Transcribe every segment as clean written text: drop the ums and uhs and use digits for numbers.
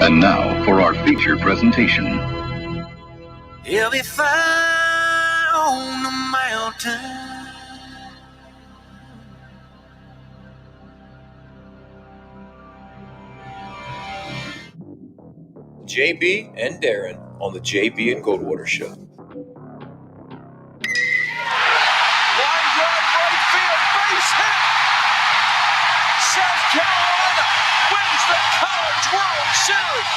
And now for our feature presentation. He'll be fire on the mountain. JB and Darren on the JB and Goldwater Show. Line drive right field, base hit. South Carolina wins the College World Series.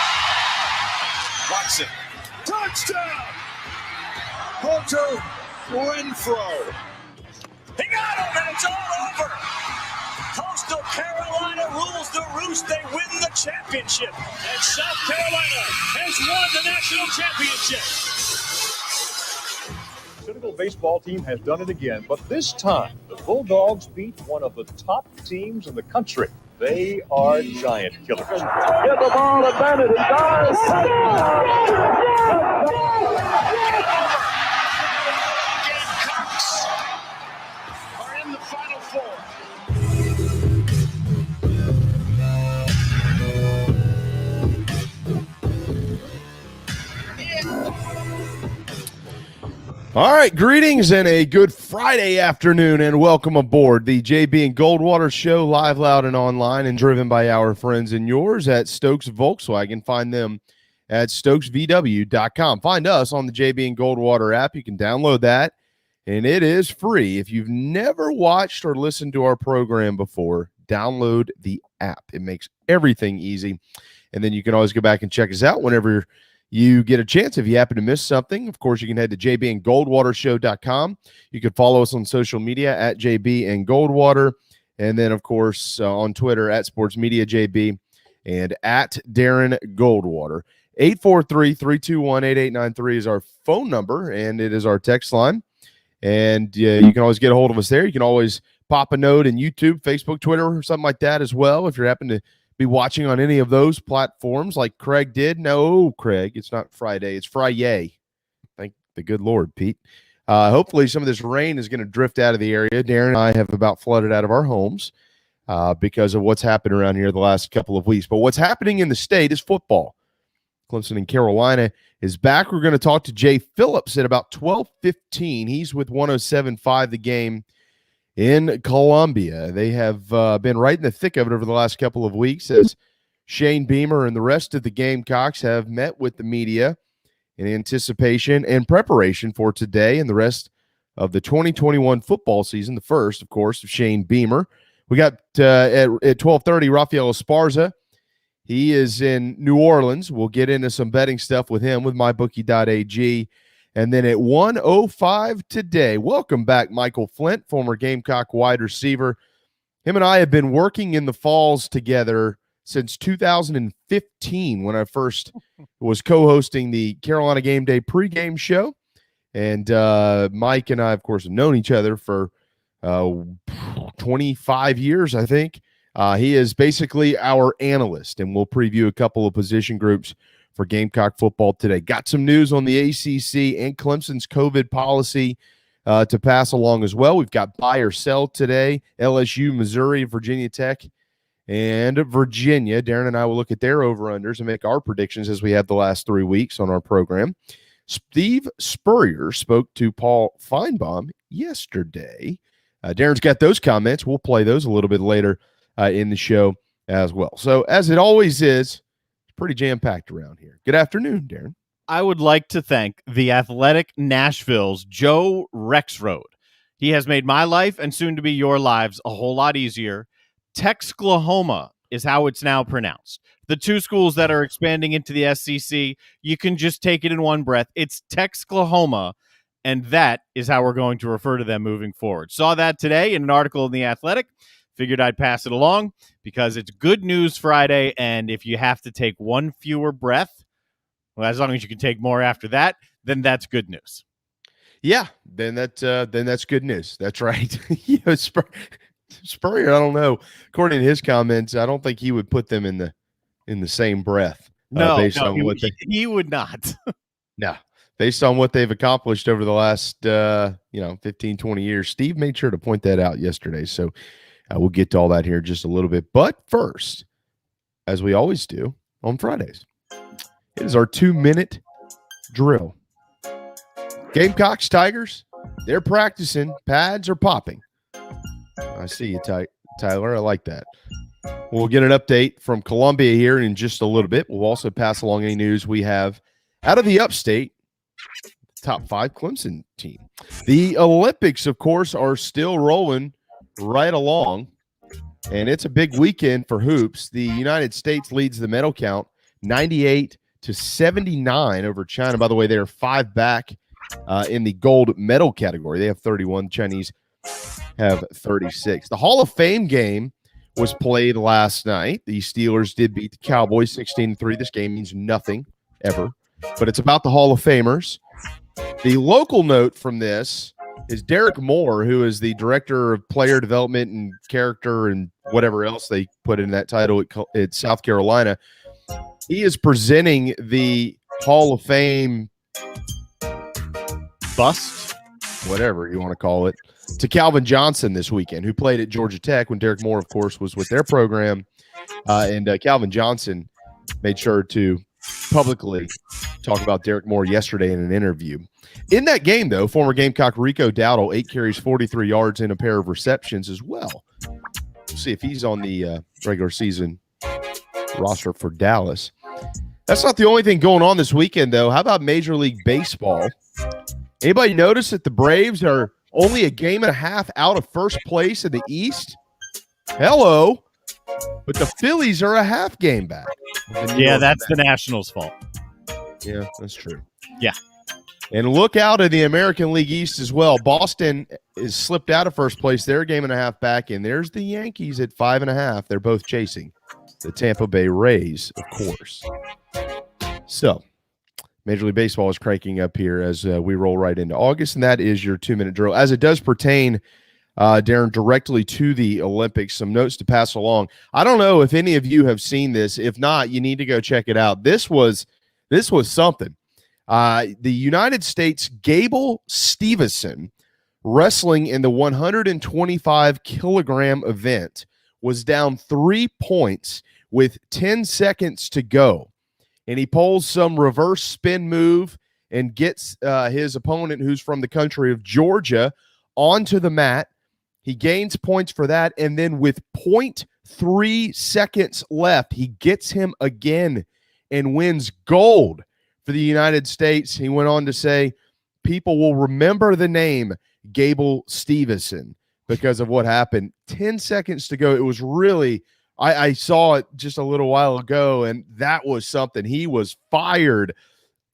Watson, touchdown. Hunter Renfrow. He got him, and it's all over. Coastal Carolina rules the roost. They win the championship. And South Carolina has won the national championship. The Citadel baseball team has done it again, but this time the Bulldogs beat one of the top teams in the country. They are giant killers. Get the ball to Bennett. He does. Gamecocks are in the Final Four. All right, greetings and a good Friday afternoon, and welcome aboard the JB and Goldwater Show, live, loud, and online, and driven by our friends and yours at Stokes Volkswagen. Find them at stokesvw.com. Find us on the JB and Goldwater app. You can download that, and it is free. If you've never watched or listened to our program before, download the app. It makes everything easy, and then you can always go back and check us out whenever you get a chance. If you happen to miss something, of course, you can head to jbandgoldwatershow.com. You can follow us on social media at JB and Goldwater. And then, of course, on Twitter at SportsMediaJB and at Darren Goldwater. 843-321-8893 is our phone number, and it is our text line. And you can always get a hold of us there. You can always pop a note in YouTube, Facebook, Twitter, or something like that as well if you happen to be watching on any of those platforms like Craig did. No, Craig, it's not Friday. It's Friday. Thank the good Lord, Pete. Hopefully some of this rain is going to drift out of the area. Darren and I have about flooded out of our homes because of what's happened around here the last couple of weeks. But what's happening in the state is football. Clemson and Carolina is back. We're going to talk to Jay Phillips at about 12:15. He's with 107.5 The Game in Columbia. They have been right in the thick of it over the last couple of weeks as Shane Beamer and the rest of the Gamecocks have met with the media in anticipation and preparation for today and the rest of the 2021 football season. The first, of course, of Shane Beamer. We got at 12:30, Raphael Esparza. He is in New Orleans. We'll get into some betting stuff with him with mybookie.ag. And then at 1:05 today, welcome back Michael Flint, former Gamecock wide receiver. Him and I have been working in the falls together since 2015 when I first was co-hosting the Carolina Game Day pregame show. And Mike and I, of course, have known each other for 25 years, I think. He is basically our analyst, and we'll preview a couple of position groups for Gamecock football today. Got some news on the ACC and Clemson's COVID policy to pass along as well. We've got buy or sell today, LSU, Missouri, Virginia Tech, and Virginia. Darren and I will look at their over-unders and make our predictions as we have the last 3 weeks on our program. Steve Spurrier spoke to Paul Feinbaum yesterday. Darren's got those comments. We'll play those a little bit later in the show as well. So as it always is, pretty jam-packed around here. Good afternoon, Darren. I would like to thank the Athletic Nashville's Joe Rexroad. He has made my life and soon to be your lives a whole lot easier. Texclahoma is how it's now pronounced. The two schools that are expanding into the SEC, you can just take it in one breath. It's Texclahoma, and that is how we're going to refer to them moving forward. Saw that today in an article in The Athletic. Figured I'd pass it along because it's Good News Friday, and if you have to take one fewer breath, well, as long as you can take more after that, then that's good news. Yeah, then that's good news. That's right. Spurrier, I don't know. According to his comments, I don't think he would put them in the same breath. He would not. No, based on what they've accomplished over the last 15, 20 years. Steve made sure to point that out yesterday, so we'll get to all that here in just a little bit. But first, as we always do on Fridays, It is our 2-minute drill. Gamecocks, Tigers, they're practicing. Pads are popping. I see you, Tyler. I like that. We'll get an update from Columbia here in just a little bit. We'll also pass along any news we have out of the upstate, top 5 Clemson team. The Olympics, of course, are still rolling right along, and it's a big weekend for hoops. The United States leads the medal count 98-79 over China. By the way, they are 5 back in the gold medal category. They have 31. Chinese have 36. The Hall of Fame game was played last night. The Steelers did beat the Cowboys 16-3. This game means nothing ever, but it's about the Hall of Famers. The local note from this is Derek Moore, who is the director of player development and character and whatever else they put in that title at South Carolina. He is presenting the Hall of Fame bust, whatever you want to call it, to Calvin Johnson this weekend, who played at Georgia Tech when Derek Moore, of course, was with their program. And Calvin Johnson made sure to publicly talk about Derek Moore yesterday in an interview. In that game, though, former Gamecock Rico Dowdle, 8 carries, 43 yards, and a pair of receptions as well. We'll see if he's on the regular season roster for Dallas. That's not the only thing going on this weekend, though. How about Major League Baseball? Anybody notice that the Braves are only a game and a half out of first place in the East? Hello. But the Phillies are a half game back. Yeah, that's the Nationals' fault. Yeah, that's true. Yeah. And look out in the American League East as well. Boston is slipped out of first place. They're a game and a half back, and there's the Yankees at 5.5. They're both chasing the Tampa Bay Rays, of course. So, Major League Baseball is cranking up here as we roll right into August, and that is your 2-minute drill. As it does pertain, Darren, directly to the Olympics, some notes to pass along. I don't know if any of you have seen this. If not, you need to go check it out. This was something. The United States' Gable Stevenson, wrestling in the 125-kilogram event, was down 3 points with 10 seconds to go. And he pulls some reverse spin move and gets his opponent, who's from the country of Georgia, onto the mat. He gains points for that, and then with 0.3 seconds left, he gets him again and wins gold for the United States. He went on to say, people will remember the name Gable Stevenson because of what happened. 10 seconds to go. It was really, I saw it just a little while ago, and that was something. He was fired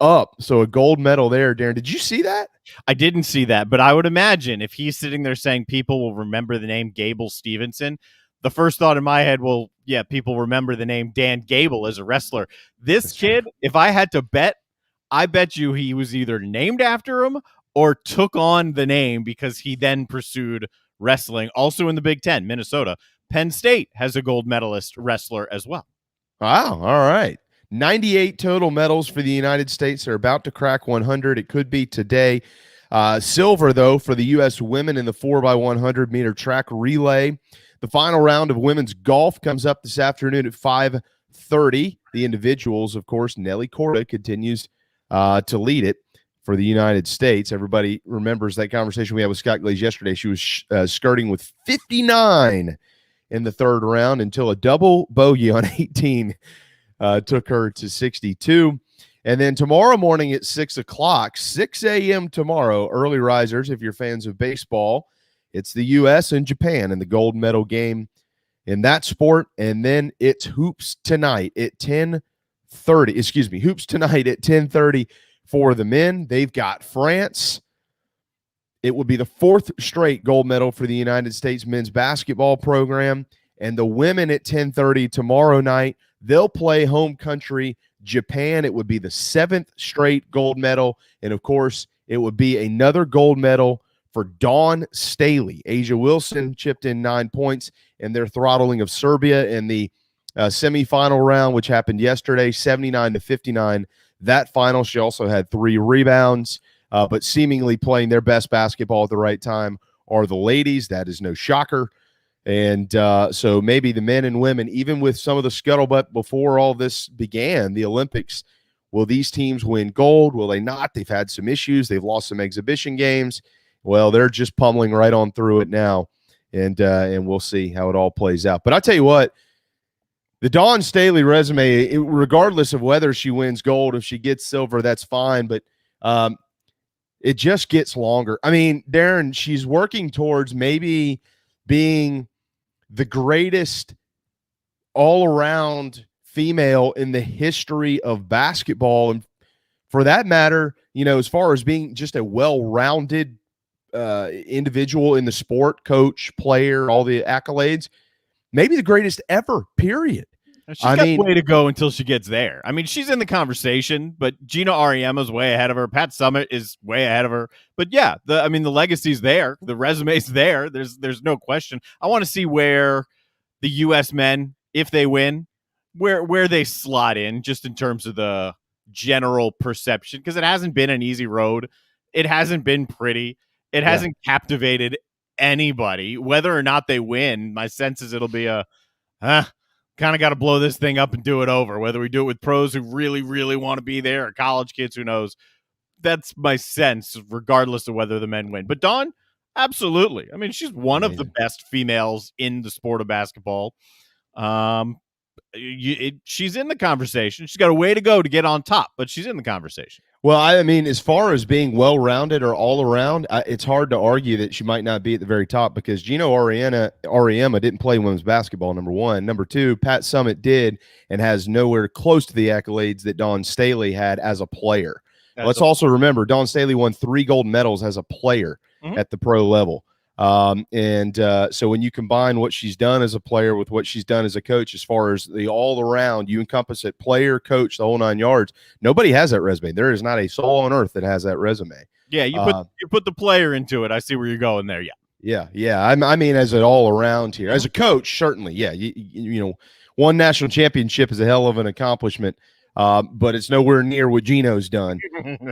up. So a gold medal there, Darren. Did you see that? I didn't see that, but I would imagine if he's sitting there saying people will remember the name Gable Stevenson, the first thought in my head, well, yeah, people remember the name Dan Gable as a wrestler. This kid, if I had to bet, I bet you he was either named after him or took on the name because he then pursued wrestling. Also in the Big Ten, Minnesota, Penn State has a gold medalist wrestler as well. Wow. All right. 98 total medals for the United States. They're about to crack 100. It could be today. Silver, though, for the U.S. women in the 4x100 meter track relay. The final round of women's golf comes up this afternoon at 5:30. The individuals, of course, Nelly Korda continues to lead it for the United States. Everybody remembers that conversation we had with Scott Glaze yesterday. She was skirting with 59 in the third round until a double bogey on 18 took her to 62. And then tomorrow morning at 6 o'clock, 6 a.m. tomorrow, early risers, if you're fans of baseball, it's the U.S. and Japan in the gold medal game in that sport. And then it's hoops tonight at 10:30. Hoops tonight at 10:30 for the men. They've got France. It would be the 4th straight gold medal for the United States men's basketball program. And the women at 10:30 tomorrow night, they'll play home country, Japan. It would be the 7th straight gold medal. And, of course, it would be another gold medal for Dawn Staley. Asia Wilson chipped in 9 points in their throttling of Serbia in the semifinal round, which happened yesterday, 79-59. That final, she also had 3 rebounds, but seemingly playing their best basketball at the right time are the ladies. That is no shocker. And so maybe the men and women, even with some of the scuttlebutt before all this began, the Olympics Will these teams win gold? Will they not? They've had some issues. They've lost some exhibition games. Well, they're just pummeling right on through it now, and we'll see how it all plays out. But I'll tell you what, the Dawn Staley resume, regardless of whether she wins gold, if she gets silver, that's fine, but it just gets longer. I mean, Darren, she's working towards maybe being the greatest all-around female in the history of basketball. And for that matter, as far as being just a well-rounded individual in the sport, coach, player, all the accolades, maybe the greatest ever, period. She's got way to go until she gets there. I mean, she's in the conversation, but Gina Ariema's way ahead of her. Pat Summitt is way ahead of her. But yeah, the legacy's there. The resume's there. There's no question. I want to see where the U.S. men, if they win, where they slot in, just in terms of the general perception, because it hasn't been an easy road. It hasn't been pretty. It hasn't captivated anybody. Whether or not they win, my sense is it'll be kind of got to blow this thing up and do it over. Whether we do it with pros who really, really want to be there or college kids, who knows? That's my sense, regardless of whether the men win. But Dawn, absolutely. I mean, she's one of the best females in the sport of basketball. She's in the conversation. She's got a way to go to get on top, but she's in the conversation. Well, I mean, as far as being well-rounded or all-around, it's hard to argue that she might not be at the very top, because Gino Ariema didn't play women's basketball, number one. Number two, Pat Summitt did and has nowhere close to the accolades that Dawn Staley had as a player. Let's also remember, Dawn Staley won 3 gold medals as a player at the pro level. So when you combine what she's done as a player with what she's done as a coach, as far as the all around, you encompass it, player, coach, the whole 9 yards. Nobody has that resume. There is not a soul on earth that has that resume. Yeah, you put the player into it. I see where you're going there. Yeah. I mean, as an all around here, as a coach, certainly, yeah. You one national championship is a hell of an accomplishment. But it's nowhere near what Gino's done,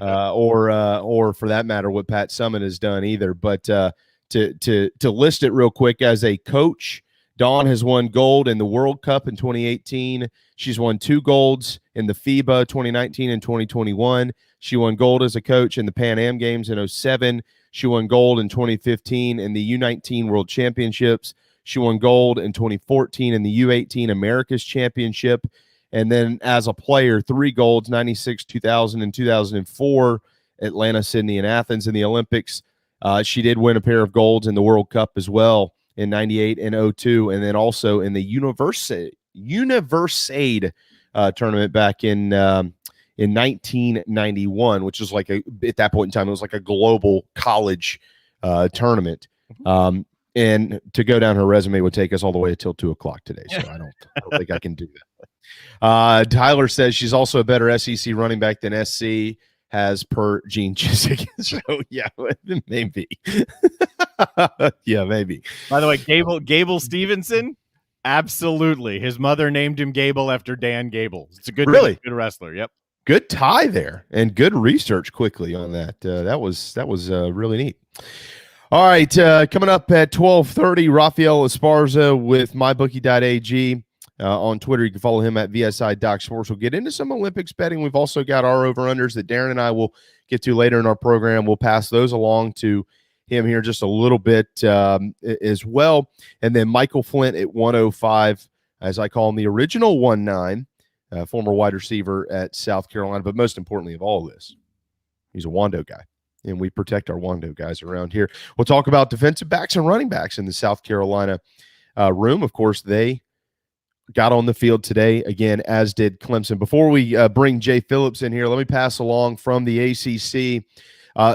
or for that matter, what Pat Summitt has done either. But to list it real quick, as a coach, Dawn has won gold in the World Cup in 2018. She's won 2 golds in the FIBA 2019 and 2021. She won gold as a coach in the Pan Am Games in 2007. She won gold in 2015 in the U19 World Championships. She won gold in 2014 in the U18 America's Championship. And then as a player, 3 golds, 96, 2000, and 2004, Atlanta, Sydney, and Athens in the Olympics. She did win a pair of golds in the World Cup as well in 98 and 02, and then also in the Universiade tournament back in 1991, which was like at that point in time, it was like a global college tournament. And to go down her resume would take us all the way until 2:00 today, so I don't think I can do that. Tyler says she's also a better SEC running back than SC has, per Gene Chizik. So yeah, maybe. Yeah, maybe. By the way, Gable Stevenson, absolutely. His mother named him Gable after Dan Gable. It's a good wrestler. Yep. Good tie there, and good research quickly on that. That was really neat. All right, coming up at 12:30, Raphael Esparza with mybookie.ag. On Twitter, you can follow him at VSI.Sports. We'll get into some Olympics betting. We've also got our over-unders that Darren and I will get to later in our program. We'll pass those along to him here just a little bit as well. And then Michael Flint at 105, as I call him, the original 1-9, former wide receiver at South Carolina. But most importantly of all this, he's a Wando guy, and we protect our Wando guys around here. We'll talk about defensive backs and running backs in the South Carolina room. Of course, they got on the field today, again, as did Clemson. Before we bring Jay Phillips in here, let me pass along from the ACC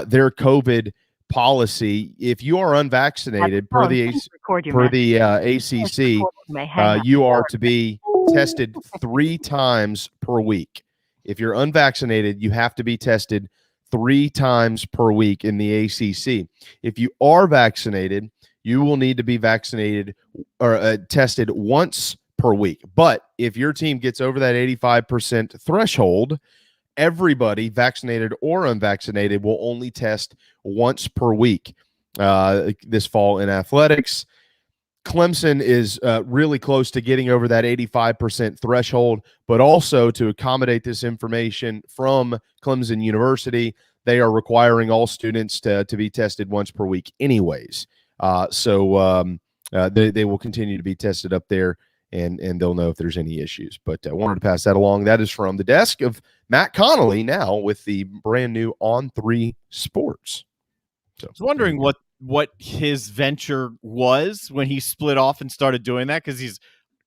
their COVID policy. If you are unvaccinated, per the ACC, you are to be tested 3 times per week. If you're unvaccinated, you have to be tested 3 times per week in the ACC. If you are vaccinated, you will need to be vaccinated or tested once per week. But if your team gets over that 85% threshold, everybody, vaccinated or unvaccinated, will only test once per week this fall in athletics. Clemson is really close to getting over that 85% threshold, but also to accommodate this information from Clemson University, they are requiring all students to be tested once per week anyways. So they will continue to be tested up there, and they'll know if there's any issues. But I wanted to pass that along. That is from the desk of Matt Connolly, now with the brand new On3 Sports. So I was wondering what his venture was when he split off and started doing that, because he's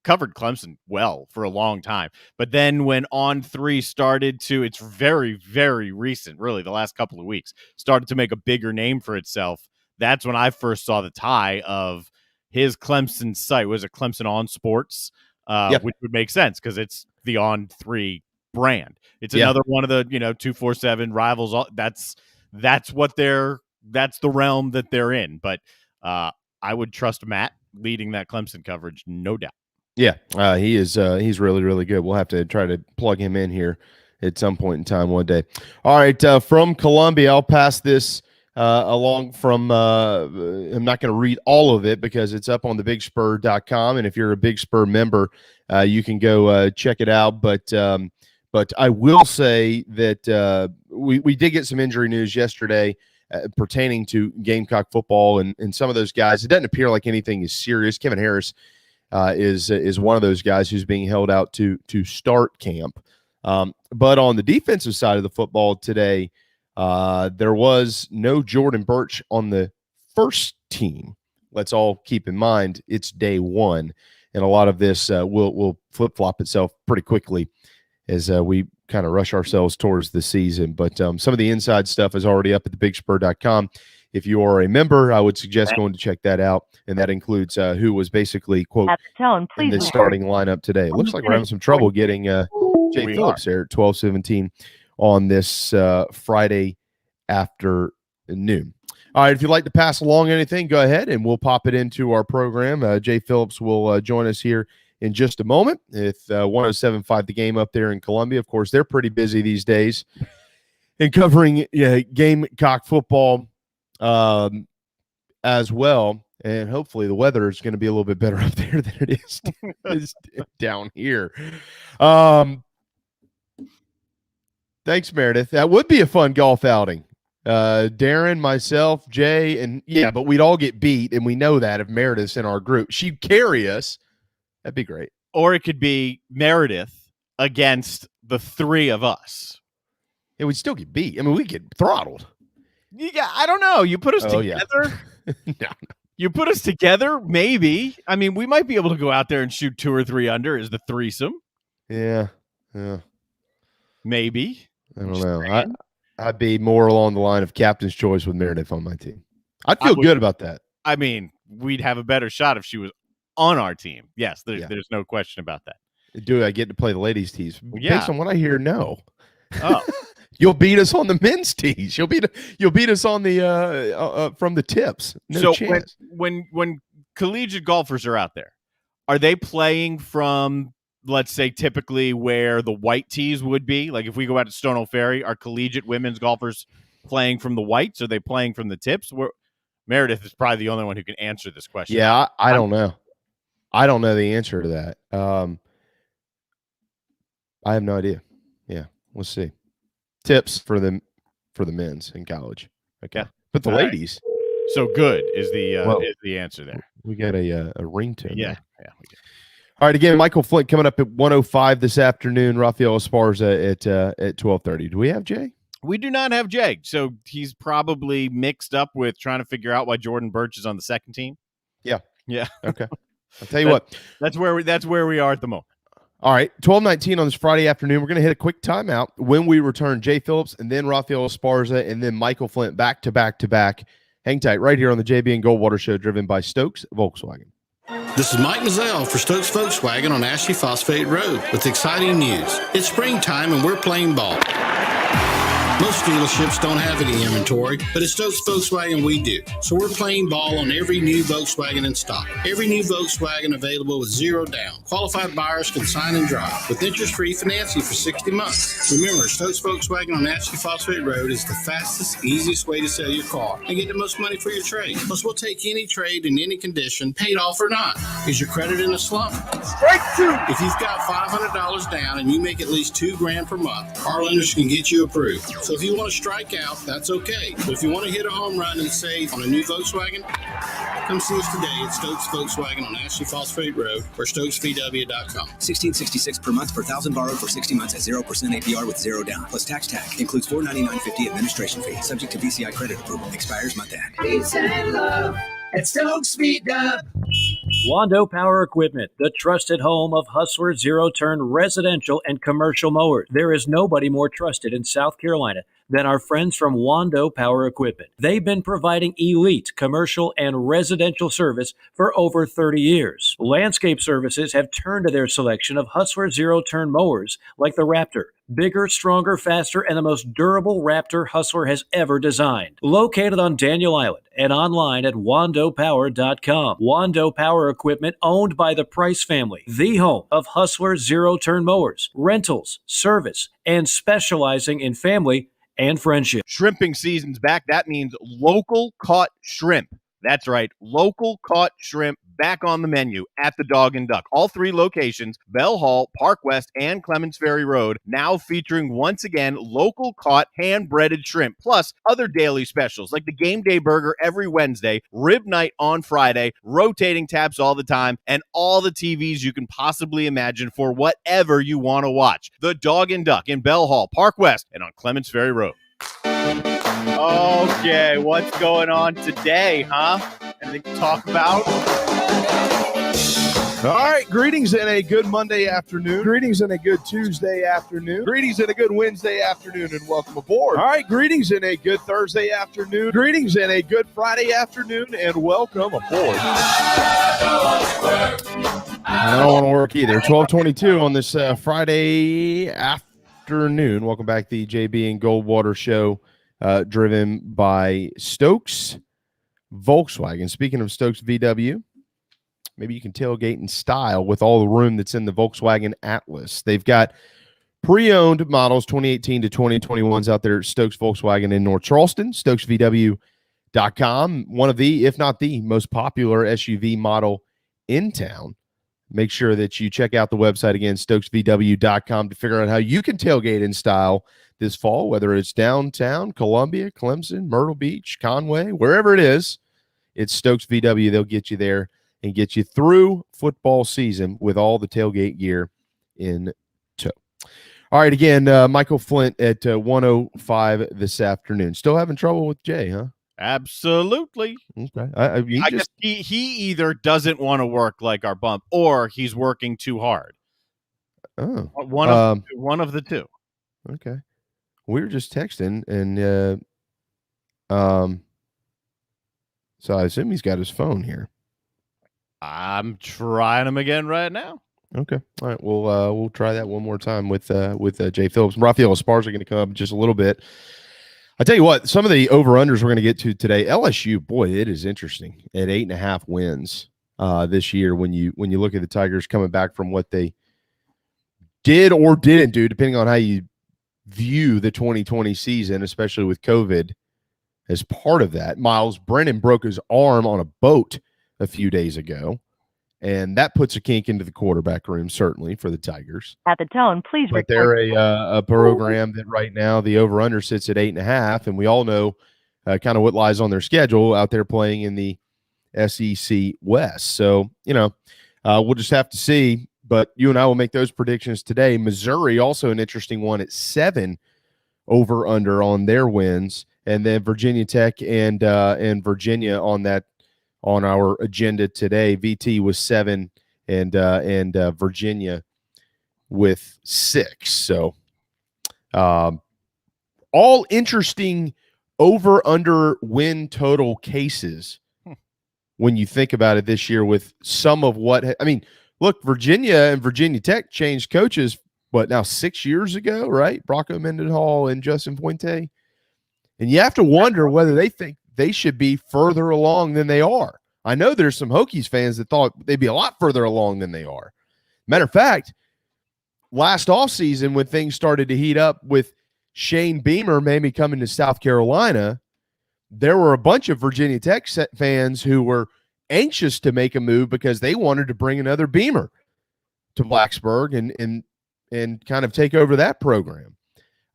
covered Clemson well for a long time. But then when On3 started to, it's very, very recent, really the last couple of weeks, started to make a bigger name for itself. That's when I first saw the tie of his Clemson site. Was it Clemson On Sports? Which would make sense because it's the On3 brand. It's another one of the 247 rivals. That's the realm that they're in. But I would trust Matt leading that Clemson coverage, no doubt. Yeah, he is. He's really, really good. We'll have to try to plug him in here at some point in time one day. All right, from Columbia, I'll pass this along from I'm not going to read all of it because it's up on the bigspur.com, and if you're a Big Spur member, you can go check it out. But I will say that we did get some injury news yesterday pertaining to Gamecock football, and some of those guys, it doesn't appear like anything is serious. Kevin Harris is one of those guys who's being held out to start camp. But on the defensive side of the football today, there was no Jordan Birch on the first team. Let's all keep in mind it's day one, and a lot of this will flip-flop itself pretty quickly as we kind of rush ourselves towards the season. But some of the inside stuff is already up at thebigspur.com. If you are a member, I would suggest going to check that out, and that includes who was basically, quote, in the starting lineup today. It looks like we're having some trouble getting Jay Phillips there at 12:17 on this Friday afternoon. All right, if you'd like to pass along anything, go ahead, and we'll pop it into our program. Jay Phillips will join us here in just a moment with 107.5 The Game up there in Columbia. Of course, they're pretty busy these days in covering Gamecock football as well, and hopefully the weather is going to be a little bit better up there than it is down here. Thanks, Meredith. That would be a fun golf outing. Darren, myself, Jay, and but we'd all get beat, and we know that if Meredith's in our group. She'd carry us. That'd be great. Or it could be Meredith against the three of us. Yeah, we'd still get beat. I mean, we get throttled. Yeah, I don't know. You put us together. No. You put us together, maybe. I mean, we might be able to go out there and shoot 2 or 3 under as the threesome. Yeah. Maybe. I don't know. I'd be more along the line of captain's choice with Meredith on my team. I'd feel good about that. I mean, we'd have a better shot if she was on our team. Yes, there's no question about that. Do I get to play the ladies' tees? Yeah. Based on what I hear, no. Oh. You'll beat us on the men's tees. You'll beat us on the from the tips. No chance. When collegiate golfers are out there, are they playing from, let's say, typically where the white tees would be? Like if we go out to Stonewall Ferry, are collegiate women's golfers playing from the whites? Are they playing from the tips? Meredith is probably the only one who can answer this question. Yeah, I don't know. I don't know the answer to that. I have no idea. Yeah, we'll see. Tips for the men's in college. Okay, yeah. But the ladies. Right. So good is the answer there. We got a ringtone. Yeah. We got. All right, again, Michael Flint coming up at 1:05 this afternoon. Raphael Esparza at 12:30. Do we have Jay? We do not have Jay, so he's probably mixed up with trying to figure out why Jordan Birch is on the second team. Yeah. Okay. I'll tell you what. That's where we are at the moment. All right, 12:19 on this Friday afternoon. We're going to hit a quick timeout. When we return, Jay Phillips and then Raphael Esparza and then Michael Flint back to back. Hang tight right here on the JB and Goldwater Show, driven by Stokes Volkswagen. This is Mike Mazzell for Stokes Volkswagen on Ashley Phosphate Road with exciting news. It's springtime and we're playing ball. Most Most dealerships don't have any inventory, but at Stokes Volkswagen we do. So we're playing ball on every new Volkswagen in stock. Every new Volkswagen available with zero down. Qualified buyers can sign and drive with interest-free financing for 60 months. Remember, Stokes Volkswagen on Ashley Phosphate Road is the fastest, easiest way to sell your car and get the most money for your trade. Plus, we'll take any trade in any condition, paid off or not. Is your credit in a slump? Strike two. If you've got $500 down and you make at least $2,000 per month, our lenders can get you approved. So if you want to strike out, that's okay. But if you want to hit a home run and save on a new Volkswagen, come see us today at Stokes Volkswagen on Ashley Phosphate Road or StokesVW.com. $1,666 per month per $1,000 borrowed for 60 months at 0% APR with zero down. Plus tax tag. Includes $499.50 administration fee. Subject to VCI credit approval. Expires month end. Peace and love at Stokes VW. Wando Power Equipment, the trusted home of Hustler zero-turn residential and commercial mowers. There is nobody more trusted in South Carolina than our friends from Wando Power Equipment. They've been providing elite commercial and residential service for over 30 years. Landscape Services have turned to their selection of Hustler zero-turn mowers like the Raptor. Bigger, stronger, faster, and the most durable Raptor Hustler has ever designed. Located on Daniel Island and online at wandopower.com. Wando Power Equipment, owned by the Price family, the home of Hustler zero-turn mowers, rentals, service, and specializing in family and friendship. Shrimping season's back. That means local caught shrimp. That's right, local caught shrimp back on the menu at the Dog and Duck. All three locations, Bell Hall, Park West, and Clements Ferry Road, now featuring once again local caught hand-breaded shrimp, plus other daily specials like the Game Day Burger every Wednesday, Rib Night on Friday, rotating taps all the time, and all the TVs you can possibly imagine for whatever you want to watch. The Dog and Duck in Bell Hall, Park West, and on Clements Ferry Road. Okay, what's going on today, huh? Anything to talk about? All right, greetings and a good Monday afternoon. Greetings and a good Tuesday afternoon. Greetings and a good Wednesday afternoon, and welcome aboard. All right, greetings and a good Thursday afternoon. Greetings and a good Friday afternoon, and welcome aboard. I don't want to work either. 12:22 on this Friday afternoon. Welcome back to the JB and Goldwater show, driven by Stokes Volkswagen. Speaking of Stokes VW, maybe you can tailgate in style with all the room that's in the Volkswagen Atlas. They've got pre-owned models 2018 to 2021s out there at Stokes Volkswagen in North Charleston, stokesvw.com, one of the, if not the most popular SUV model in town. Make sure that you check out the website again, stokesvw.com, to figure out how you can tailgate in style this fall, whether it's downtown, Columbia, Clemson, Myrtle Beach, Conway, wherever it is. It's Stokes VW. They'll get you there and get you through football season with all the tailgate gear in tow. All right, again, Michael Flint at 1:05 this afternoon. Still having trouble with Jay, huh? Absolutely. Okay. I guess he either doesn't want to work like our bump, or he's working too hard. Oh, one of the two. Okay. We were just texting, and so I assume he's got his phone here. I'm trying him again right now. Okay. All right. We'll try that one more time with Jay Phillips. Raphael Esparza are going to come up in just a little bit. I tell you what, some of the over-unders we're going to get to today. LSU, boy, it is interesting at 8.5 wins this year. When you look at the Tigers coming back from what they did or didn't do, depending on how you view the 2020 season, especially with COVID as part of that. Miles Brennan broke his arm on a boat a few days ago, and that puts a kink into the quarterback room, certainly, for the Tigers. At the tone, please But they're a program that right now the over-under sits at 8.5, and we all know kind of what lies on their schedule out there playing in the SEC West. So, we'll just have to see, but you and I will make those predictions today. Missouri, also an interesting one at 7 over-under on their wins, and then Virginia Tech and Virginia on our agenda today. VT was 7 and Virginia with 6. So all interesting over-under win total cases when you think about it this year, with some of what – I mean, look, Virginia and Virginia Tech changed coaches, now 6 years ago, right? Bronco Mendenhall and Justin Fuente And you have to wonder whether they think they should be further along than they are. I know there's some Hokies fans that thought they'd be a lot further along than they are. Matter of fact, last offseason when things started to heat up with Shane Beamer maybe coming to South Carolina, there were a bunch of Virginia Tech fans who were anxious to make a move because they wanted to bring another Beamer to Blacksburg and kind of take over that program.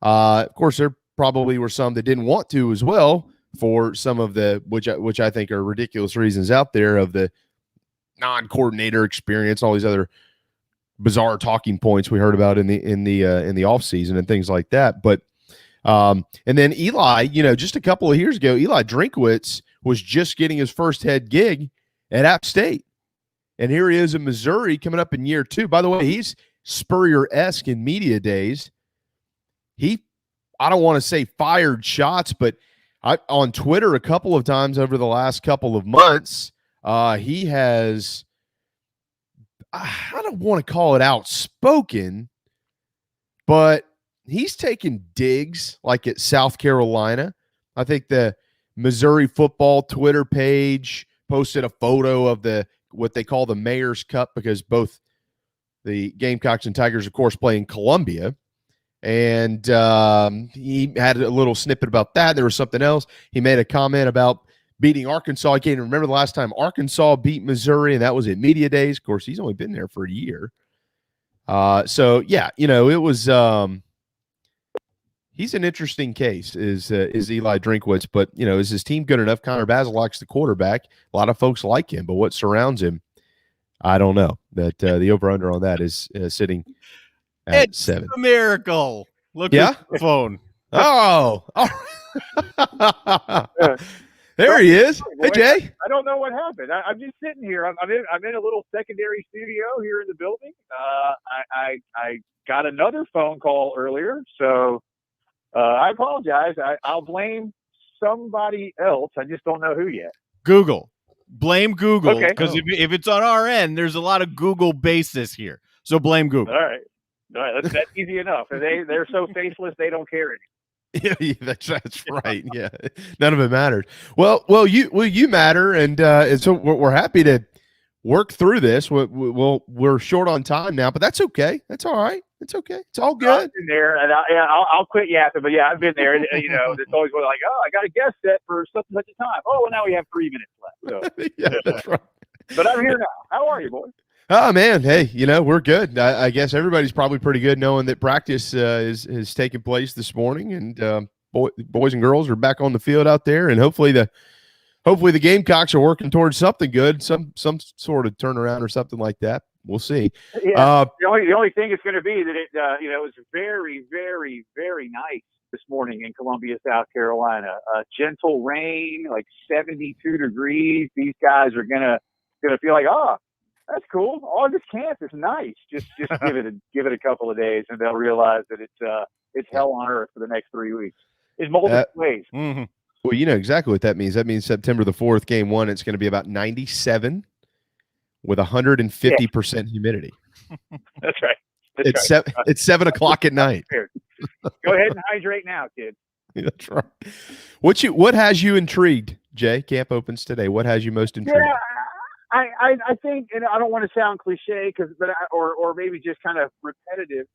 Of course, there probably were some that didn't want to as well for some of the which I think are ridiculous reasons out there of the non-coordinator experience, all these other bizarre talking points we heard about in the off season and things like that. But and then Eli, just a couple of years ago, Eli Drinkwitz was just getting his first head gig at App State, and here he is in Missouri coming up in year 2. By the way, he's Spurrier-esque in media days. I don't want to say fired shots, but on Twitter a couple of times over the last couple of months, he has, I don't want to call it outspoken, but he's taken digs like at South Carolina. I think the Missouri football Twitter page posted a photo of what they call the Mayor's Cup because both the Gamecocks and Tigers, of course, play in Columbia. And he had a little snippet about that. There was something else. He made a comment about beating Arkansas. I can't even remember the last time Arkansas beat Missouri, and that was at media days. Of course, he's only been there for a year. So yeah, it was. He's an interesting case. Is Eli Drinkwitz? But is his team good enough? Connor Bazelak's the quarterback. A lot of folks like him, but what surrounds him, I don't know. That the over/under on that is sitting. It's 7. A miracle. Look at the phone. Oh. There he is. Hey, Jay. I don't know what happened. I'm just sitting here. I'm in a little secondary studio here in the building. I got another phone call earlier, so I apologize. I'll blame somebody else. I just don't know who yet. Google. Blame Google, because Okay. if it's on our end, there's a lot of Google basis here. So blame Google. All right, that's easy enough. They're so faceless they don't care anymore. Yeah, that's right. Yeah, none of it matters. Well, you matter, and so we're happy to work through this. We're short on time now, but that's okay. That's all right. It's okay. It's all good. I've been there, and I'll quit yapping. But yeah, I've been there. And, it's always like, oh, I got a guest set for such and such a time. Oh, well, now we have 3 minutes left. So yeah, that's right. But I'm here now. How are you, boy? Oh man, hey, we're good. I guess everybody's probably pretty good knowing that practice is taking place this morning, and boys and girls are back on the field out there, and hopefully the Gamecocks are working towards something good, some sort of turnaround or something like that. We'll see. Yeah. The only thing is going to be that it was very, very, very nice this morning in Columbia, South Carolina. Gentle rain, like 72 degrees. These guys are gonna feel like, that's cool. August camp is nice. Just give it a couple of days, and they'll realize that it's hell on earth for the next 3 weeks in multiple ways. Mm-hmm. Well, you know exactly what that means. That means September the 4th, game 1, it's going to be about 97 with 150% humidity. That's right. It's 7 o'clock at night. Go ahead and hydrate now, kid. That's right. What has you intrigued, Jay? Camp opens today. What has you most intrigued? Yeah, I think, and I don't want to sound cliche, or maybe just kind of repetitive.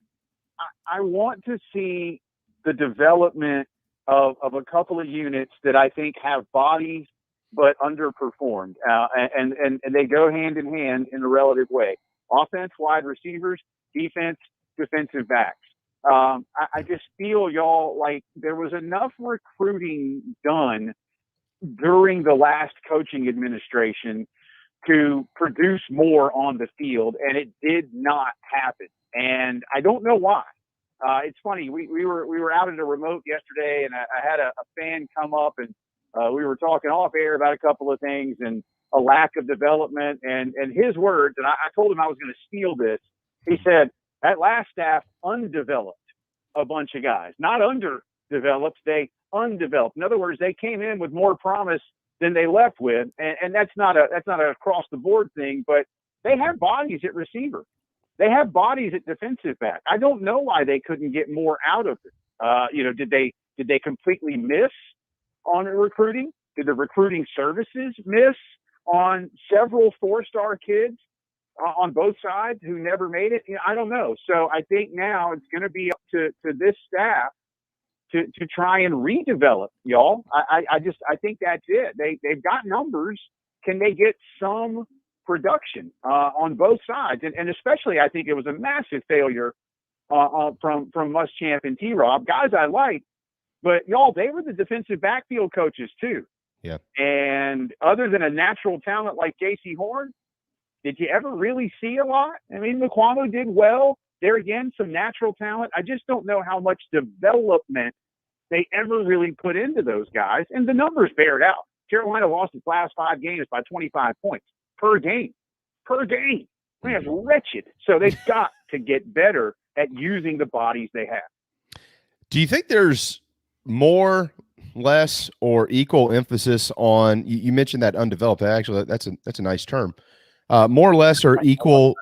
I want to see the development of a couple of units that I think have bodies but underperformed, and they go hand in hand in a relative way. Offense, wide receivers; defense, defensive backs. I just feel, y'all, like there was enough recruiting done during the last coaching administration to produce more on the field, and it did not happen. And I don't know why. It's funny. We were out at a remote yesterday, and I had a fan come up, and we were talking off air about a couple of things and a lack of development. And his words, and I told him I was going to steal this. He said that last staff undeveloped a bunch of guys, not underdeveloped. They undeveloped. In other words, they came in with more promise than they left with, and that's not a across the board thing, but they have bodies at receiver. They have bodies at defensive back. I don't know why they couldn't get more out of it. Did they completely miss on recruiting? Did the recruiting services miss on several 4-star kids on both sides who never made it? I don't know. So I think now it's going to be up to this staff to try and redevelop, y'all. I think that's it. They've got numbers. Can they get some production on both sides? And especially, I think it was a massive failure from Muschamp and T-Rob, guys I like, but y'all, they were the defensive backfield coaches too. Yeah. And other than a natural talent like J.C. Horn, did you ever really see a lot? I mean, Mukwano did well. There again, some natural talent. I just don't know how much development they ever really put into those guys. And the numbers bear it out. Carolina lost its last 5 games by 25 points per game. I mean, that's wretched. So they've got to get better at using the bodies they have. Do you think there's more, less, or equal emphasis on, you mentioned that undeveloped, actually that's a nice term, more, less, or equal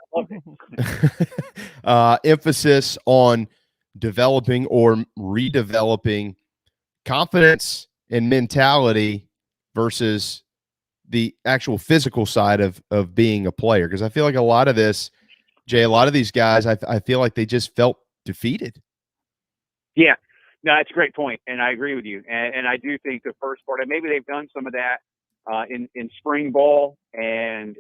emphasis on developing or redeveloping confidence and mentality versus the actual physical side of being a player? Because I feel like a lot of this, Jay, a lot of these guys, I feel like they just felt defeated. Yeah, no, that's a great point, and I agree with you. And I do think the first part, and maybe they've done some of that in spring ball, and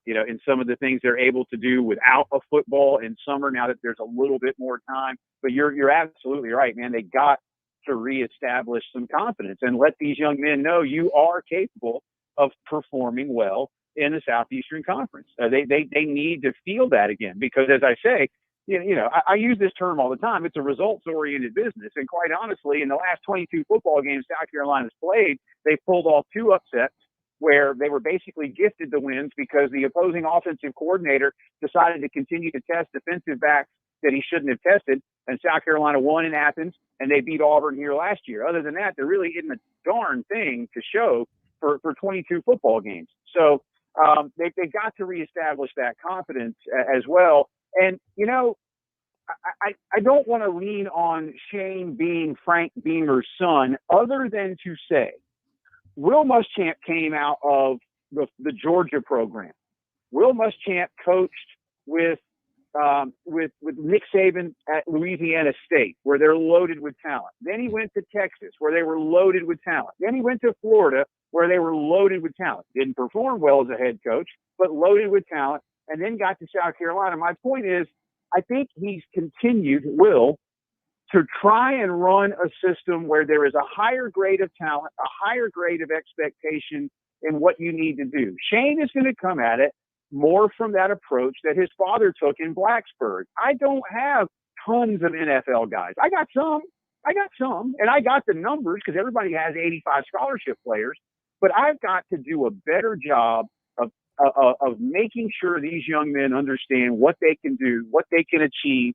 in some of the things they're able to do without a football in summer now that there's a little bit more time. But you're absolutely right, man. They got to reestablish some confidence and let these young men know you are capable of performing well in the Southeastern Conference. They need to feel that again, because as I say, I use this term all the time. It's a results-oriented business. And quite honestly, in the last 22 football games South Carolina's played, they pulled off 2 upsets where they were basically gifted the wins because the opposing offensive coordinator decided to continue to test defensive backs that he shouldn't have tested. And South Carolina won in Athens, and they beat Auburn here last year. Other than that, there really isn't a darn thing to show for 22 football games. So they've got to reestablish that confidence as well. And, I don't want to lean on Shane being Frank Beamer's son, other than to say Will Muschamp came out of the Georgia program. Will Muschamp coached with Nick Saban at Louisiana State, where they're loaded with talent. Then he went to Texas, where they were loaded with talent. Then he went to Florida, where they were loaded with talent. Didn't perform well as a head coach, but loaded with talent, and then got to South Carolina. My point is, I think he's continued, Will, to try and run a system where there is a higher grade of talent, a higher grade of expectation in what you need to do. Shane is going to come at it more from that approach that his father took in Blacksburg. I don't have tons of NFL guys. I got some, and I got the numbers because everybody has 85 scholarship players, but I've got to do a better job of making sure these young men understand what they can do, what they can achieve,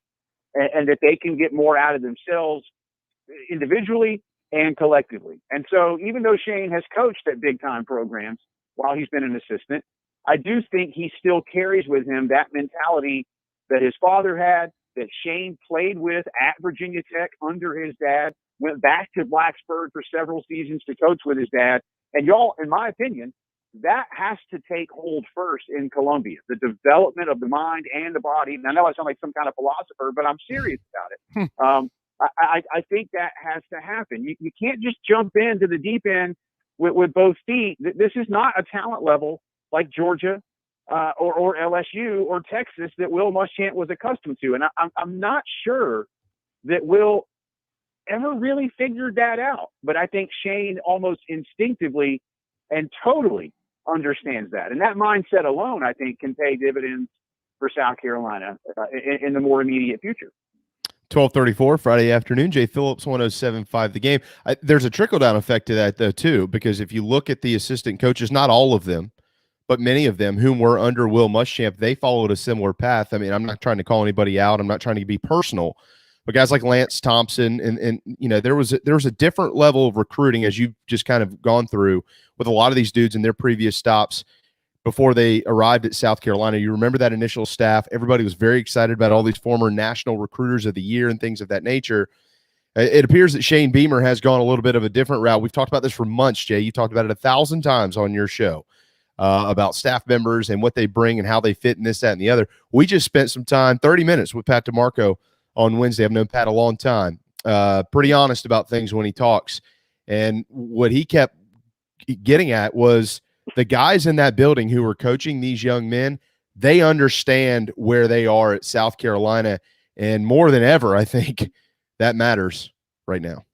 and that they can get more out of themselves individually and collectively. And so even though Shane has coached at big-time programs while he's been an assistant, I do think he still carries with him that mentality that his father had, that Shane played with at Virginia Tech under his dad, went back to Blacksburg for several seasons to coach with his dad. And y'all, in my opinion, that has to take hold first in Columbia, the development of the mind and the body. And I know I sound like some kind of philosopher, but I'm serious about it. I think that has to happen. You can't just jump into the deep end with both feet. This is not a talent level like Georgia or LSU or Texas that Will Muschamp was accustomed to. And I'm not sure that Will ever really figured that out. But I think Shane almost instinctively and totally understands that. And that mindset alone, I think, can pay dividends for South Carolina in the more immediate future. 12:34 Friday afternoon. Jay Phillips, 107.5 The Game. There's a trickle-down effect to that, though, too, because if you look at the assistant coaches, not all of them, but many of them whom were under Will Muschamp, they followed a similar path. I mean, I'm not trying to call anybody out. I'm not trying to be personal. But guys like Lance Thompson and there was a different level of recruiting, as you've just kind of gone through with a lot of these dudes in their previous stops before they arrived at South Carolina. You remember that initial staff. Everybody was very excited about all these former national recruiters of the year and things of that nature. It appears that Shane Beamer has gone a little bit of a different route. We've talked about this for months, Jay. You talked about it 1,000 times on your show about staff members and what they bring and how they fit in this, that, and the other. We just spent some time, 30 minutes, with Pat DeMarco on Wednesday. I've known Pat a long time. Pretty honest about things when he talks. And what he kept getting at was the guys in that building who were coaching these young men, they understand where they are at South Carolina. And more than ever, I think that matters right now.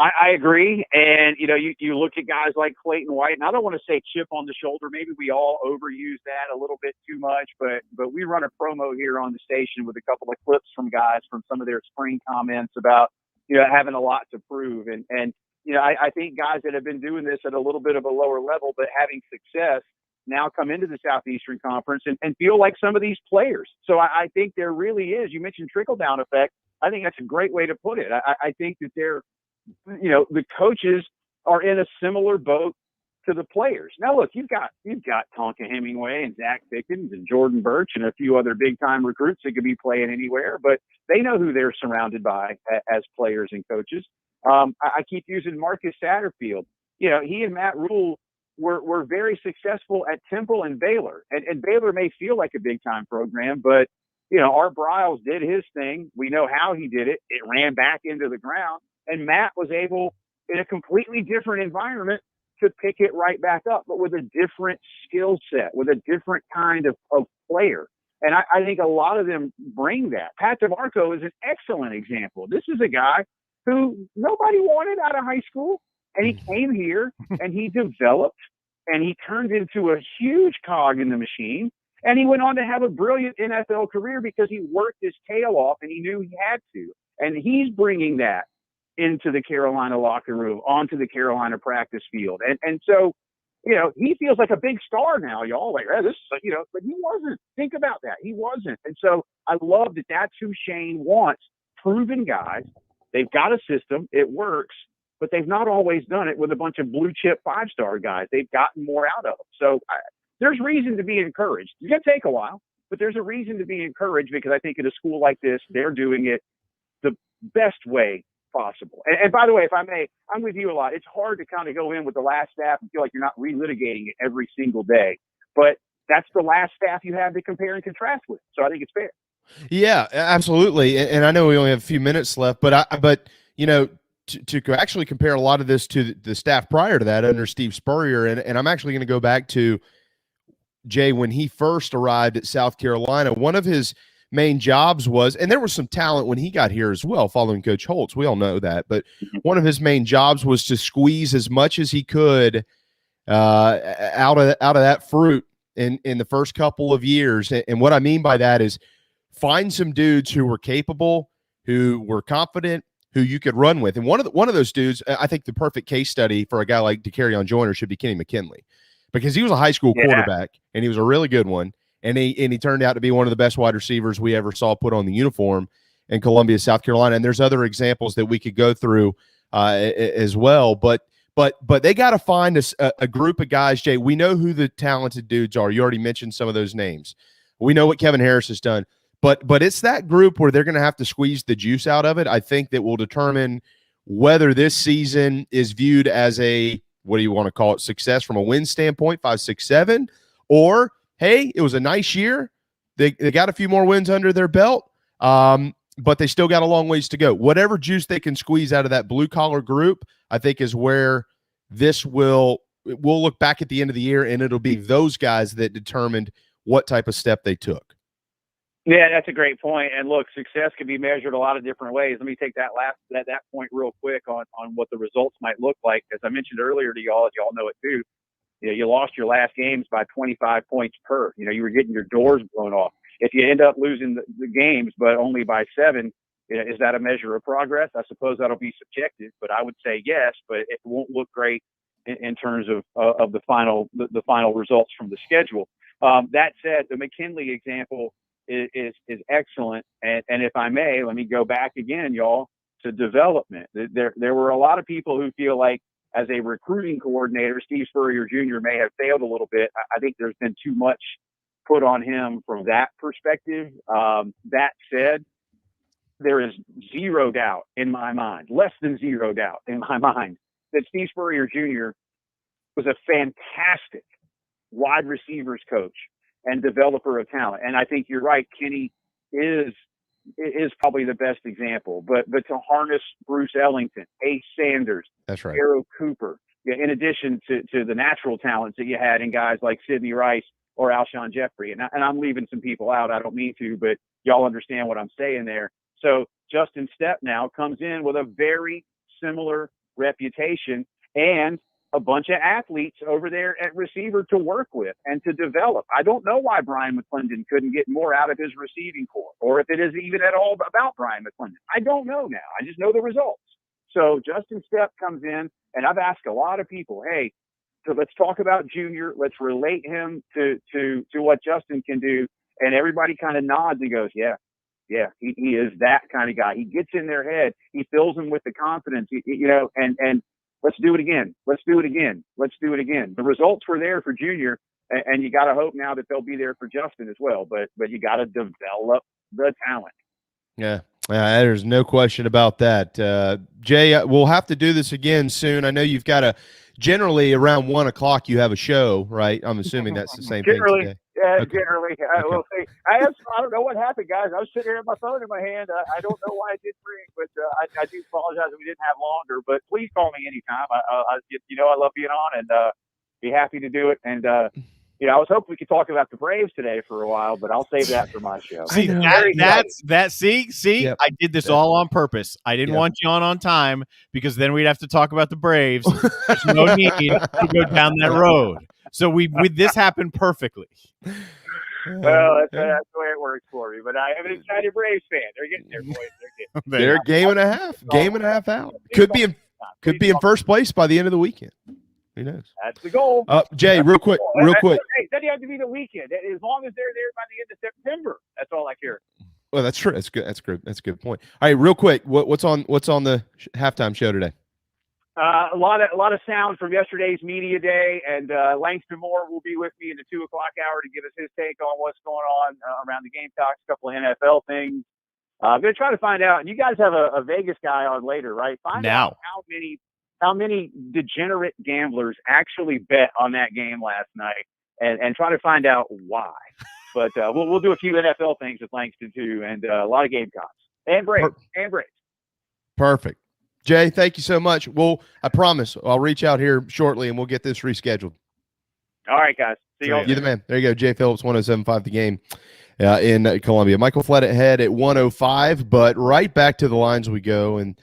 I agree. And, you look at guys like Clayton White, and I don't want to say chip on the shoulder. Maybe we all overuse that a little bit too much, but we run a promo here on the station with a couple of clips from guys from some of their spring comments about, having a lot to prove. And I think guys that have been doing this at a little bit of a lower level, but having success, now come into the Southeastern Conference and feel like some of these players. So I think there really is, you mentioned trickle-down effect. I think that's a great way to put it. I think that the coaches are in a similar boat to the players. Now, look, you've got Tonka Hemingway and Zach Pickens and Jordan Birch and a few other big-time recruits that could be playing anywhere, but they know who they're surrounded by as players and coaches. I keep using Marcus Satterfield. He and Matt Rule were very successful at Temple and Baylor. And Baylor may feel like a big-time program, but, Art Briles did his thing. We know how he did it. It ran back into the ground. And Matt was able, in a completely different environment, to pick it right back up, but with a different skill set, with a different kind of player. And I think a lot of them bring that. Pat DeMarco is an excellent example. This is a guy who nobody wanted out of high school. And he came here and he developed and he turned into a huge cog in the machine. And he went on to have a brilliant NFL career because he worked his tail off and he knew he had to. And he's bringing that into the Carolina locker room, onto the Carolina practice field. And so, he feels like a big star now, y'all. Like, this is, but he wasn't. Think about that. He wasn't. And so I love that that's who Shane wants. Proven guys. They've got a system. It works. But they've not always done it with a bunch of blue chip 5-star guys. They've gotten more out of them. So there's reason to be encouraged. It's going to take a while, but there's a reason to be encouraged because I think at a school like this, they're doing it the best way possible. And by the way, if I may, I'm with you a lot. It's hard to kind of go in with the last staff and feel like you're not relitigating it every single day. But that's the last staff you have to compare and contrast with. So I think it's fair. Yeah, absolutely. And I know we only have a few minutes left, but to actually compare a lot of this to the staff prior to that under Steve Spurrier, and I'm actually going to go back to Jay when he first arrived at South Carolina. One of his main jobs was, and there was some talent when he got here as well, following Coach Holtz. We all know that, but one of his main jobs was to squeeze as much as he could out of that fruit in the first couple of years. And what I mean by that is find some dudes who were capable, who were confident, who you could run with. And one of those dudes, I think the perfect case study for a guy like DeCarrion Joyner should be Kenny McKinley, because he was a high school quarterback and he was a really good one. And he turned out to be one of the best wide receivers we ever saw put on the uniform in Columbia, South Carolina. And there's other examples that we could go through as well. But they got to find a group of guys, Jay. We know who the talented dudes are. You already mentioned some of those names. We know what Kevin Harris has done. But it's that group where they're going to have to squeeze the juice out of it, I think, that will determine whether this season is viewed as a, what do you want to call it, success from a win standpoint, 5, 6, 7, or, hey, it was a nice year. They got a few more wins under their belt, but they still got a long ways to go. Whatever juice they can squeeze out of that blue-collar group, I think, is where this we'll look back at the end of the year, and it'll be those guys that determined what type of step they took. Yeah, that's a great point. And look, success can be measured a lot of different ways. Let me take that point real quick on what the results might look like. As I mentioned earlier to y'all, as y'all know it too, you lost your last games by 25 points per. You were getting your doors blown off. If you end up losing the games, but only by 7, is that a measure of progress? I suppose that'll be subjective, but I would say yes, but it won't look great in terms of the final results from the schedule. That said, the McKinley example is excellent. And if I may, let me go back again, y'all, to development. There were a lot of people who feel like as a recruiting coordinator, Steve Spurrier Jr. may have failed a little bit. I think there's been too much put on him from that perspective. That said, there is zero doubt in my mind, less than zero doubt in my mind, that Steve Spurrier Jr. was a fantastic wide receivers coach and developer of talent. And I think you're right. Kenny is probably the best example, but to harness Bruce Ellington, Ace Sanders, that's right, Arrow Cooper, in addition to the natural talents that you had in guys like Sidney Rice or Alshon Jeffrey. And I'm leaving some people out. I don't mean to, but y'all understand what I'm saying there. So Justin Stepp now comes in with a very similar reputation and a bunch of athletes over there at receiver to work with and to develop. I don't know why Brian McClendon couldn't get more out of his receiving corps, or if it is even at all about Brian McClendon. I don't know now. I just know the results. So Justin Stepp comes in, and I've asked a lot of people, hey, so let's talk about Junior. Let's relate him to what Justin can do. And everybody kind of nods and goes, yeah, he is that kind of guy. He gets in their head. He fills them with the confidence, and let's do it again. Let's do it again. Let's do it again. The results were there for Junior, and you got to hope now that they'll be there for Justin as well. But you got to develop the talent. Yeah. There's no question about that. Jay, we'll have to do this again soon. I know you've got generally around 1:00 you have a show, right? I'm assuming that's the same thing today. Yeah, okay. Generally. Okay. We'll see. I don't know what happened, guys. I was sitting here with my phone in my hand. I don't know why it didn't ring, but I do apologize that we didn't have longer. But please call me anytime. I love being on and be happy to do it. And I was hoping we could talk about the Braves today for a while, but I'll save that for my show. See, see, yep. I did this all on purpose. I didn't want you on time because then we'd have to talk about the Braves. There's no need to go down that road. So this happened perfectly. Well, that's the way it works for me. But I am an excited Braves fan. They're getting there, boys. They're a game and a half out. Could be in first place by the end of the weekend. Who knows? That's the goal. Jay, real quick. Hey, doesn't have to be the weekend. As long as they're there by the end of September, that's all I care. Well, that's true. That's good. That's good. That's a good point. All right, real quick. What's on the halftime show today? A lot of sound from yesterday's media day, and Langston Moore will be with me in the 2:00 hour to give us his take on what's going on around the Gamecocks, a couple of NFL things. I'm going to try to find out, and you guys have a Vegas guy on later, right? Find out how many degenerate gamblers actually bet on that game last night, and try to find out why. But we'll do a few NFL things with Langston too, and a lot of Gamecocks and Braves. Perfect. Jay, thank you so much. I promise I'll reach out here shortly and we'll get this rescheduled. All right, guys. See you all. You're the man. There you go. Jay Phillips, 107.5 The Game in Columbia. Michael Flett ahead at 105, but right back to the lines we go. And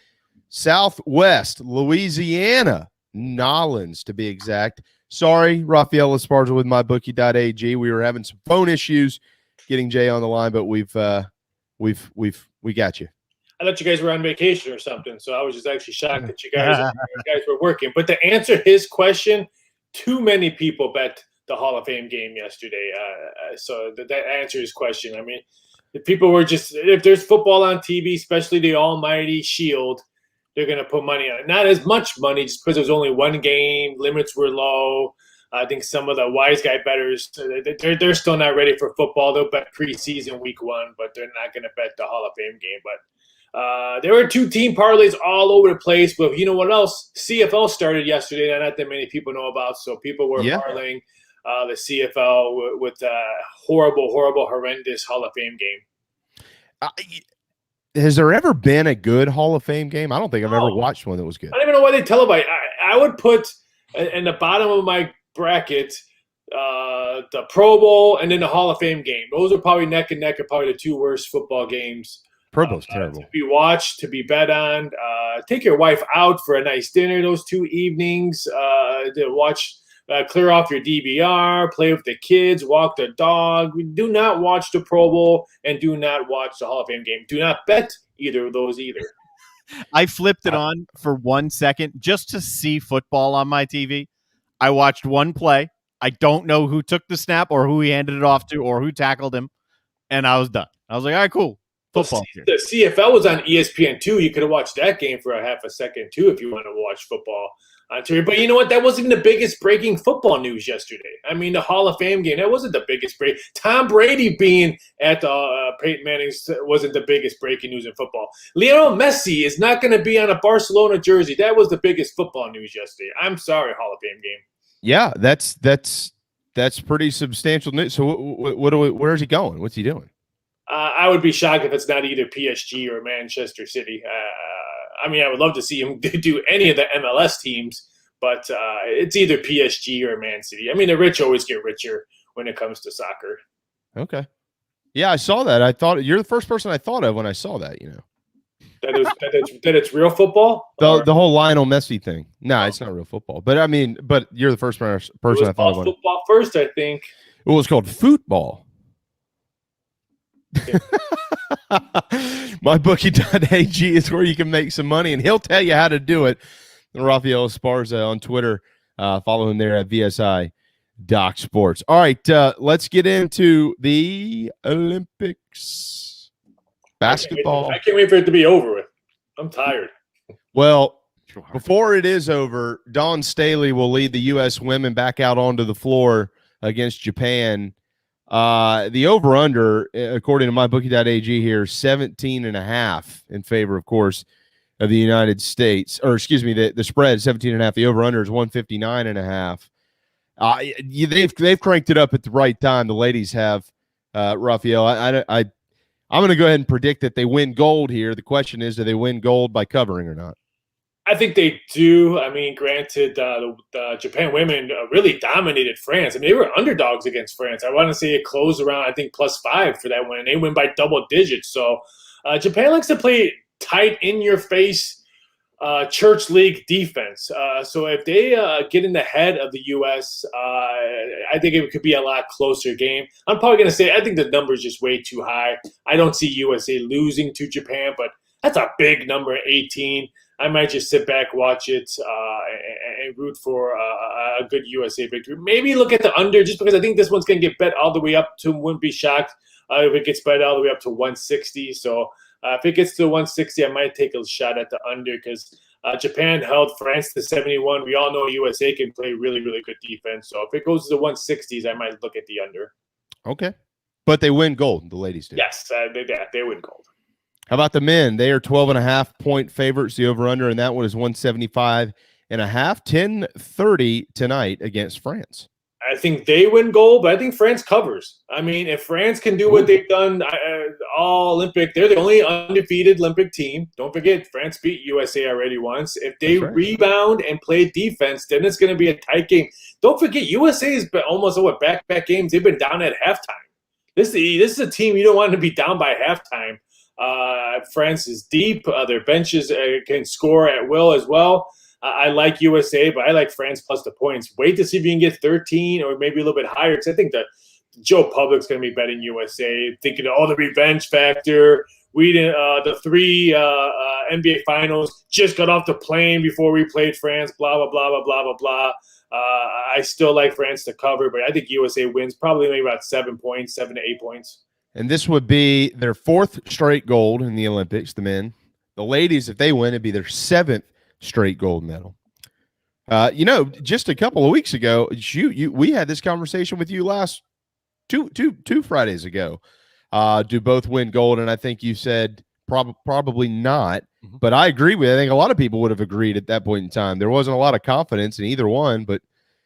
Southwest Louisiana, Nolens to be exact. Sorry, Raphael Esparza with mybookie.ag. We were having some phone issues getting Jay on the line, but we got you. I thought you guys were on vacation or something, so I was just actually shocked that you guys were working. But to answer his question, too many people bet the Hall of Fame game yesterday. So that answers his question. I mean, if people were if there's football on TV, especially the almighty Shield, they're going to put money on it. Not as much money just because there was only one game. Limits were low. I think some of the wise guy bettors, they're still not ready for football. They'll bet preseason week 1, but they're not going to bet the Hall of Fame game. But there were 2 team parlays all over the place, but you know what else? CFL started yesterday that not that many people know about, so people were parlaying the CFL with horrible, horrendous Hall of Fame game. Has there ever been a good Hall of Fame game? I don't think I've ever watched one that was good. I don't even know why they televise. I would put in the bottom of my bracket the Pro Bowl and then the Hall of Fame game. Those are probably neck and neck, are probably the 2 worst football games. Pro Bowl's terrible. To be watched, to be bet on. Take your wife out for a nice dinner those 2 evenings. To watch, clear off your DVR, play with the kids, walk the dog. Do not watch the Pro Bowl and do not watch the Hall of Fame game. Do not bet either of those either. I flipped it on for 1 second just to see football on my TV. I watched one play. I don't know who took the snap or who he handed it off to or who tackled him, and I was done. I was like, all right, cool. Football. The CFL was on ESPN too. You could have watched that game for a half a second too if you want to watch football. But you know what? That wasn't the biggest breaking football news yesterday. I mean, the Hall of Fame game, that wasn't the biggest break. Tom Brady being at the Peyton Manning's wasn't the biggest breaking news in football. Lionel Messi is not going to be on a Barcelona jersey. That was the biggest football news yesterday. I'm sorry, Hall of Fame game. Yeah, that's pretty substantial news. So where's he going? What's he doing? I would be shocked if it's not either PSG or Manchester City. I mean, I would love to see him do any of the MLS teams, but it's either PSG or Man City. I mean, the rich always get richer when it comes to soccer. Okay. Yeah, I saw that. I thought you're the first person I thought of when I saw that, That it's real football? The whole Lionel Messi thing. No, it's not real football. But I mean, you're the first person I thought of. Football first, I think. It was called football. Yeah. MyBookie.ag is where you can make some money, and he'll tell you how to do it. Raphael Esparza on Twitter. Follow him there at VSI Doc Sports. All right, let's get into the Olympics. Basketball. I can't wait for it to be over with. I'm tired. Well, before it is over, Dawn Staley will lead the U.S. women back out onto the floor against Japan. The over-under, according to MyBookie.ag here, 17.5 in favor, of course, of the United States. Or, excuse me, the spread, 17.5. The over-under is 159.5. They've cranked it up at the right time. The ladies have, Raphael. I'm going to go ahead and predict that they win gold here. The question is, do they win gold by covering or not? I think they do. I mean, granted, the Japan women really dominated France. I mean, they were underdogs against France. I want to say it closed around, I think, +5 for that win. They win by double digits. So Japan likes to play tight, in-your-face church league defense. So if they get in the head of the U.S., I think it could be a lot closer game. I'm probably going to say I think the number is just way too high. I don't see USA losing to Japan, but that's a big number, 18. I might just sit back, watch it, and root for a good USA victory. Maybe look at the under, just because I think this one's going to get bet all the way up to, wouldn't be shocked if it gets bet all the way up to 160. So if it gets to 160, I might take a shot at the under, because Japan held France to 71. We all know USA can play really, really good defense. So if it goes to the 160s, I might look at the under. Okay. But they win gold, the ladies do. Yes, they win gold. How about the men? They are 12.5-point favorites. The over-under in that one is 175.5. 10:30 tonight against France. I think they win gold, but I think France covers. I mean, if France can do what they've done all Olympic, they're the only undefeated Olympic team. Don't forget, France beat USA already once. If they rebound and play defense, then it's going to be a tight game. Don't forget, USA has been almost back-to-back games. They've been down at halftime. This is a team you don't want to be down by halftime. France is deep. Their benches can score at will as well. I like USA, but I like France plus the points. Wait to see if you can get 13 or maybe a little bit higher, because I think that Joe Public's going to be betting USA, thinking of the revenge factor. We didn't. The 3 NBA Finals just got off the plane before we played France. Blah blah blah blah blah blah blah. I still like France to cover, but I think USA wins probably maybe about 7 points, 7 to 8 points. And this would be their 4th straight gold in the Olympics, the men. The ladies, if they win, it'd be their 7th straight gold medal. Just a couple of weeks ago, we had this conversation with you last two Fridays ago. Do both win gold? And I think you said probably not. Mm-hmm. But I agree with you. I think a lot of people would have agreed at that point in time. There wasn't a lot of confidence in either one, but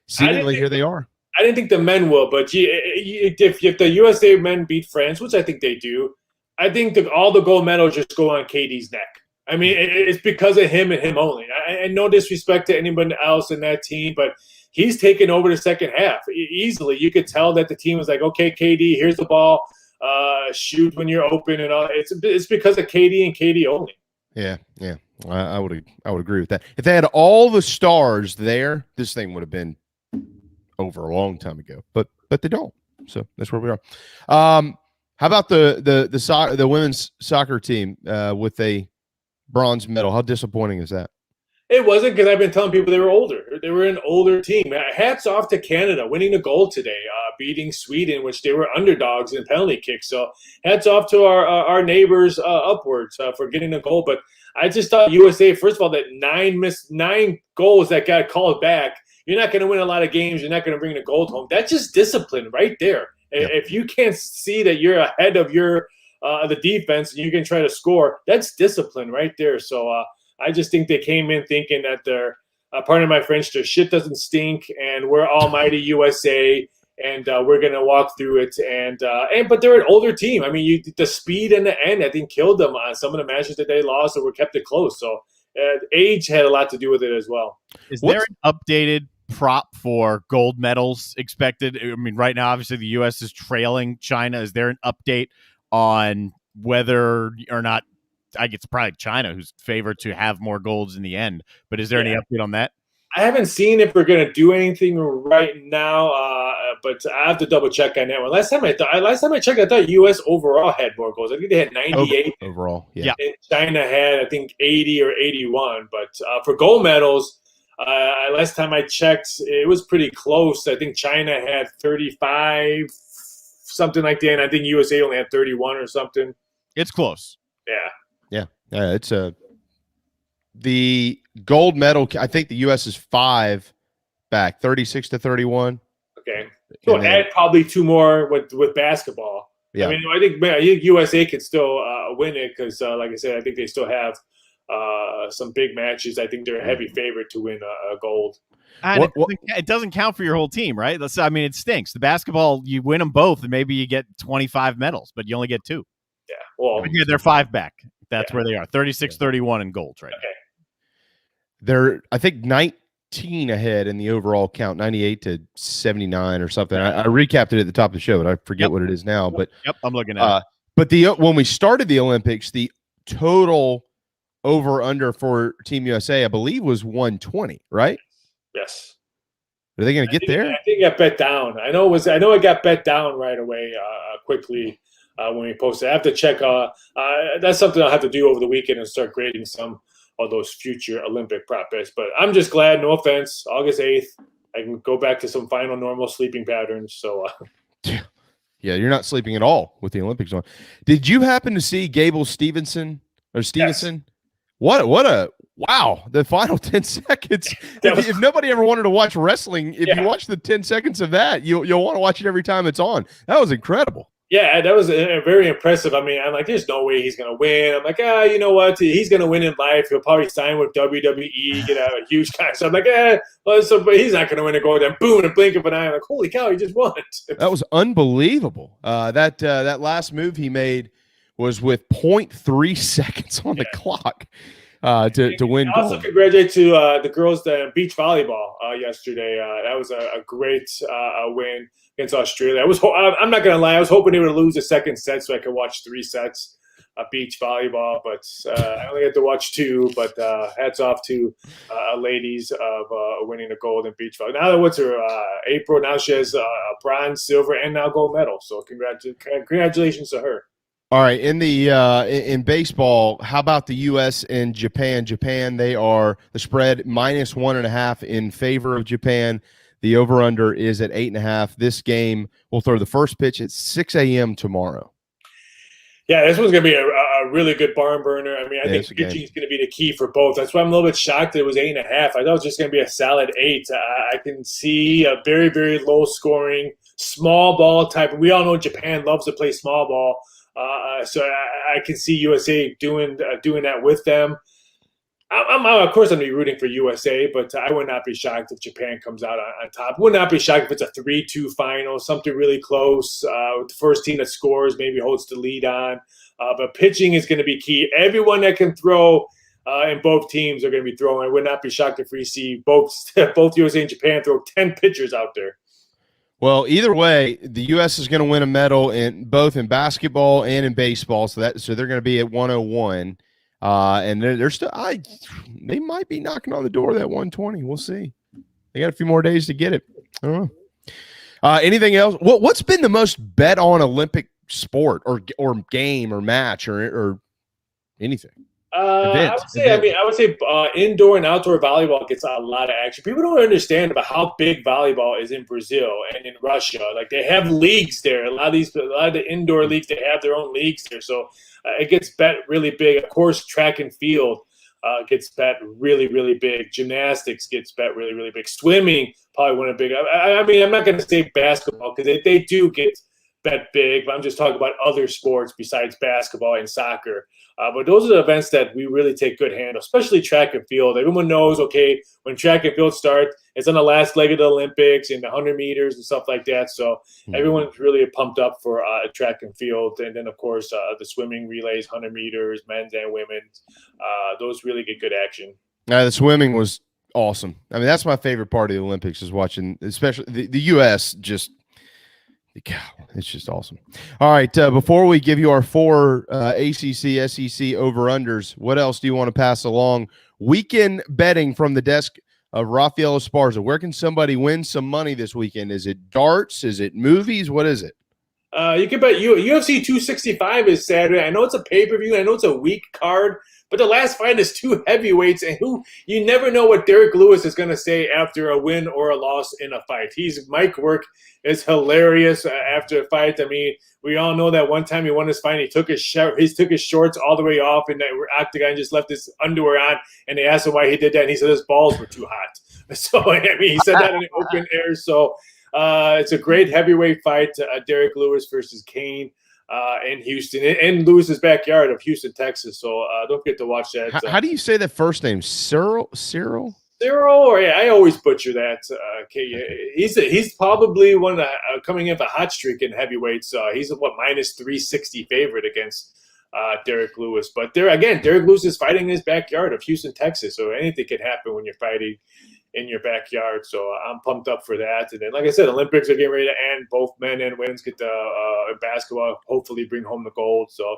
seemingly here they are. I didn't think the men will, but if the USA men beat France, which I think they do, I think all the gold medals just go on KD's neck. I mean, it's because of him and him only. And no disrespect to anybody else in that team, but he's taken over the second half easily. You could tell that the team was like, okay, KD, here's the ball, shoot when you're open and all. It's because of KD and KD only. Yeah. I would agree with that. If they had all the stars there, this thing would have been over a long time ago, but they don't. So that's where we are. How about the women's soccer team with a bronze medal? How disappointing is that? It wasn't, because I've been telling people they were older. They were an older team. Hats off to Canada winning the gold today, beating Sweden, which they were underdogs in penalty kicks. So hats off to our neighbors upwards for getting the goal. But I just thought USA, first of all, that nine goals that got called back. You're not going to win a lot of games. You're not going to bring the gold home. That's just discipline right there. Yep. If you can't see that you're ahead of your the defense and you can try to score, that's discipline right there. So I just think they came in thinking that they're, pardon my French, their shit doesn't stink and we're almighty USA and we're going to walk through it. But they're an older team. I mean, the speed in the end, I think, killed them on some of the matches that they lost or were kept it close. So age had a lot to do with it as well. Is there an updated prop for gold medals expected? I mean, right now, obviously, the U.S. is trailing China. Is there an update on whether or not, I guess it's probably China who's favored to have more golds in the end, but is there any update on that? I haven't seen if we're going to do anything right now, but I have to double check on that one. Last time I checked, I thought U.S. overall had more goals. I think they had 98 overall. Yeah. And China had, I think, 80 or 81. But for gold medals, last time I checked, it was pretty close. I think China had 35, something like that, and I think USA only had 31 or something. It's close. Yeah. It's the gold medal. I think the U.S. is 5 back, 36-31. Okay, so add probably 2 more with basketball. Yeah, I mean, I think USA could still win it because, like I said, I think they still have some big matches. I think they're a heavy favorite to win a gold. And it doesn't count for your whole team, right? I mean, it stinks. The basketball, you win them both, and maybe you get 25 medals, but you only get 2. Yeah, well, they're 5 back. That's where they are. 36-31 in gold right now. They're, I think, 19 ahead in the overall count, 98-79 or something. I recapped it at the top of the show, but I forget what it is now. But I'm looking at it. But when we started the Olympics, the total over-under for Team USA, I believe, was 120, right? Yes. Are they going to get there? I think it got bet down. I know it got bet down right away quickly. When we posted, I have to check. That's something I'll have to do over the weekend and start grading some of those future Olympic prop bets. But I'm just glad, no offense, August 8th, I can go back to some final normal sleeping patterns. So, yeah, you're not sleeping at all with the Olympics on. Did you happen to see Gable Stevenson? Yes. What a wow! The final 10 seconds. If nobody ever wanted to watch wrestling, if you watch the 10 seconds of that, you'll want to watch it every time it's on. That was incredible. Yeah, that was very impressive. I mean, I'm like, there's no way he's going to win. I'm like, you know what? He's going to win in life. He'll probably sign with WWE, get a huge contract. So I'm like, but he's not going to win a gold. Then boom, in a blink of an eye. I'm like, holy cow, he just won. That was unbelievable. That last move he made was with 0.3 seconds on the clock to win gold. Also, congratulate to the girls that beach volleyball yesterday. That was a great win against Australia. I'm not going to lie. I was hoping they would lose the second set so I could watch 3 sets of beach volleyball, but I only had to watch 2. But hats off to ladies of winning the gold in beach volleyball. Now, what's her April? Now she has bronze, silver, and now gold medal. So congratulations to her. All right, in baseball, how about the U.S. and Japan? Japan, they are the spread -1.5 in favor of Japan. The over/under is at 8.5. This game will throw the first pitch at 6 a.m. tomorrow. Yeah, this one's going to be a really good barn burner. I mean, I think pitching is going to be the key for both. That's why I'm a little bit shocked that it was 8.5. I thought it was just going to be a solid 8. I can see a very, very low scoring, small ball type. We all know Japan loves to play small ball. So I can see USA doing that with them. Of course, I'm going to be rooting for USA, but I would not be shocked if Japan comes out on top. Would not be shocked if it's a 3-2 final, something really close. The first team that scores maybe holds the lead on. But pitching is going to be key. Everyone that can throw in both teams are going to be throwing. I would not be shocked if we see both USA and Japan throw 10 pitchers out there. Well, either way, the U.S. is going to win a medal in both in basketball and in baseball. So they're going to be at 101, and they're still. They might be knocking on the door of that 120. We'll see. They got a few more days to get it. I don't know. Anything else? What's been the most bet on Olympic sport or game or match or anything? I would say indoor and outdoor volleyball gets a lot of action. People don't understand about how big volleyball is in Brazil and in Russia. Like they have leagues there. A lot of the indoor leagues, they have their own leagues there. So it gets bet really big. Of course, track and field gets bet really, really big. Gymnastics gets bet really, really big. Swimming probably one of the big. I mean, I'm not going to say basketball because they do get bet big, but I'm just talking about other sports besides basketball and soccer. But those are the events that we really take good handle, especially track and field. Everyone knows, okay, when track and field start, it's on the last leg of the Olympics and the 100 meters and stuff like that. So everyone's really pumped up for track and field. And then, of course, the swimming relays, 100 meters, men's and women's. Those really get good action. The swimming was awesome. I mean, that's my favorite part of the Olympics is watching, especially the U.S. just – it's just awesome. All right, before we give you our 4 ACC, SEC over-unders, what else do you want to pass along? Weekend betting from the desk of Raphael Esparza. Where can somebody win some money this weekend? Is it darts? Is it movies? What is it? You can bet UFC 265 is Saturday. I know it's a pay-per-view. I know it's a weak card. But the last fight is 2 heavyweights, and you never know what Derek Lewis is going to say after a win or a loss in a fight. Mic work is hilarious after a fight. I mean, we all know that one time he won his fight, he took his shorts all the way off, and the octagon just left his underwear on, and they asked him why he did that, and he said his balls were too hot. So, I mean, he said that in the open air. So, it's a great heavyweight fight, Derek Lewis versus Kane. In Houston, in Lewis's backyard of Houston, Texas. So don't forget to watch that. How do you say that first name? Cyril? Or yeah, I always butcher that. He's probably one of the coming in with a hot streak in heavyweights. He's a minus 360 favorite against Derek Lewis. But Derek Lewis is fighting in his backyard of Houston, Texas. So anything could happen when you're fighting in your backyard. So I'm pumped up for that. And then, like I said, Olympics are getting ready to end. Both men and women's get the basketball, hopefully bring home the gold. So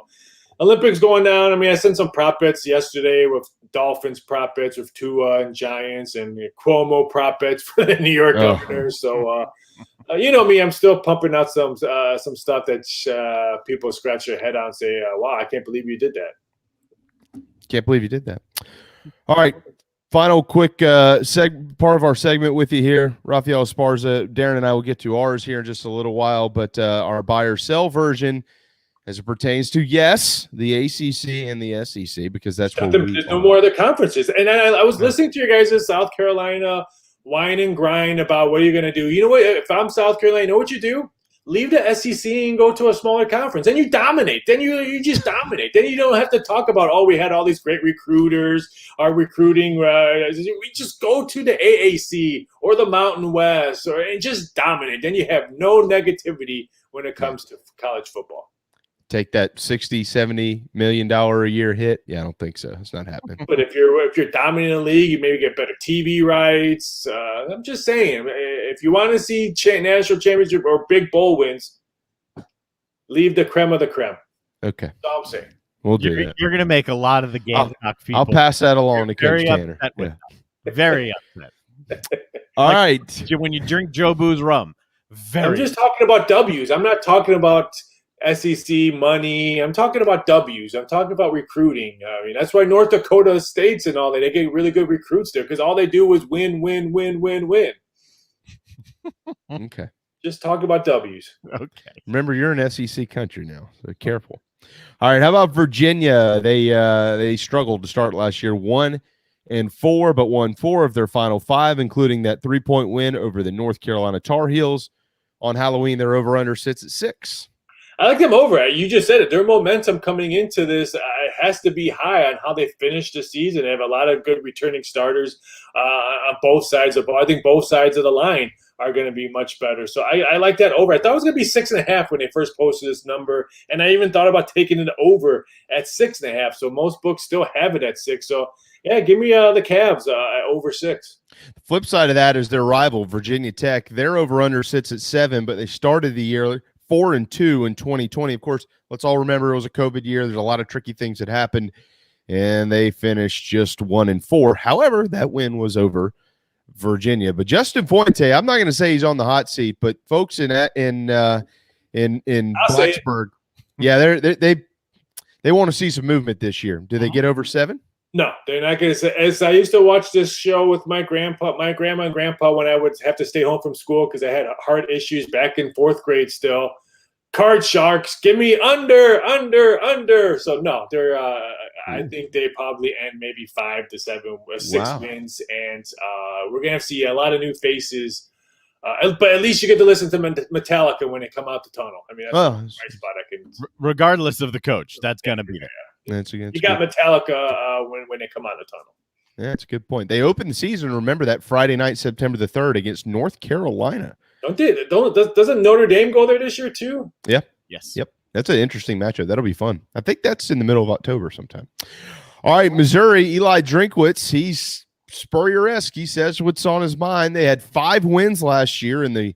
Olympics going down. I mean, I sent some prop bets yesterday with Dolphins prop bets with Tua and Giants and Cuomo prop bets for the New York Governors. So, you know me, I'm still pumping out some stuff that people scratch their head on and say, wow, I can't believe you did that. Can't believe you did that. All right. Final quick part of our segment with you here, Raphael Esparza. Darren and I will get to ours here in just a little while, but our buy or sell version as it pertains to, yes, the ACC and the SEC, because that's what there's no more other conferences. And I was listening to your guys' South Carolina whine and grind about what are you going to do. You know what? If I'm South Carolina, you know what you do? Leave the SEC and go to a smaller conference. Then you dominate. Then you just dominate. Then you don't have to talk about, we had all these great recruiters, our recruiting. We just go to the AAC or the Mountain West and just dominate. Then you have no negativity when it comes to college football. Take that $60-70 million a year hit? Yeah, I don't think so. It's not happening. But if you're dominating the league, you maybe get better TV rights. I'm just saying, if you want to see national championship or big bowl wins, leave the creme of the creme. Okay. That's all I'm saying. We'll do that. You're going to make a lot of the Gamecock people. I'll pass that along to Coach Tanner. Very upset. All right. When you drink Joe Boo's rum. I'm just talking about W's. I'm not talking about SEC money. I'm talking about W's. I'm talking about recruiting. I mean, that's why North Dakota States and all that, they get really good recruits there because all they do is win. Okay. Just talk about W's. Okay. Remember, you're an SEC country now, so careful. All right. How about Virginia? They struggled to start last year, 1-4, but won 4 of their final 5, including that 3-point win over the North Carolina Tar Heels. On Halloween, their over-under sits at 6. I like them over. You just said it. Their momentum coming into this has to be high on how they finish the season. They have a lot of good returning starters on both sides of the ball. I think both sides of the line are going to be much better. So I like that over. I thought it was going to be 6.5 when they first posted this number, and I even thought about taking it over at 6.5. So most books still have it at 6. So yeah, give me the Cavs over 6. The flip side of that is their rival, Virginia Tech. Their over-under sits at 7, but they started the year 4-2 in 2020. Of course, let's all remember it was a COVID year. There's a lot of tricky things that happened, and they finished just 1-4. However, that win was over Virginia. But Justin Fuente, I'm not going to say he's on the hot seat, but folks in Blacksburg, yeah, they want to see some movement this year. Do they get over 7? No, they're not going to. As I used to watch this show with my grandma and grandpa when I would have to stay home from school because I had heart issues back in 4th grade still. Card Sharks, give me under. So no, they're. I think they probably end maybe 5 to 7 with 6 wins, and we're gonna see a lot of new faces. But at least you get to listen to Metallica when they come out the tunnel. I mean, that's a bright spot. Regardless of the coach, that's gonna be there. That's you got Metallica when they come out the tunnel. Yeah, that's a good point. They opened the season. Remember that Friday night, September the 3rd, against North Carolina. Doesn't Notre Dame go there this year too? Yeah. Yes. Yep. That's an interesting matchup. That'll be fun. I think that's in the middle of October sometime. All right, Missouri, Eli Drinkwitz, he's Spurrier-esque. He says what's on his mind. They had 5 wins last year in the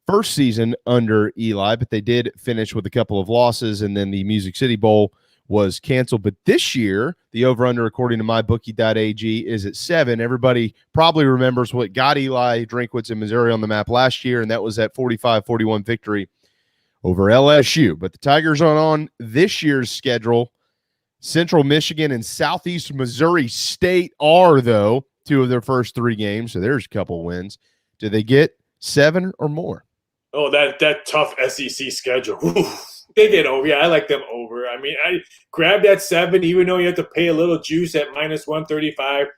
first season under Eli, but they did finish with a couple of losses, and then the Music City Bowl was canceled. But this year, the over-under, according to mybookie.ag, is at 7. Everybody probably remembers what got Eli Drinkwitz in Missouri on the map last year, and that was that 45-41 victory over LSU. But the Tigers are on this year's schedule. Central Michigan and Southeast Missouri State are, though, 2 of their first 3 games, so there's a couple wins. Do they get 7 or more? Oh, that tough SEC schedule. Oof. They get over. Yeah, I like them over. I mean, I grab that 7, even though you have to pay a little juice at -135.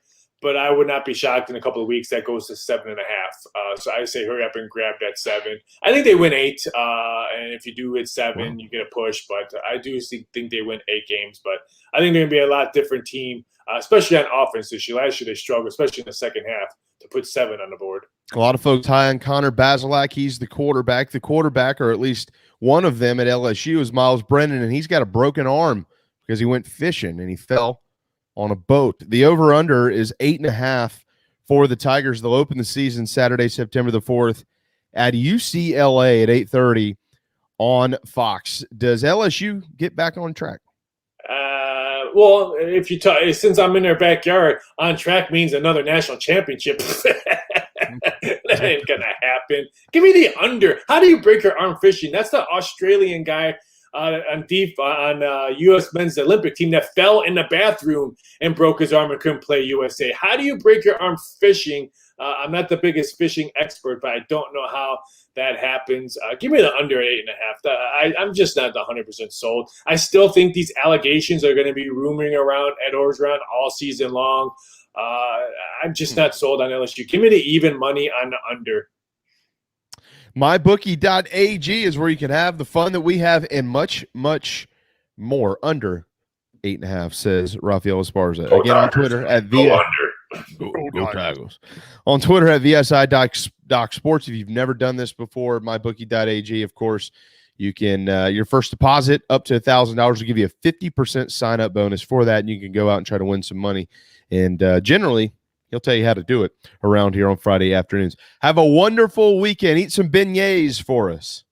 But I would not be shocked in a couple of weeks that goes to 7.5. So I say hurry up and grab that 7. I think they win 8. And if you do hit 7, you get a push. But I do think they win 8 games. But I think they're going to be a lot different team, especially on offense this year. Last year they struggled, especially in the second half, to put 7 on the board. A lot of folks high on Connor Bazelak. He's the quarterback. The quarterback, or at least one of them at LSU, is Miles Brennan, and he's got a broken arm because he went fishing and he fell on a boat. The over-under is 8.5 for the Tigers. They'll open the season Saturday, September the 4th at UCLA at 8:30 on Fox. Does LSU get back on track? Well, if you talk, since I'm in their backyard, on track means another national championship. That ain't gonna happen. Give me the under. How do you break your arm fishing? That's the Australian guy on U.S. men's Olympic team that fell in the bathroom and broke his arm and couldn't play USA. How do you break your arm fishing? I'm not the biggest fishing expert, but I don't know how that happens. Give me the under 8.5. I'm just not 100% sold. I still think these allegations are going to be rumoring around Ed Orgeron all season long. I'm just not sold on LSU. Give me the even money on the under. MyBookie.ag is where you can have the fun that we have and much, much more. Under 8.5, says Raphael Esparza. Again, on Twitter at Go Tigers. On Twitter at VSI Sports. If you've never done this before, MyBookie.ag, of course, you can your first deposit up to $1,000 will give you a 50% sign-up bonus for that, and you can go out and try to win some money. And generally, he'll tell you how to do it around here on Friday afternoons. Have a wonderful weekend. Eat some beignets for us.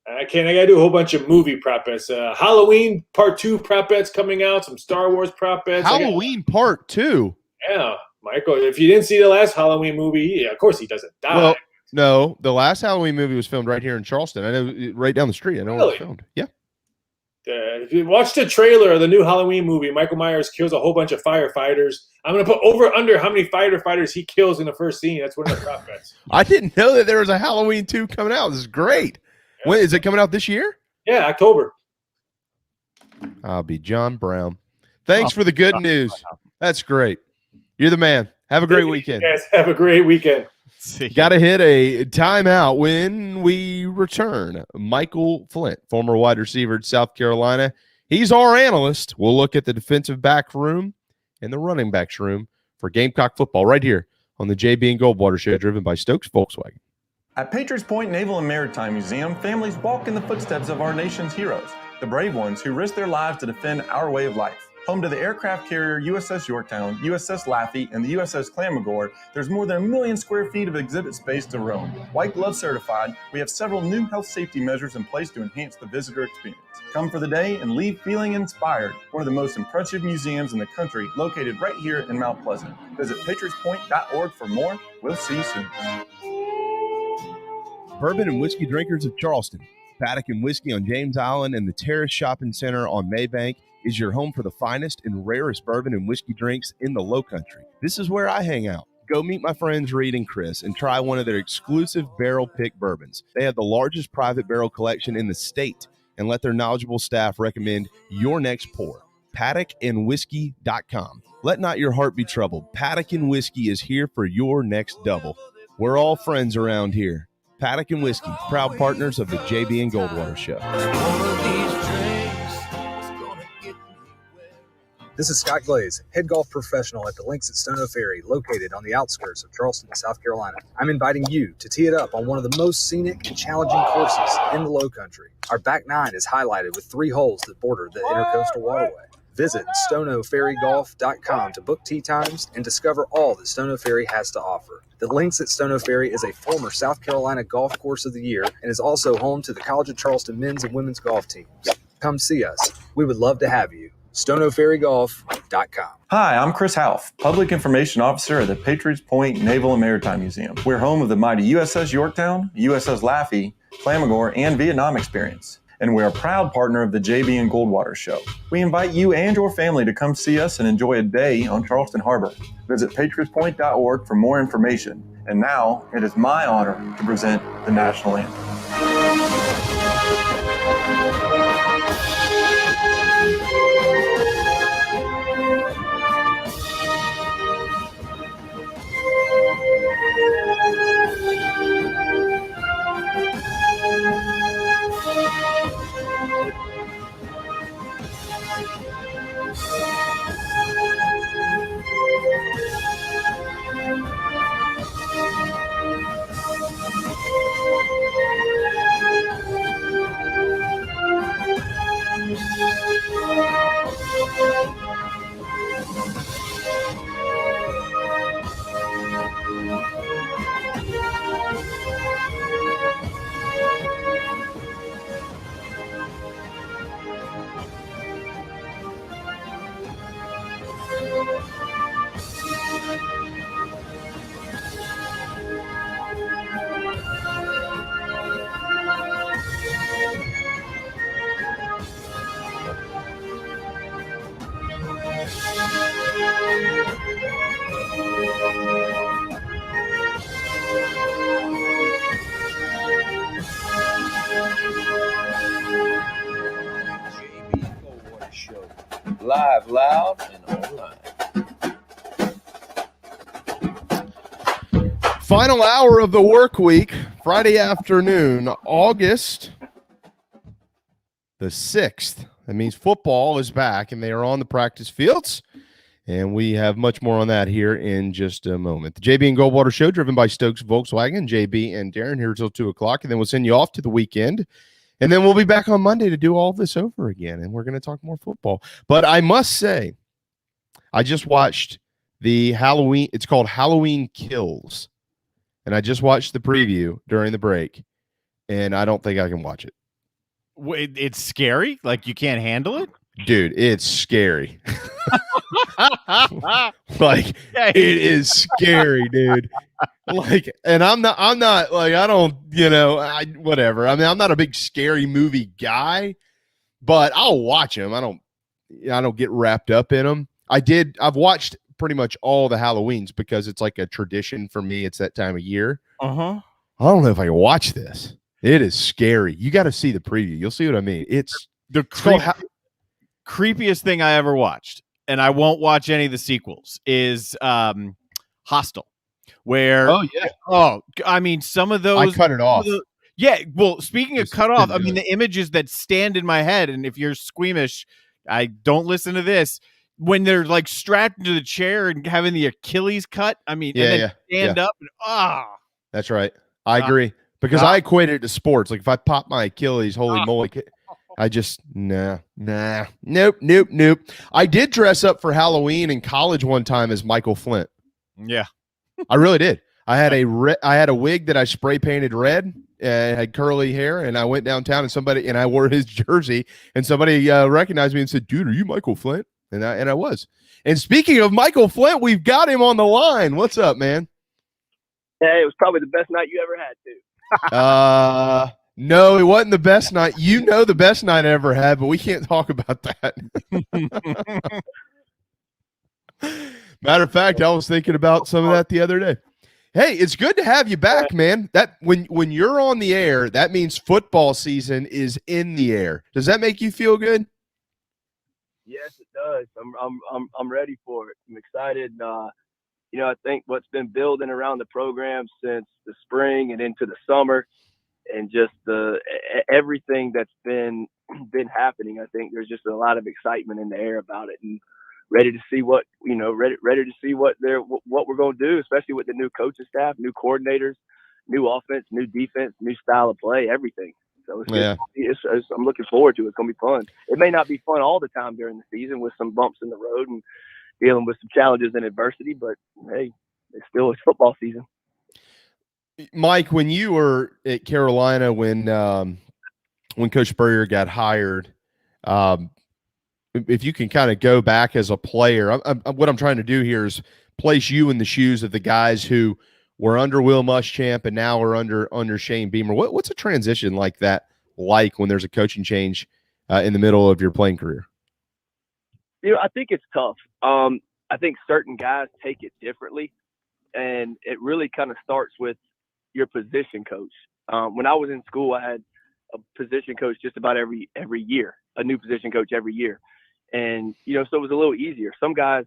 I got to do a whole bunch of movie prop bets. Halloween Part 2 prop bets coming out. Some Star Wars prop bets. Halloween Part 2? Yeah, Michael. If you didn't see the last Halloween movie, of course he doesn't die. Well, no, the last Halloween movie was filmed right here in Charleston. I know, right down the street. I know where it was filmed. Yeah. If you watch the trailer of the new Halloween movie, Michael Myers kills a whole bunch of firefighters. I'm going to put over under how many firefighters he kills in the first scene. That's one of the prop bets. I didn't know that there was a Halloween 2 coming out. This is great. Yeah. When is it coming out this year? Yeah, October. I'll be John Brown. Thanks for the good news. That's great. You're the man. Have a great weekend. Yes, have a great weekend. Got to hit a timeout when we return. Michael Flint, former wide receiver at South Carolina. He's our analyst. We'll look at the defensive back room and the running backs room for Gamecock football right here on the JB and Goldwater Show, driven by Stokes Volkswagen. At Patriots Point Naval and Maritime Museum, families walk in the footsteps of our nation's heroes, the brave ones who risk their lives to defend our way of life. Home to the aircraft carrier USS Yorktown, USS Laffey, and the USS Clamagore, there's more than 1 million square feet of exhibit space to roam. White Glove certified, we have several new health safety measures in place to enhance the visitor experience. Come for the day and leave feeling inspired. One of the most impressive museums in the country, located right here in Mount Pleasant. Visit patriotspoint.org for more. We'll see you soon. Bourbon and whiskey drinkers of Charleston. Paddock and Whiskey on James Island and the Terrace Shopping Center on Maybank is your home for the finest and rarest bourbon and whiskey drinks in the Low Country. This is where I hang out. Go meet my friends Reed and Chris and try one of their exclusive barrel pick bourbons. They have the largest private barrel collection in the state, and let their knowledgeable staff recommend your next pour. PaddockandWhiskey.com. Let not your heart be troubled. Paddock and Whiskey is here for your next double. We're all friends around here. Paddock and Whiskey, proud partners of the JB and Goldwater Show. This is Scott Glaze, head golf professional at the Links at Stono Ferry, located on the outskirts of Charleston, South Carolina. I'm inviting you to tee it up on one of the most scenic and challenging courses in the Low Country. Our back nine is highlighted with 3 holes that border the Intercoastal Waterway. Visit stonoferrygolf.com to book tee times and discover all that Stono Ferry has to offer. The Links at Stono Ferry is a former South Carolina Golf Course of the Year and is also home to the College of Charleston men's and women's golf teams. Come see us. We would love to have you. stonoferrygolf.com. Hi, I'm Chris Half, Public Information Officer at the Patriots Point Naval and Maritime Museum. We're home of the mighty USS Yorktown, USS Laffey, Flamagore, and Vietnam experience. And we're a proud partner of the JB and Goldwater Show. We invite you and your family to come see us and enjoy a day on Charleston Harbor. Visit patriotspoint.org for more information. And now, it is my honor to present the National Anthem. Live, loud, and online. Final hour of the work week, Friday afternoon, August the 6th. That means football is back, and they are on the practice fields. And we have much more on that here in just a moment. The JB and Goldwater Show, driven by Stokes Volkswagen, JB and Darren, here till 2 o'clock. And then we'll send you off to the weekend. And then we'll be back on Monday to do all this over again. And we're going to talk more football. But I must say, I just watched the Halloween. It's called Halloween Kills. And I just watched the preview during the break. And I don't think I can watch it. Wait, it's scary? Like you can't handle it? Dude, it's scary. Like it is scary, dude. Like, and I'm not like, I don't, whatever. I mean, I'm not a big scary movie guy, but I'll watch them. I don't get wrapped up in them. I've watched pretty much all the Halloweens because it's like a tradition for me. It's that time of year. I don't know if I can watch this. It is scary. You got to see the preview. You'll see what I mean. It's creepiest thing I ever watched, and I won't watch any of the sequels, is Hostel, where I mean, some of those I cut it off. Well, speaking of cut off, I mean, the images that stand in my head, and if you're squeamish, I don't listen to this, when they're like strapped into the chair and having the Achilles cut, I mean, and then stand up and that's right. I agree. Because I equate it to sports. Like if I pop my Achilles, holy moly, I just nope. I did dress up for Halloween in college one time as Michael Flint. Yeah, I really did. I had a wig that I spray painted red. Had curly hair, and I went downtown and I wore his jersey, and somebody recognized me and said, "Dude, are you Michael Flint?" And I was. And speaking of Michael Flint, we've got him on the line. What's up, man? Hey, it was probably the best night you ever had, too. No, it wasn't the best night. You know the best night I ever had, but we can't talk about that. Matter of fact, I was thinking about some of that the other day. Hey, it's good to have you back, man. That when you're on the air, that means football season is in the air. Does that make you feel good? Yes, it does. I'm ready for it. I'm excited. I think what's been building around the program since the spring and into the summer, and just everything that's been happening, I think there's just a lot of excitement in the air about it, and ready to see what ready to see what we're going to do, especially with the new coaching staff, new coordinators, new offense, new defense, new style of play, everything. So I'm looking forward to it. It's going to be fun. It may not be fun all the time during the season with some bumps in the road and dealing with some challenges and adversity, but hey, it's football season. Mike, when you were at Carolina, when Coach Spurrier got hired, if you can kind of go back as a player, what I'm trying to do here is place you in the shoes of the guys who were under Will Muschamp and now are under Shane Beamer. What's a transition like that like when there's a coaching change in the middle of your playing career? I think it's tough. I think certain guys take it differently, and it really kind of starts with your position coach. When I was in school, I had a position coach just about every year, a new position coach every year. And, so it was a little easier. Some guys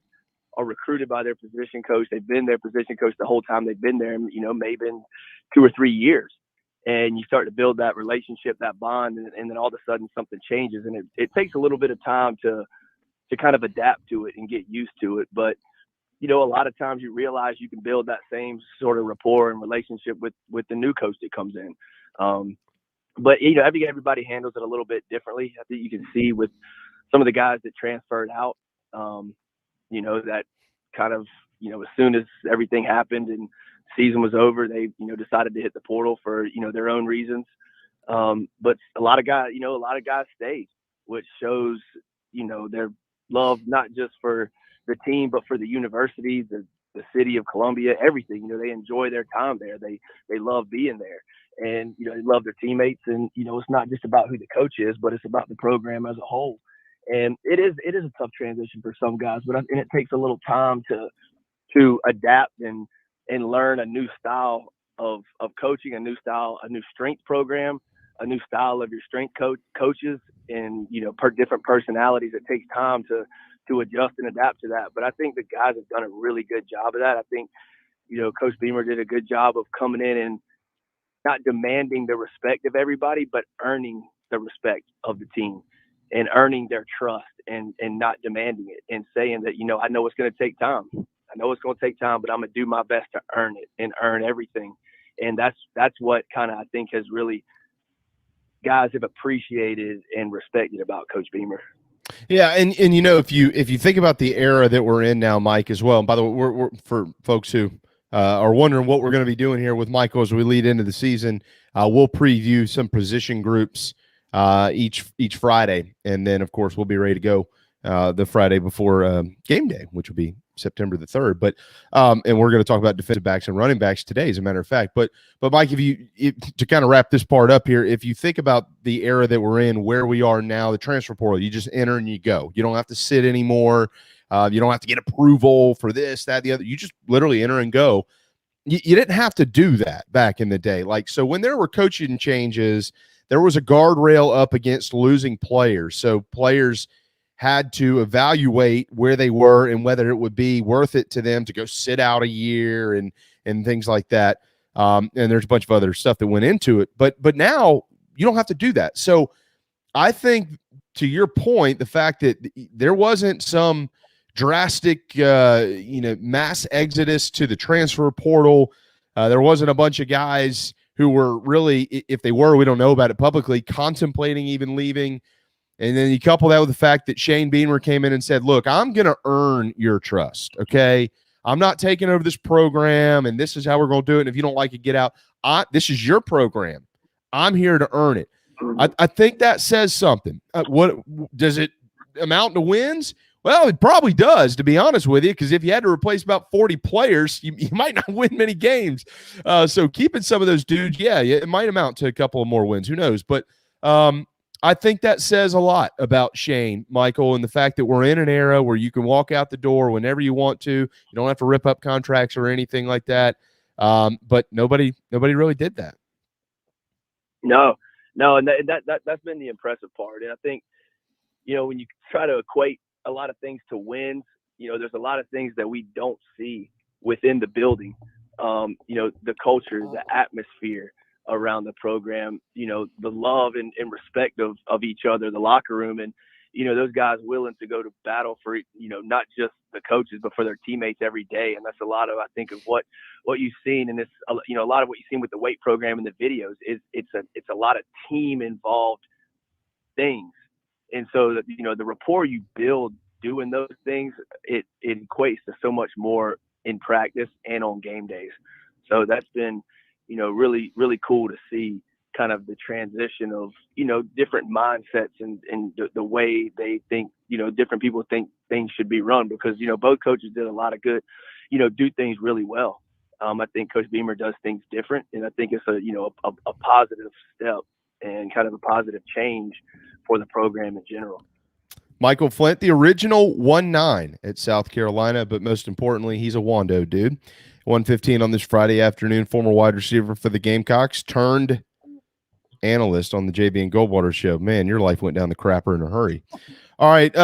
are recruited by their position coach. They've been their position coach the whole time they've been there, maybe in 2 or 3 years. And you start to build that relationship, that bond, and then all of a sudden something changes. And it takes a little bit of time to kind of adapt to it and get used to it. But, a lot of times you realize you can build that same sort of rapport and relationship with the new coach that comes in. But, everybody handles it a little bit differently. I think you can see with some of the guys that transferred out, that kind of, as soon as everything happened and season was over, they, decided to hit the portal for, their own reasons. But a lot of guys stayed, which shows, their love, not just for the team, but for the university, the city of Columbia, everything. They enjoy their time there. They love being there, and they love their teammates. And it's not just about who the coach is, but it's about the program as a whole. And it is a tough transition for some guys, and it takes a little time to adapt and learn a new style of coaching, a new style, a new strength program, a new style of your strength coaches, and different personalities. It takes time to adjust and adapt to that. But I think the guys have done a really good job of that. I think Coach Beamer did a good job of coming in and not demanding the respect of everybody, but earning the respect of the team and earning their trust and not demanding it, and saying that I know it's going to take time. I know it's going to take time, but I'm going to do my best to earn it and earn everything. And that's what kind of I think has really guys have appreciated and respected about Coach Beamer. Yeah, and if you think about the era that we're in now, Mike, as well. And by the way, we're for folks who are wondering what we're going to be doing here with Michael as we lead into the season, we'll preview some position groups each Friday, and then of course we'll be ready to go the Friday before game day, which will be September the 3rd. But and we're going to talk about defensive backs and running backs today, as a matter of fact. But Mike, to kind of wrap this part up here, if you think about the era that we're in, where we are now, the transfer portal, you just enter and you go. You don't have to sit anymore. You don't have to get approval for this, that, the other. You just literally enter and go. You didn't have to do that back in the day. So when there were coaching changes, there was a guardrail up against losing players. So players had to evaluate where they were and whether it would be worth it to them to go sit out a year and things like that. And there's a bunch of other stuff that went into it. But now you don't have to do that. So I think, to your point, the fact that there wasn't some drastic, mass exodus to the transfer portal. There wasn't a bunch of guys who were really, if they were, we don't know about it publicly, contemplating even leaving. And then you couple that with the fact that Shane Beamer came in and said, look, I'm going to earn your trust, okay? I'm not taking over this program, and this is how we're going to do it. And if you don't like it, get out. This is your program. I'm here to earn it. I think that says something. What does it amount to wins? Well, it probably does, to be honest with you, because if you had to replace about 40 players, you might not win many games. So keeping some of those dudes, yeah, it might amount to a couple of more wins. Who knows? But I think that says a lot about Shane, Michael, and the fact that we're in an era where you can walk out the door whenever you want to. You don't have to rip up contracts or anything like that. But nobody really did that. No, and that's been the impressive part. And I think, when you try to equate a lot of things to wins, there's a lot of things that we don't see within the building. The culture, the atmosphere around the program, the love and respect of each other, the locker room, and those guys willing to go to battle for not just the coaches but for their teammates every day. And that's a lot of, I think, of what you've seen, and it's a lot of what you've seen with the weight program and the videos is it's a lot of team involved things. And so that, the rapport you build doing those things, it equates to so much more in practice and on game days. So that's been, really, really cool to see kind of the transition of, different mindsets and the way they think, different people think things should be run, because, both coaches did a lot of good, do things really well. I think Coach Beamer does things different, and I think it's a positive step and kind of a positive change for the program in general. Michael Flint, the original 1-9 at South Carolina, but most importantly, he's a Wando dude. 1:15 on this Friday afternoon, former wide receiver for the Gamecocks, turned analyst on the JB and Goldwater show. Man, your life went down the crapper in a hurry. All right,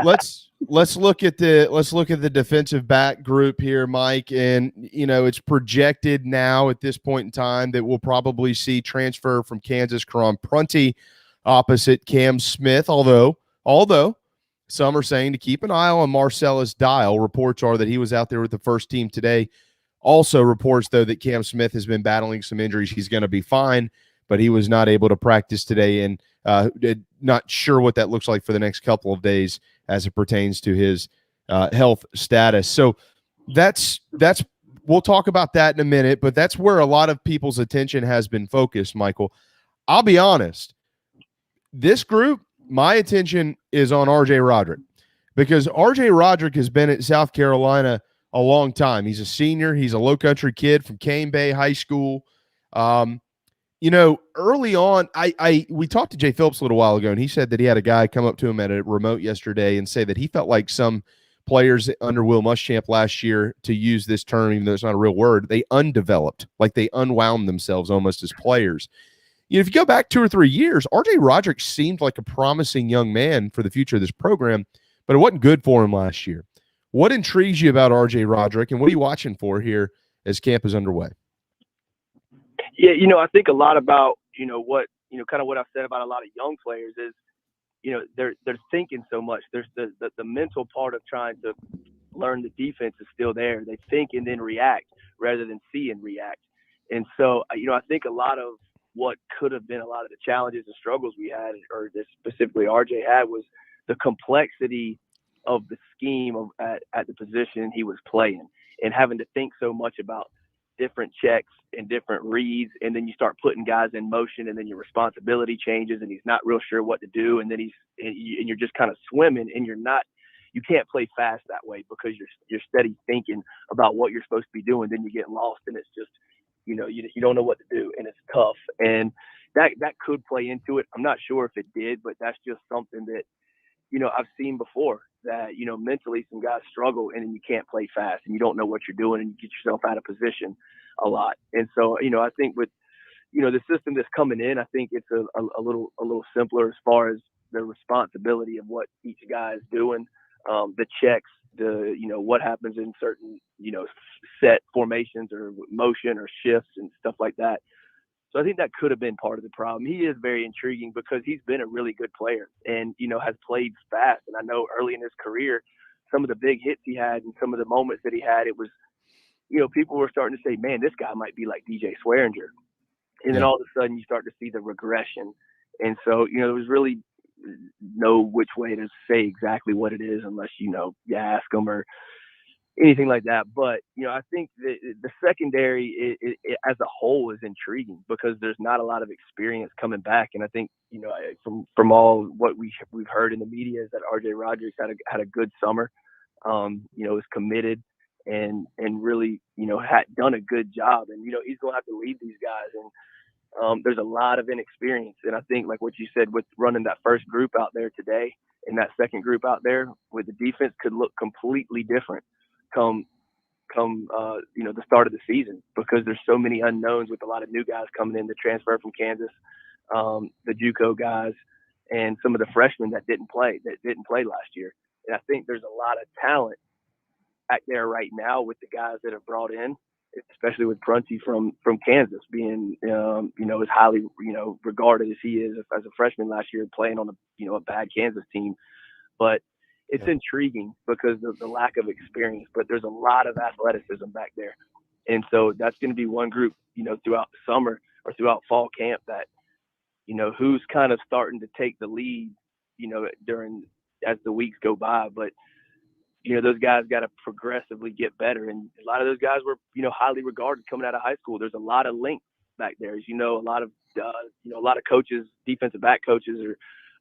let's look at the defensive back group here, Mike. And it's projected now at this point in time that we'll probably see transfer from Kansas Karan Prunty opposite Cam Smith. Although some are saying to keep an eye on Marcellus Dial. Reports are that he was out there with the first team today. Also reports, though, that Cam Smith has been battling some injuries. He's going to be fine, but he was not able to practice today, and not sure what that looks like for the next couple of days as it pertains to his health status. So that's we'll talk about that in a minute, but that's where a lot of people's attention has been focused, Michael. I'll be honest. This group, my attention is on R.J. Roderick, because R.J. Roderick has been at South Carolina a long time. He's a senior. He's a low-country kid from Cane Bay High School. Early on, we talked to Jay Phillips a little while ago, and he said that he had a guy come up to him at a remote yesterday and say that he felt like some players under Will Muschamp last year, to use this term, even though it's not a real word, they undeveloped, like they unwound themselves almost as players. If you go back 2 or 3 years, R.J. Roderick seemed like a promising young man for the future of this program, but it wasn't good for him last year. What intrigues you about R.J. Roderick, and what are you watching for here as camp is underway? Yeah, I think a lot about, what I've said about a lot of young players is, they're thinking so much. There's the mental part of trying to learn the defense is still there. They think and then react rather than see and react. And so, I think a lot of what could have been a lot of the challenges and struggles we had, or this specifically RJ had, was the complexity of the scheme at the position he was playing, and having to think so much about different checks and different reads, and then you start putting guys in motion, and then your responsibility changes, and he's not real sure what to do, and then you're just kind of swimming, and you can't play fast that way, because you're steady thinking about what you're supposed to be doing. Then you get lost, and it's just you don't know what to do, and it's tough, and that could play into it. I'm not sure if it did, but that's just something that I've seen before, that mentally some guys struggle, and then you can't play fast, and you don't know what you're doing, and you get yourself out of position a lot. And so I think with the system that's coming in, I think it's a little simpler as far as the responsibility of what each guy is doing, the checks, what happens in certain set formations or motion or shifts and stuff like that. So I think that could have been part of the problem. He is very intriguing because he's been a really good player and, has played fast. And I know early in his career, some of the big hits he had and some of the moments that he had, it was, people were starting to say, man, this guy might be like DJ Swearinger. And then all of a sudden you start to see the regression. And so, there was really no which way to say exactly what it is unless, you ask him, or, anything like that. But, I think the secondary as a whole is intriguing because there's not a lot of experience coming back. And I think, from all what we've heard in the media is that RJ Roderick had a good summer, is committed and really, had done a good job. And, he's going to have to lead these guys. And there's a lot of inexperience. And I think, like what you said, with running that first group out there today and that second group out there with the defense could look completely different come the start of the season, because there's so many unknowns with a lot of new guys coming in, the transfer from Kansas, the JUCO guys, and some of the freshmen that didn't play last year. And I think there's a lot of talent back there right now with the guys that have brought in, especially with Prunty from Kansas being as highly regarded as he is as a freshman last year, playing on a bad Kansas team. But it's intriguing because of the lack of experience, but there's a lot of athleticism back there. And so that's going to be one group, throughout the summer or throughout fall camp that, who's kind of starting to take the lead, as the weeks go by. But, those guys got to progressively get better. And a lot of those guys were, highly regarded coming out of high school. There's a lot of length back there. As a lot of coaches, defensive back coaches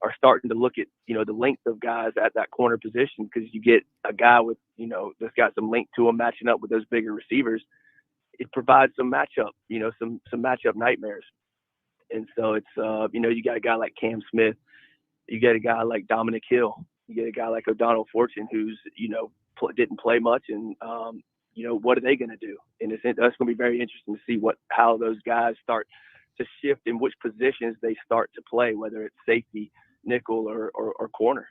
are starting to look at, the length of guys at that corner position, because you get a guy with, that's got some length to him matching up with those bigger receivers. It provides some matchup, some matchup nightmares. And so it's, you got a guy like Cam Smith, you get a guy like Dominic Hill, you get a guy like O'Donnell Fortune, who's, didn't play much. And, what are they going to do? And that's going to be very interesting to see how those guys start to shift in which positions they start to play, whether it's safety, nickel, or corner.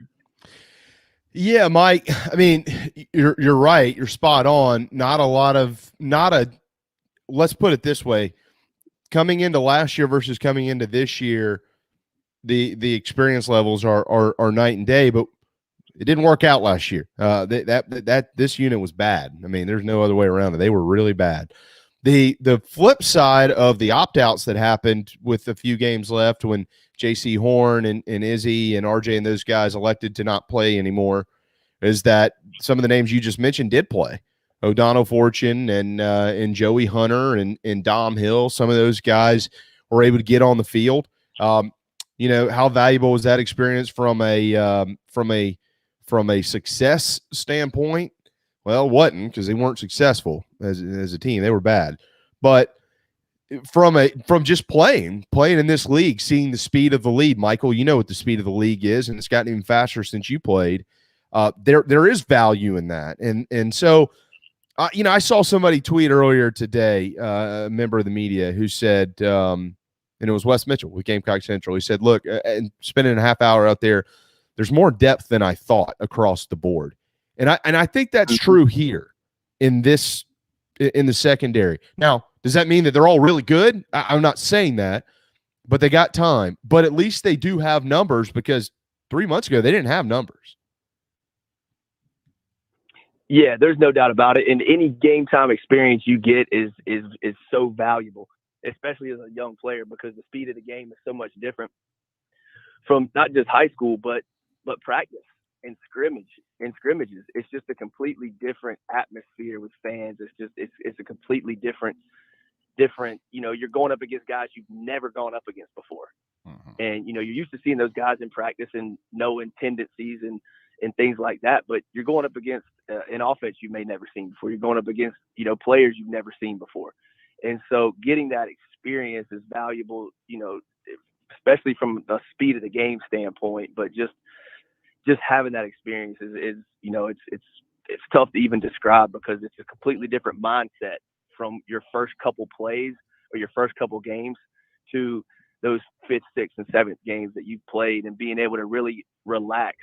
Yeah, Mike. I mean, you're right. You're spot on. Let's put it this way: coming into last year versus coming into this year, the experience levels are night and day. But it didn't work out last year. This unit was bad. I mean, there's no other way around it. They were really bad. The flip side of the opt-outs that happened with a few games left when J.C. Horn and Izzy and RJ and those guys elected to not play anymore is that some of the names you just mentioned did play. O'Donnell Fortune and Joey Hunter and Dom Hill. Some of those guys were able to get on the field. How valuable was that experience from a success standpoint? Well, it wasn't, because they weren't successful as a team. They were bad. But from just playing in this league, seeing the speed of the league, Michael, you know what the speed of the league is, and it's gotten even faster since you played. There is value in that. And so, I saw somebody tweet earlier today, a member of the media, who said, and it was Wes Mitchell with Gamecock Central. He said, look, and spending a half hour out there, there's more depth than I thought across the board. And I think that's true here in the secondary. Now, does that mean that they're all really good? I'm not saying that, but they got time. But at least they do have numbers, because 3 months ago they didn't have numbers. Yeah, there's no doubt about it. And any game time experience you get is so valuable, especially as a young player, because the speed of the game is so much different from not just high school, but practice and scrimmages. It's just a completely different atmosphere with fans. It's a completely different, you're going up against guys you've never gone up against before. Mm-hmm. And, you're used to seeing those guys in practice and knowing tendencies and things like that. But you're going up against an offense you may never seen before. You're going up against, players you've never seen before. And so getting that experience is valuable, especially from a speed of the game standpoint, but just having that experience is it's tough to even describe, because it's a completely different mindset from your first couple plays or your first couple games to those 5th, 6th, and 7th games that you've played, and being able to really relax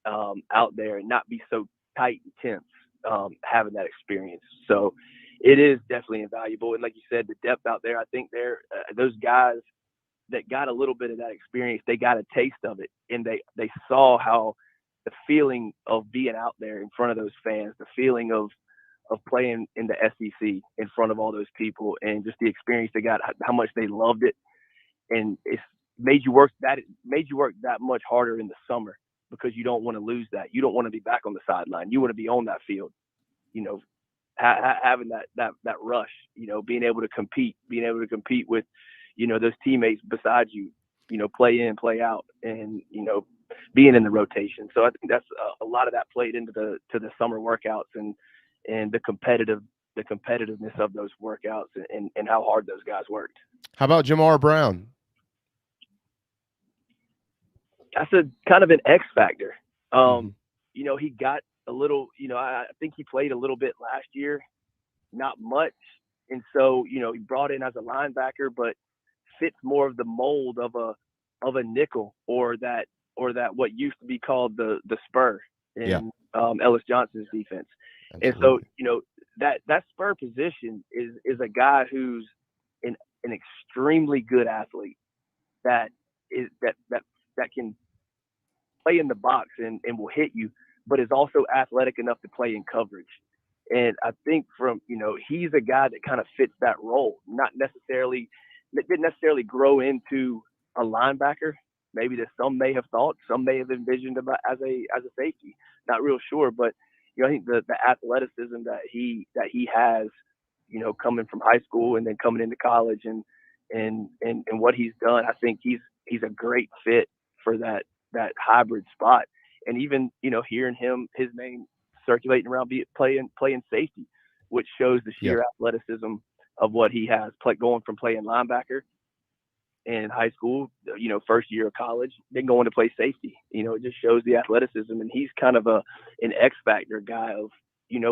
out there and not be so tight and tense, having that experience. So it is definitely invaluable. And like you said, the depth out there, I think those guys that got a little bit of that experience, they got a taste of it, and they saw how the feeling of being out there in front of those fans, the feeling of playing in the SEC in front of all those people, and just the experience they got, how much they loved it. And it's made you work that much harder in the summer, because you don't want to lose that. You don't want to be back on the sideline. You want to be on that field, having that rush, being able to compete with, those teammates beside you, play in, play out, and, being in the rotation. So I think that's a lot of that played into the summer workouts and the competitiveness of those workouts and how hard those guys worked. How about Jamar Brown? That's a kind of an X factor. He got a little, I think he played a little bit last year, not much. And so, he brought in as a linebacker, but fits more of the mold of a nickel or that what used to be called the spur in Ellis Johnson's defense. Absolutely. And so, that spur position is a guy who's an extremely good athlete that can play in the box and will hit you, but is also athletic enough to play in coverage. And I think he's a guy that kind of fits that role, didn't necessarily grow into a linebacker. Maybe that some may have thought, some may have envisioned about as a safety. Not real sure, but I think the athleticism that he has, coming from high school and then coming into college and what he's done, I think he's a great fit for that hybrid spot. And even hearing his name circulating around playing safety, which shows the sheer athleticism of what he has, going from playing linebacker in high school, first year of college, then going to play safety. It just shows the athleticism, and he's kind of an X factor guy of,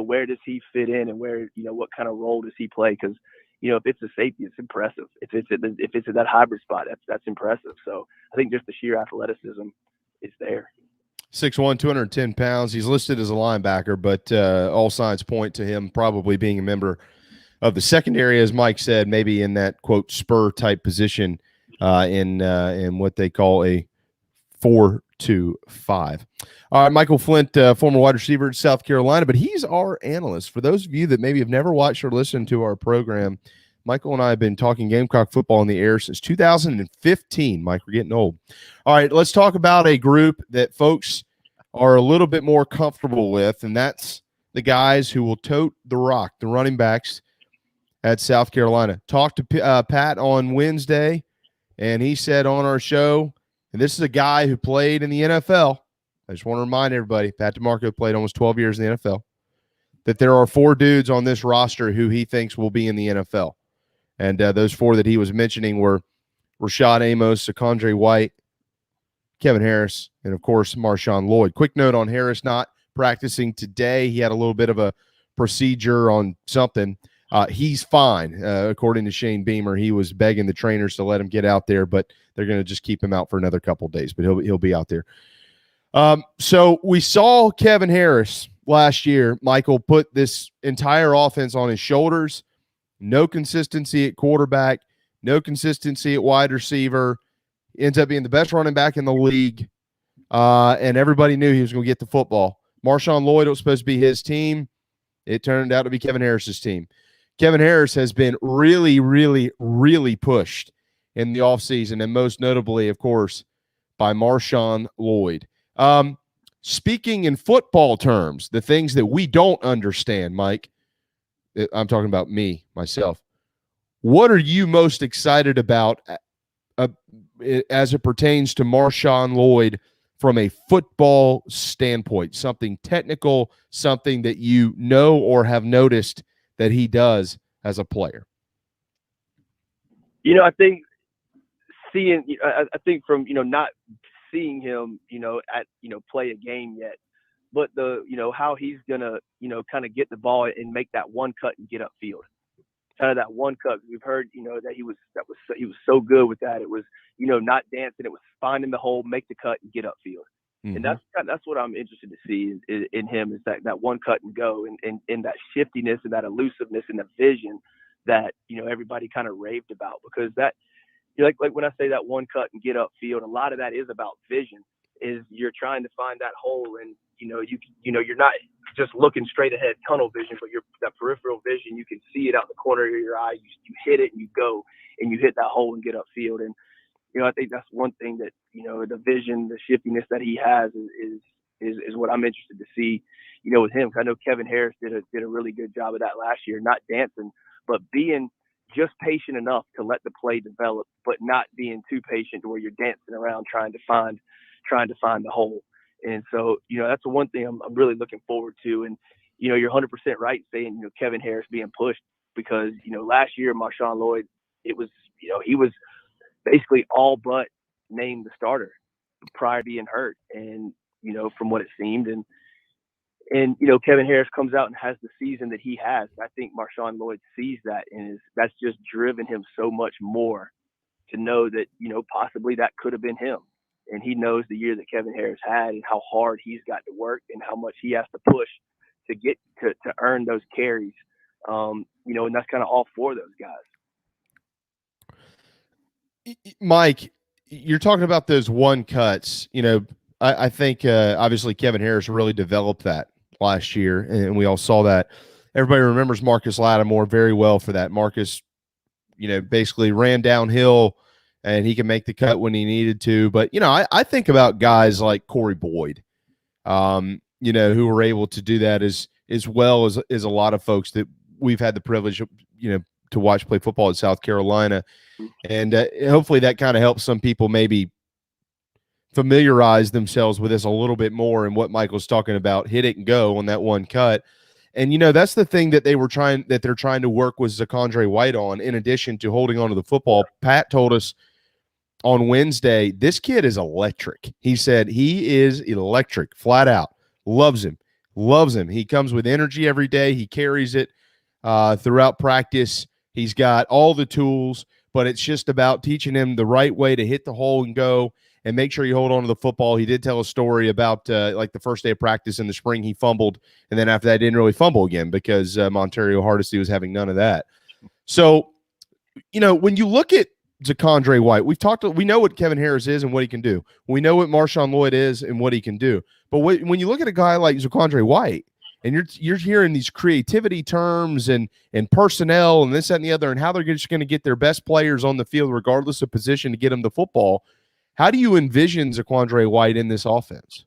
where does he fit in and where, what kind of role does he play? Because, if it's a safety, it's impressive. If it's at that hybrid spot, that's impressive. So I think just the sheer athleticism is there. 6'1", 210 pounds. He's listed as a linebacker, but all signs point to him probably being a member of the secondary, as Mike said, maybe in that, quote, spur type position in what they call a 4-2-5. All right, Michael Flint, former wide receiver at South Carolina, but he's our analyst. For those of you that maybe have never watched or listened to our program, Michael and I have been talking Gamecock football in the air since 2015. Mike, we're getting old. All right, let's talk about a group that folks are a little bit more comfortable with, and that's the guys who will tote the rock, the running backs at South Carolina. Talked to Pat on Wednesday, and he said on our show, and this is a guy who played in the NFL. I just want to remind everybody, Pat DeMarco played almost 12 years in the NFL, that there are 4 dudes on this roster who he thinks will be in the NFL. And those 4 that he was mentioning were Rashad Amos, Secondre White, Kevin Harris, and, of course, Marshawn Lloyd. Quick note on Harris not practicing today. He had a little bit of a procedure on something. He's fine. According to Shane Beamer, he was begging the trainers to let him get out there, but they're going to just keep him out for another couple of days, but he'll be out there. So we saw Kevin Harris last year, Michael, put this entire offense on his shoulders. No consistency at quarterback, no consistency at wide receiver. Ends up being the best running back in the league, and everybody knew he was going to get the football. Marshawn Lloyd was supposed to be his team. It turned out to be Kevin Harris's team. Kevin Harris has been really, really, really pushed in the offseason, and most notably, of course, by Marshawn Lloyd. Speaking in football terms, the things that we don't understand, Mike, I'm talking about myself. What are you most excited about as it pertains to Marshawn Lloyd from a football standpoint? Something technical, something that you know or have noticed that he does as a player? I think from, not seeing him, play a game yet, but how he's going to, kind of get the ball and make that one cut and get upfield. Kind of that one cut. We've heard, that he was so good with that. It was, not dancing. It was finding the hole, make the cut and get upfield. Mm-hmm. And that's what I'm interested to see in him, is that one cut and go and that shiftiness and that elusiveness and the vision that, everybody kind of raved about, because that, like when I say that one cut and get upfield, a lot of that is about vision. Is you're trying to find that hole, and you're not just looking straight ahead, tunnel vision, but that peripheral vision. You can see it out the corner of your eye. You hit it and you go and you hit that hole and get upfield. And I think that's one thing that the vision, the shiftiness that he has is is what I'm interested to see, you know, with him. 'Cause I know Kevin Harris did a really good job of that last year, not dancing, but being just patient enough to let the play develop, but not being too patient to where you're dancing around trying to find the hole. And so, you know, that's the one thing I'm really looking forward to. And, you know, you're 100% right saying, you know, Kevin Harris being pushed because, you know, last year, Marshawn Lloyd, it was, you know, he was basically all but named the starter prior to being hurt. And, you know, from what it seemed, and, you know, Kevin Harris comes out and has the season that he has. I think Marshawn Lloyd sees that, and that's just driven him so much more to know that, you know, possibly that could have been him. And he knows the year that Kevin Harris had and how hard he's got to work and how much he has to push to get to earn those carries. You know, and that's kind of all four of those guys. Mike, you're talking about those one cuts. You know, I think obviously Kevin Harris really developed that last year, and we all saw that. Everybody remembers Marcus Lattimore very well for that. Marcus, you know, basically ran downhill, and he can make the cut when he needed to. But, you know, I think about guys like Corey Boyd, you know, who were able to do that as well as a lot of folks that we've had the privilege of, you know, to watch play football at South Carolina. And hopefully that kind of helps some people maybe familiarize themselves with this a little bit more and what Michael's talking about, hit it and go on that one cut. And, you know, that's the thing that they're trying to work with Zakondre White on, in addition to holding on to the football. Pat told us on Wednesday, this kid is electric. He said he is electric, flat out. Loves him. He comes with energy every day. He carries it throughout practice. He's got all the tools, but it's just about teaching him the right way to hit the hole and go and make sure you hold on to the football. He did tell a story about like the first day of practice in the spring, he fumbled, and then after that didn't really fumble again because Montario Hardesty was having none of that. So, you know, when you look at Zakondre White, we know what Kevin Harris is and what he can do. We know what Marshawn Lloyd is and what he can do. But when you look at a guy like Zakondre White, and you're hearing these creativity terms and personnel and this, that, and the other, and how they're just going to get their best players on the field regardless of position to get them the football, how do you envision Zakondre White in this offense?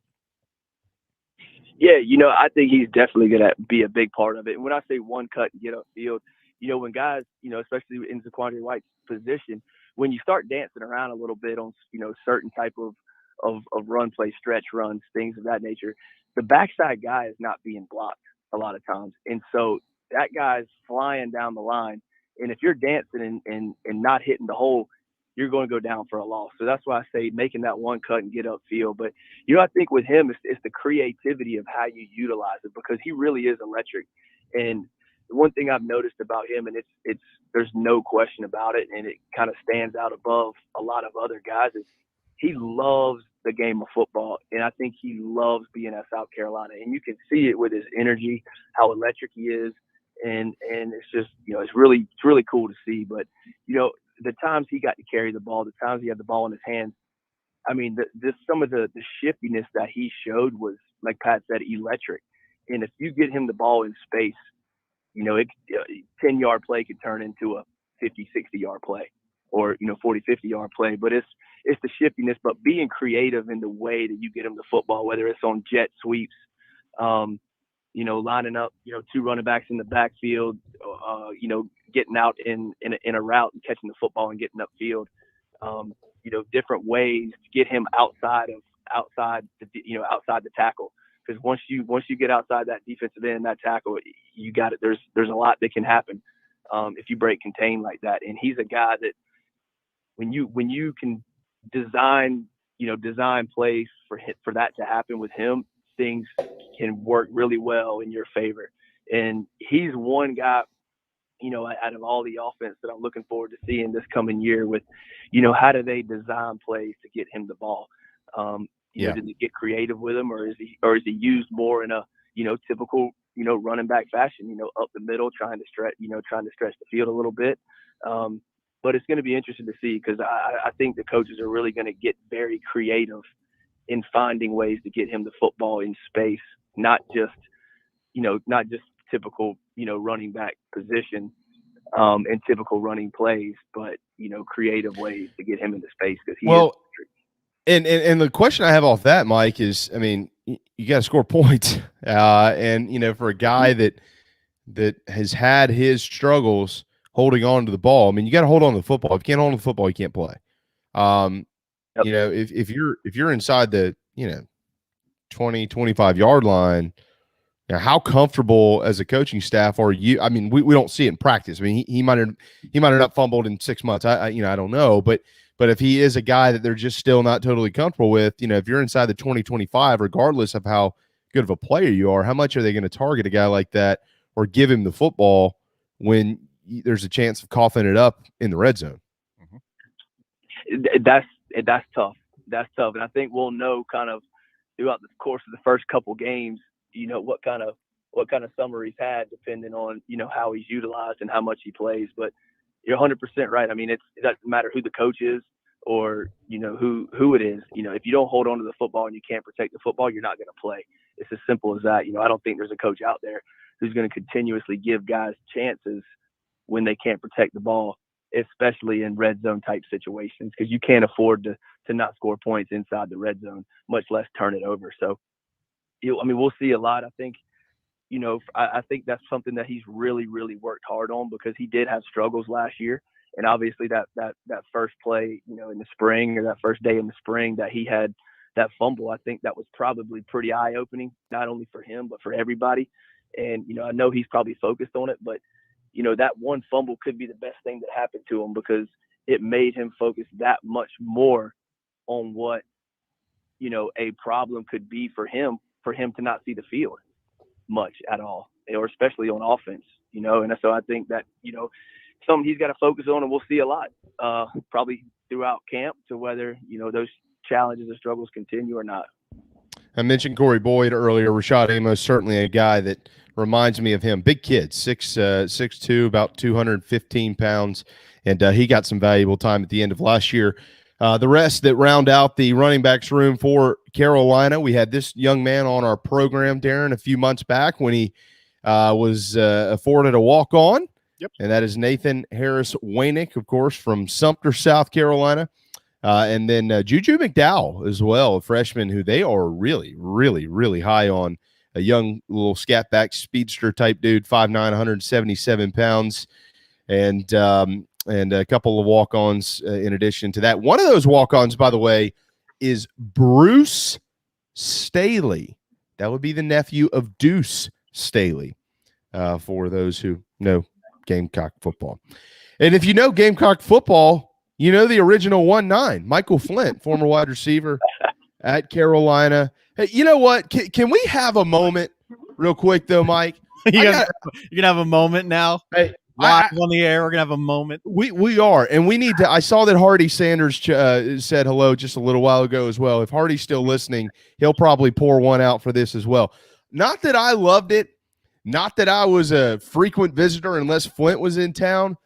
Yeah, you know, I think he's definitely going to be a big part of it. And when I say one cut and get upfield, you know, when guys, you know, especially in Zakondre White's position, when you start dancing around a little bit on, you know, certain type of run play, stretch runs, things of that nature, the backside guy is not being blocked a lot of times. And so that guy's flying down the line. And if you're dancing and not hitting the hole, you're going to go down for a loss. So that's why I say making that one cut and get upfield. But, you know, I think with him, it's the creativity of how you utilize it, because he really is electric. And the one thing I've noticed about him, and it's there's no question about it, and it kind of stands out above a lot of other guys, is he loves the game of football. And I think he loves being at South Carolina. And you can see it with his energy, how electric he is. And it's just, you know, it's really cool to see. But, you know, the times he got to carry the ball, the times he had the ball in his hands, I mean, some of the shiftiness that he showed was, like Pat said, electric. And if you get him the ball in space, you know, 10-yard play could turn into a 50, 60-yard play, or, you know, 40, 50-yard play. But it's the shiftiness, but being creative in the way that you get him the football, whether it's on jet sweeps, you know, lining up, you know, two running backs in the backfield, you know, getting out in a route and catching the football and getting upfield, you know, different ways to get him outside the tackle. Because once you get outside that defensive end, that tackle, you got it. There's a lot that can happen if you break contain like that. And he's a guy that when you can design plays for that to happen with him, things can work really well in your favor. And he's one guy, you know, out of all the offense that I'm looking forward to seeing this coming year with, you know, how do they design plays to get him the ball? You know, does he get creative with him, or is he used more in a, you know, typical, you know, running back fashion, you know, up the middle, trying to stretch the field a little bit. But it's going to be interesting to see, because I think the coaches are really going to get very creative in finding ways to get him the football in space, not just typical, you know, running back position and typical running plays, but, you know, creative ways to get him into space, because he is. And the question I have off that, Mike, is, I mean, you got to score points. And, you know, for a guy that has had his struggles holding on to the ball, I mean, you got to hold on to the football. If you can't hold on to the football, you can't play. You know, if you're inside the, you know, 20, 25-yard line, now, how comfortable as a coaching staff are you? I mean, we don't see it in practice. I mean, he might have not fumbled in 6 months. I don't know, but if he is a guy that they're just still not totally comfortable with, you know, if you're inside the 20-25, regardless of how good of a player you are, how much are they going to target a guy like that or give him the football when there's a chance of coughing it up in the red zone? That's tough. That's tough, and I think we'll know kind of throughout the course of the first couple games, you know, what kind of summer he's had, depending on, you know, how he's utilized and how much he plays. But you're 100% right. I mean, it doesn't matter who the coach is or, you know, who it is. You know, if you don't hold on to the football and you can't protect the football, you're not going to play. It's as simple as that. You know, I don't think there's a coach out there who's going to continuously give guys chances when they can't protect the ball, especially in red zone type situations, because you can't afford to not score points inside the red zone, much less turn it over. So, I mean, we'll see a lot. I think, you know, I think that's something that he's really, really worked hard on, because he did have struggles last year. And obviously that first play, you know, in the spring, or that first day in the spring that he had that fumble, I think that was probably pretty eye-opening, not only for him, but for everybody. And, you know, I know he's probably focused on it, but, you know, that one fumble could be the best thing that happened to him, because it made him focus that much more on what, you know, a problem could be for him to not see the field much at all, or especially on offense, you know. And so I think that, you know, something he's got to focus on, and we'll see a lot probably throughout camp, to whether, you know, those challenges or struggles continue or not. I mentioned Corey Boyd earlier. Rashad Amos, certainly a guy that reminds me of him. Big kid, 6'2", about 215 pounds, and he got some valuable time at the end of last year. The rest that round out the running backs room for Carolina, we had this young man on our program, Darren, a few months back when he was afforded a walk-on. Yep. And that is Nathan Harris Waynick, of course, from Sumter, South Carolina. And then Juju McDowell as well, a freshman who they are really, really, really high on. A young little scat back speedster type dude, 5'9", 177 pounds. And a couple of walk-ons in addition to that. One of those walk-ons, by the way, is Bruce Staley. That would be the nephew of Deuce Staley, for those who know Gamecock football. And if you know Gamecock football, you know the original 1-9, Michael Flint, former wide receiver at Carolina. Hey, you know what? Can we have a moment real quick, though, Mike? You're going to have a moment now? Hey, live on the air, we're gonna have a moment. We are, and we need to. I saw that Hardy Sanders said hello just a little while ago as well. If Hardy's still listening, he'll probably pour one out for this as well. Not that I loved it, not that I was a frequent visitor unless Flint was in town,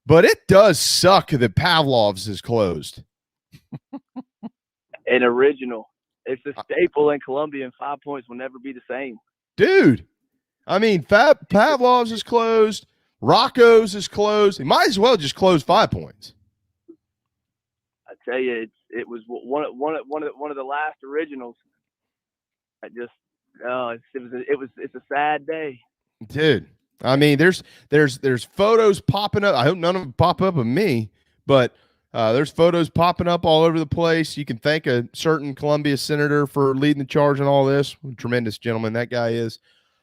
but it does suck that Pavlov's is closed. An original. It's a staple in Columbia, and 5 Points will never be the same. Dude, I mean, Pavlov's is closed. Rocco's is closed. He might as well just close 5 Points. I tell you, it was one of the last originals. It's a sad day, dude. I mean, there's photos popping up. I hope none of them pop up of me, but there's photos popping up all over the place. You can thank a certain Columbia senator for leading the charge on all this. Tremendous gentleman that guy is.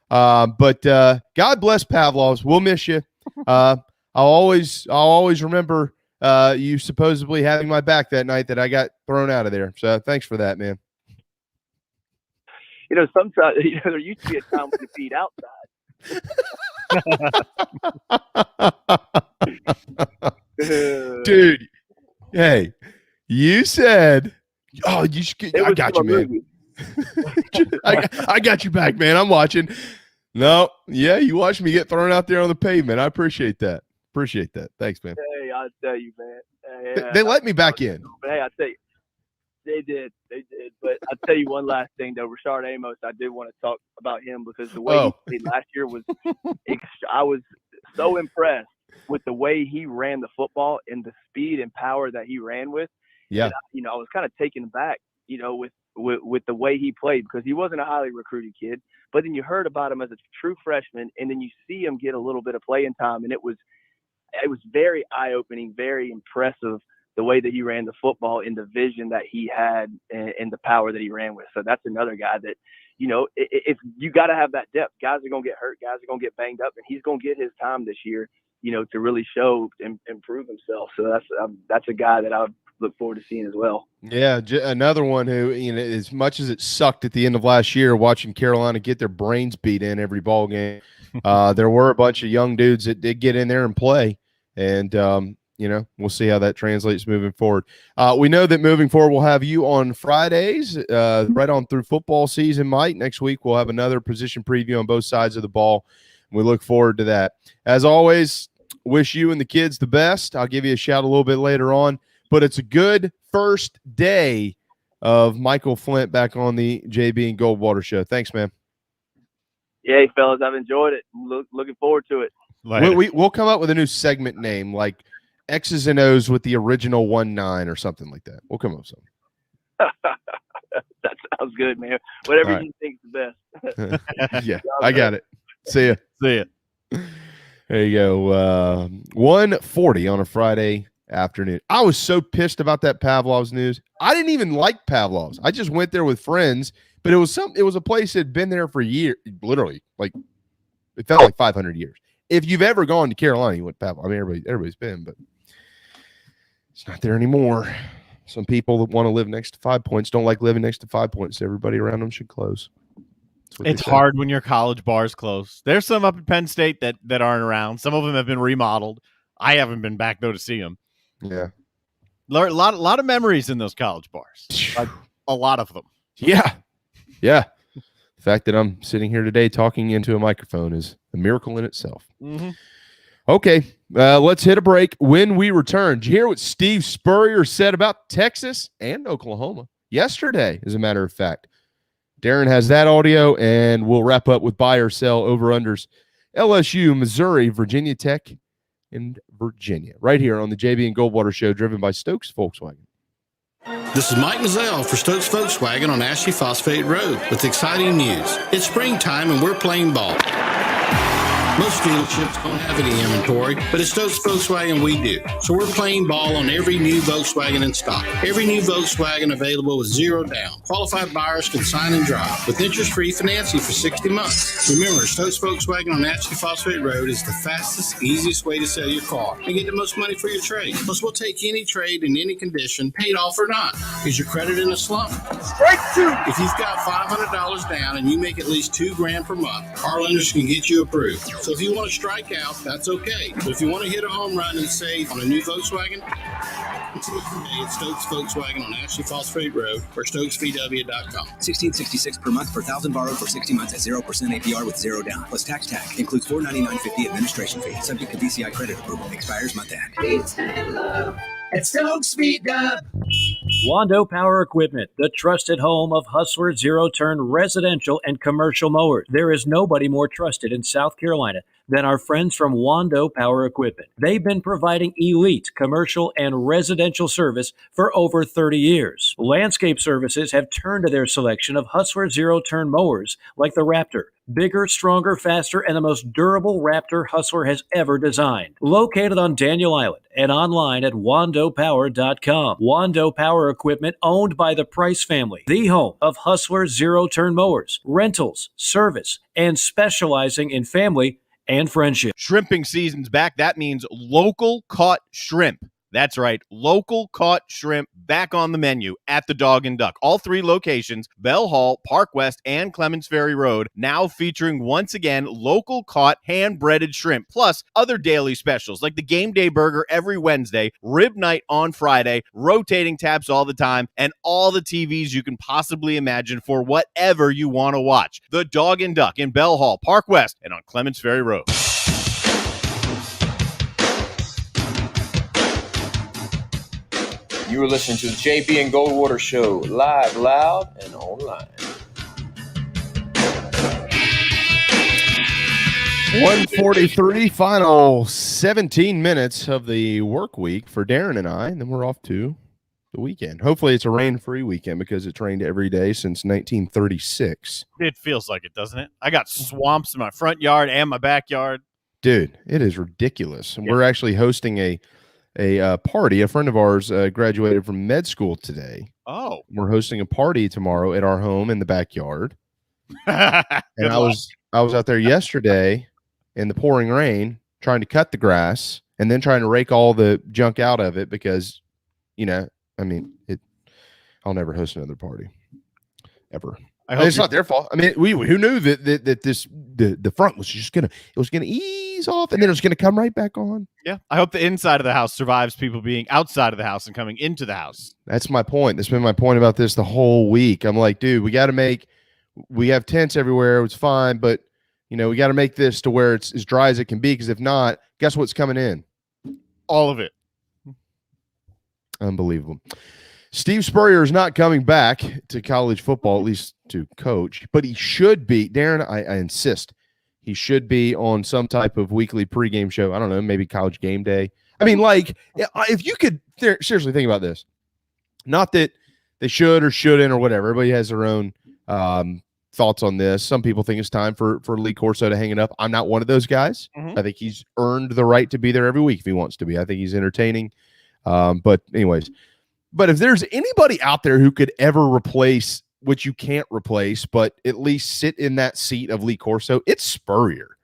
But God bless Pavlov's. We'll miss you. I'll always remember you supposedly having my back that night that I got thrown out of there. So thanks for that, man. You know, sometimes there used to be a time when you feed outside. Dude, hey, you said, "Oh, you should." I got you, man. I got you back, man. I'm watching. No, yeah, you watched me get thrown out there on the pavement. I appreciate that. Thanks, man. Hey, I'll tell you, man. They let me back in. But hey, I tell you, they did. But I'll tell you one last thing, though. Rashad Amos, I did want to talk about him because the way he played last year was I was so impressed with the way he ran the football and the speed and power that he ran with. Yeah. And, I was kind of taken aback, with with the way he played, because he wasn't a highly recruited kid. But then you heard about him as a true freshman, and then you see him get a little bit of playing time, and it was very eye-opening, very impressive, the way that he ran the football and the vision that he had and the power that he ran with. So that's another guy that, if you got to have that depth. Guys are going to get hurt. Guys are going to get banged up, and he's going to get his time this year, to really show and prove himself. So that's a guy that I would look forward to seeing as well. Yeah, another one who, as much as it sucked at the end of last year watching Carolina get their brains beat in every ball game, there were a bunch of young dudes that did get in there and play. And, we'll see how that translates moving forward. We know that moving forward, we'll have you on Fridays, right on through football season, Mike. Next week, we'll have another position preview on both sides of the ball. We look forward to that. As always, wish you and the kids the best. I'll give you a shout a little bit later on. But it's a good first day of Michael Flint back on the JB and Goldwater show. Thanks, man. Yeah, fellas, I've enjoyed it. Looking forward to it. We'll come up with a new segment name, like X's and O's with the original 1-9 or something like that. We'll come up with something. That sounds good, man. Whatever right. You think's the best. Yeah, I got it. See ya. See ya. There you go. 1:40 on a Friday afternoon. I was so pissed about that Pavlov's news. I didn't even like Pavlov's. I just went there with friends, but it was a place that had been there for years, literally, like it felt like 500 years. If you've ever gone to Carolina, you went to Pavlov. I mean, everybody's been, but it's not there anymore. Some people that want to live next to 5 Points don't like living next to 5 Points. Everybody around them should close. It's hard when your college bars close. There's some up at Penn State that aren't around. Some of them have been remodeled. I haven't been back though to see them. Yeah, a lot of memories in those college bars. Like, a lot of them. Yeah. The fact that I'm sitting here today talking into a microphone is a miracle in itself. Mm-hmm. Okay, let's hit a break. When we return, did you hear what Steve Spurrier said about Texas and Oklahoma yesterday, as a matter of fact? Darren has that audio, and we'll wrap up with buy or sell over-unders. LSU, Missouri, Virginia Tech, and Virginia, right here on the JB and Goldwater show, driven by Stokes Volkswagen. This is Mike Mazzell for Stokes Volkswagen on Ashley Phosphate Road with exciting news. It's springtime and we're playing ball. Most dealerships don't have any inventory, but at Stokes Volkswagen we do. So we're playing ball on every new Volkswagen in stock. Every new Volkswagen available with zero down. Qualified buyers can sign and drive with interest-free financing for 60 months. Remember, Stokes Volkswagen on Ashley Phosphate Road is the fastest, easiest way to sell your car and get the most money for your trade. Plus, we'll take any trade in any condition, paid off or not. Is your credit in a slump? Strike two. If you've got $500 down and you make at least $2,000 per month, our lenders can get you approved. So if you want to strike out, that's okay. But if you want to hit a home run and save on a new Volkswagen, it's Stokes Volkswagen on Ashley Phosphate Road or StokesVW.com. $1,666 per month per $1,000 borrowed for 60 months at 0% APR with zero down. Plus tax tag. Includes $499.50 administration fee. Subject to VCI credit approval. Expires month end. Peace and love at Stokes Speed Dub. Wando Power Equipment, the trusted home of Hustler zero-turn residential and commercial mowers. There is nobody more trusted in South Carolina than our friends from Wando Power Equipment. They've been providing elite commercial and residential service for over 30 years. Landscape Services have turned to their selection of Hustler zero-turn mowers like the Raptor. Bigger, stronger, faster, and the most durable Raptor Hustler has ever designed. Located on Daniel Island and online at wandopower.com. Wando Power Equipment, owned by the Price family, the home of Hustler zero-turn mowers, rentals, service, and specializing in family and friendship. Shrimping season's back. That means local caught shrimp. That's right. Local caught shrimp back on the menu at the Dog and Duck. All three locations, Bell Hall, Park West, and Clemens Ferry Road, now featuring once again local caught hand-breaded shrimp, plus other daily specials like the Game Day Burger every Wednesday, Rib Night on Friday, rotating taps all the time, and all the TVs you can possibly imagine for whatever you want to watch. The Dog and Duck in Bell Hall, Park West, and on Clemens Ferry Road. You are listening to the JB and Goldwater Show, live, loud, and online. 1:43, final 17 minutes of the work week for Darren and I, and then we're off to the weekend. Hopefully it's a rain-free weekend because it's rained every day since 1936. It feels like it, doesn't it? I got swamps in my front yard and my backyard. Dude, it is ridiculous. And we're actually hosting a party. A friend of ours graduated from med school today. Oh. We're hosting a party tomorrow at our home in the backyard. And I was out there yesterday in the pouring rain trying to cut the grass and then trying to rake all the junk out of it because, I'll never host another party ever. It's not their fault. I mean, who knew that the front was just gonna ease off and then it was gonna come right back on. Yeah, I hope the inside of the house survives people being outside of the house and coming into the house. That's my point. That's been my point about this the whole week. I'm like, dude, we have tents everywhere. It's fine, but we got to make this to where it's as dry as it can be. Because if not, guess what's coming in? All of it. Unbelievable. Steve Spurrier is not coming back to college football, at least to coach, but he should be. Darren, I insist, he should be on some type of weekly pregame show. I don't know, maybe College Game Day. I mean, like, if you could seriously think about this, not that they should or shouldn't or whatever. Everybody has their own thoughts on this. Some people think it's time for Lee Corso to hang it up. I'm not one of those guys. I think he's earned the right to be there every week if he wants to be. I think he's entertaining. But anyways. But if there's anybody out there who could ever replace, which you can't replace, but at least sit in that seat of Lee Corso, it's Spurrier.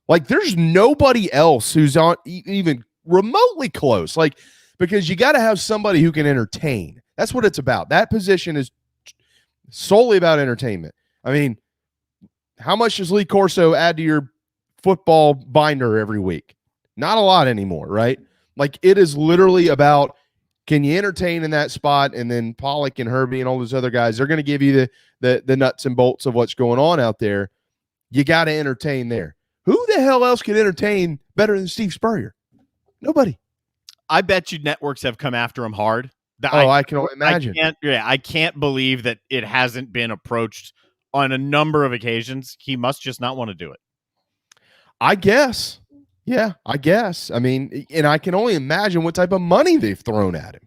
Like, there's nobody else who's on even remotely close. Like, because you got to have somebody who can entertain. That's what it's about. That position is solely about entertainment. I mean, how much does Lee Corso add to your football binder every week? Not a lot anymore, right? Like, it is literally about, can you entertain in that spot? And then Pollock and Herbie and all those other guys, they're going to give you the nuts and bolts of what's going on out there. You got to entertain there. Who the hell else could entertain better than Steve Spurrier? Nobody. I bet you networks have come after him hard. I can only imagine. I can't believe that it hasn't been approached on a number of occasions. He must just not want to do it. I guess. Yeah, I guess. I mean, and I can only imagine what type of money they've thrown at him.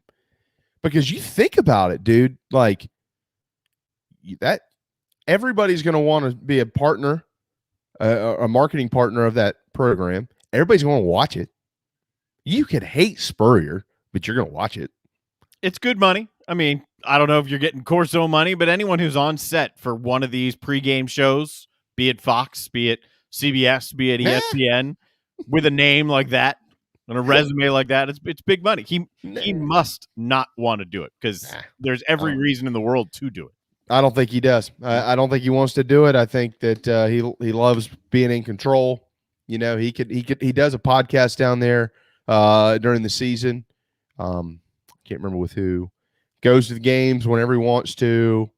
Because you think about it, dude, like that everybody's going to want to be a partner, a marketing partner of that program. Everybody's going to watch it. You could hate Spurrier, but you're going to watch it. It's good money. I mean, I don't know if you're getting Corso money, but anyone who's on set for one of these pregame shows, be it Fox, be it CBS, be it ESPN, with a name like that and a resume like that, it's big money. He must not want to do it because there's every reason in the world to do it. I don't think he does. I don't think he wants to do it. I think that he loves being in control. He does a podcast down there during the season. Can't remember with who. Goes to the games whenever he wants to.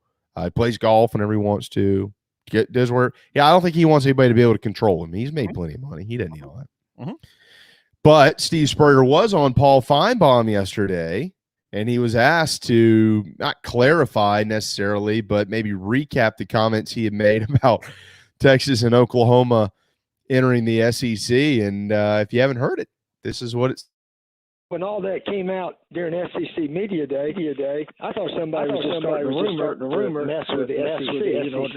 Plays golf whenever he wants to. Does work. Yeah, I don't think he wants anybody to be able to control him. He's made plenty of money. He doesn't need all that. But Steve Spurrier was on Paul Feinbaum yesterday, and he was asked to not clarify necessarily, but maybe recap the comments he had made about Texas and Oklahoma entering the SEC. And if you haven't heard it, this is what it's. When all that came out during SEC Media Day, I thought somebody was just starting a rumor mess with the SEC. Those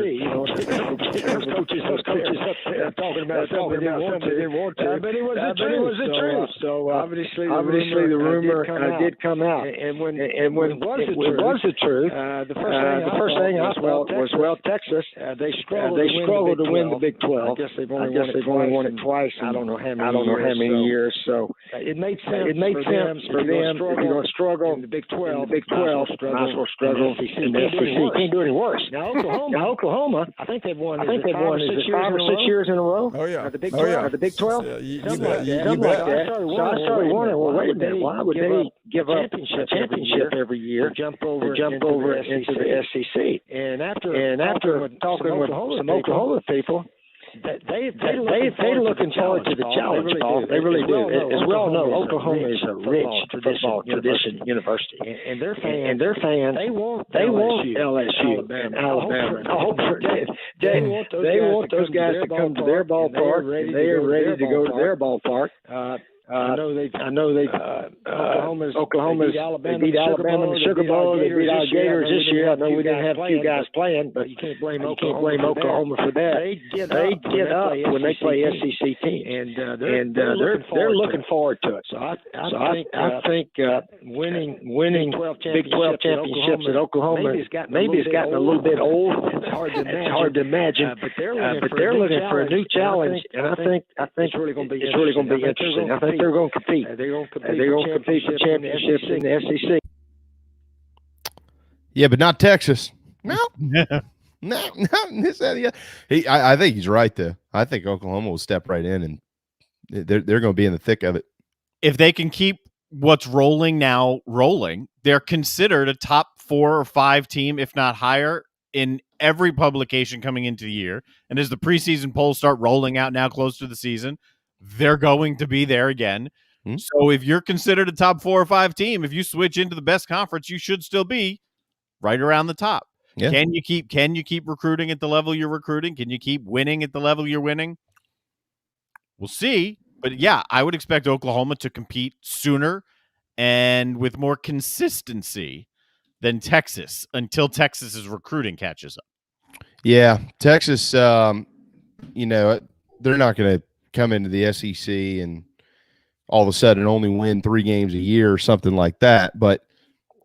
coaches up there talking about something they didn't want to. But it was the truth. So obviously the rumor did come out. And when it was the truth, the first thing I felt was Texas. They struggled to win the Big 12. I guess they've only won it twice. I don't know how many years. So it made sense. For them, if you're going to struggle in the Big 12, might as well struggle in the SEC. You can't do any worse. Now, Oklahoma, I think they've won 5 or 6 years in a row. Oh, yeah. The Big 12. The Big 12? You bet. So I started wondering, well, wait a minute. Why would they give up a championship every year to jump over into the SEC? And after talking with some Oklahoma people, they're looking forward to the challenge, Paul. They really do. As we all know, Oklahoma is a rich football tradition university, and their fans they want LSU and Alabama. They want those guys to come to their ballpark. They are ready to go to their ballpark. I know they Oklahoma's beat Alabama in the Sugar Bowl. They beat our Gators this year. I know we didn't have a few guys playing, but you can't blame Oklahoma for that. They get up when they play SEC teams, and they're looking forward to it. So I think winning Big 12 championships at Oklahoma maybe it's gotten a little bit old. It's hard to imagine, but they're looking for a new challenge, and I think it's really going to be interesting. I think they're going to compete. They're going to compete for championships in the SEC. Yeah, but not Texas. No. No. I think he's right, though. I think Oklahoma will step right in, and they're going to be in the thick of it. If they can keep what's rolling now rolling, they're considered a top 4 or 5 team, if not higher, in every publication coming into the year. And as the preseason polls start rolling out now close to the season, they're going to be there again. Mm-hmm. So if you're considered a top 4 or 5 team, if you switch into the best conference, you should still be right around the top. Yeah. Can you keep recruiting at the level you're recruiting? Can you keep winning at the level you're winning? We'll see. But yeah, I would expect Oklahoma to compete sooner and with more consistency than Texas until Texas's recruiting catches up. Yeah, Texas, they're not going to come into the SEC and all of a sudden only win 3 games a year or something like that. But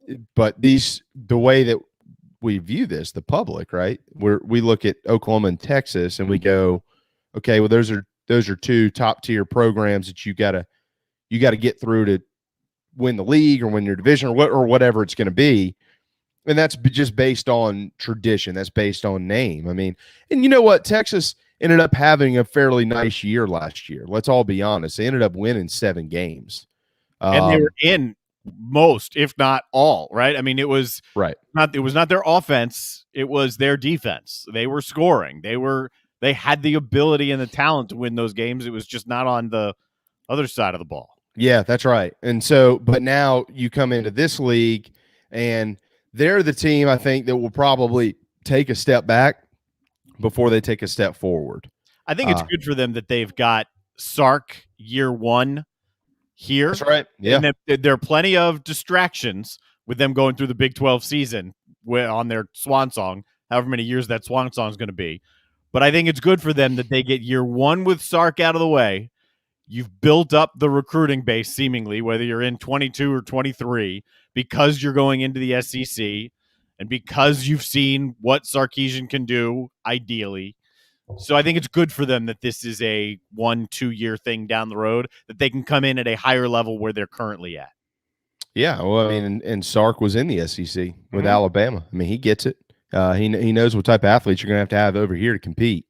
the way that we view this, the public, right? We look at Oklahoma and Texas and we go, okay, well, those are 2 top tier programs that you got to get through to win the league or win your division or whatever it's going to be. And that's just based on tradition. That's based on name. I mean, and you know what? Texas ended up having a fairly nice year last year. Let's all be honest. They ended up winning 7 games. And they were in most, if not all, right? I mean, it was not their offense. It was their defense. They were scoring. They had the ability and the talent to win those games. It was just not on the other side of the ball. Yeah, that's right. And so, but now you come into this league and they're the team, I think, that will probably take a step back before they take a step forward. I think it's good for them that they've got Sark year 1 here. That's right. Yeah. And there are plenty of distractions with them going through the Big 12 season on their swan song, however many years that swan song is going to be. But I think it's good for them that they get year 1 with Sark out of the way. You've built up the recruiting base, seemingly, whether you're in 22 or 23, because you're going into the SEC and because you've seen what Sarkisian can do, ideally. So I think it's good for them that this is a 1-2 year thing down the road, that they can come in at a higher level where they're currently at. Yeah, well, I mean, and Sark was in the SEC with Alabama. I mean, he gets it. He knows what type of athletes you're going to have over here to compete.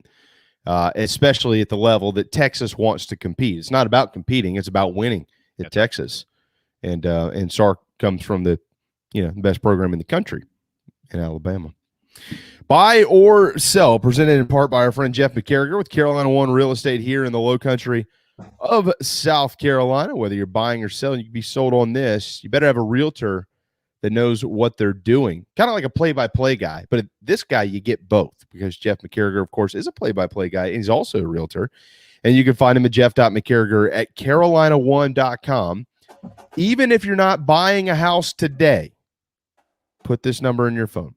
Especially at the level that Texas wants to compete. It's not about competing; it's about winning at Texas. And Sark comes from the best program in the country in Alabama. Buy or sell, presented in part by our friend Jeff McCarriger with Carolina One Real Estate here in the Low Country of South Carolina. Whether you're buying or selling, you can be sold on this. You better have a realtor that knows what they're doing. Kind of like a play-by-play guy. But this guy, you get both, because Jeff McCarriger, of course, is a play-by-play guy, and he's also a realtor. And you can find him at jeff.mccarriger at carolina1.com. Even if you're not buying a house today, put this number in your phone.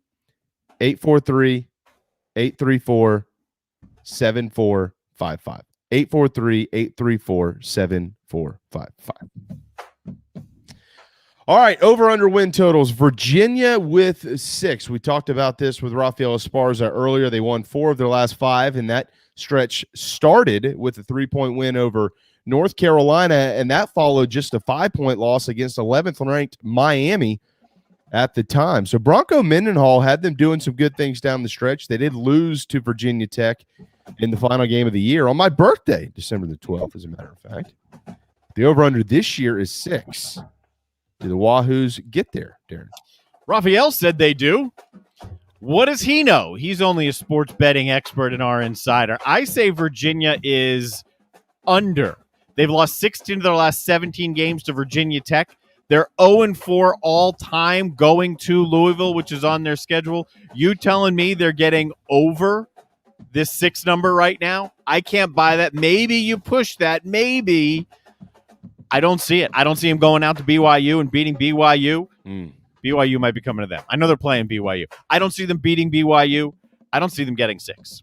843-834-7455. 843-834-7455. All right, over-under win totals. Virginia with 6. We talked about this with Raphael Esparza earlier. They won 4 of their last 5, and that stretch started with a 3-point win over North Carolina, and that followed just a 5-point loss against 11th-ranked Miami at the time. So Bronco Mendenhall had them doing some good things down the stretch. They did lose to Virginia Tech in the final game of the year on my birthday, December the 12th, as a matter of fact. The over-under this year is 6. Do the Wahoos get there, Darren? Raphael said they do. What does he know? He's only a sports betting expert and our insider. I say Virginia is under. They've lost 16 of their last 17 games to Virginia Tech. They're 0-4 all-time going to Louisville, which is on their schedule. You telling me they're getting over this 6 number right now? I can't buy that. Maybe you push that. Maybe. I don't see it. I don't see them going out to BYU and beating BYU. BYU might be coming to them. I know they're playing BYU. I don't see them beating BYU. I don't see them getting 6.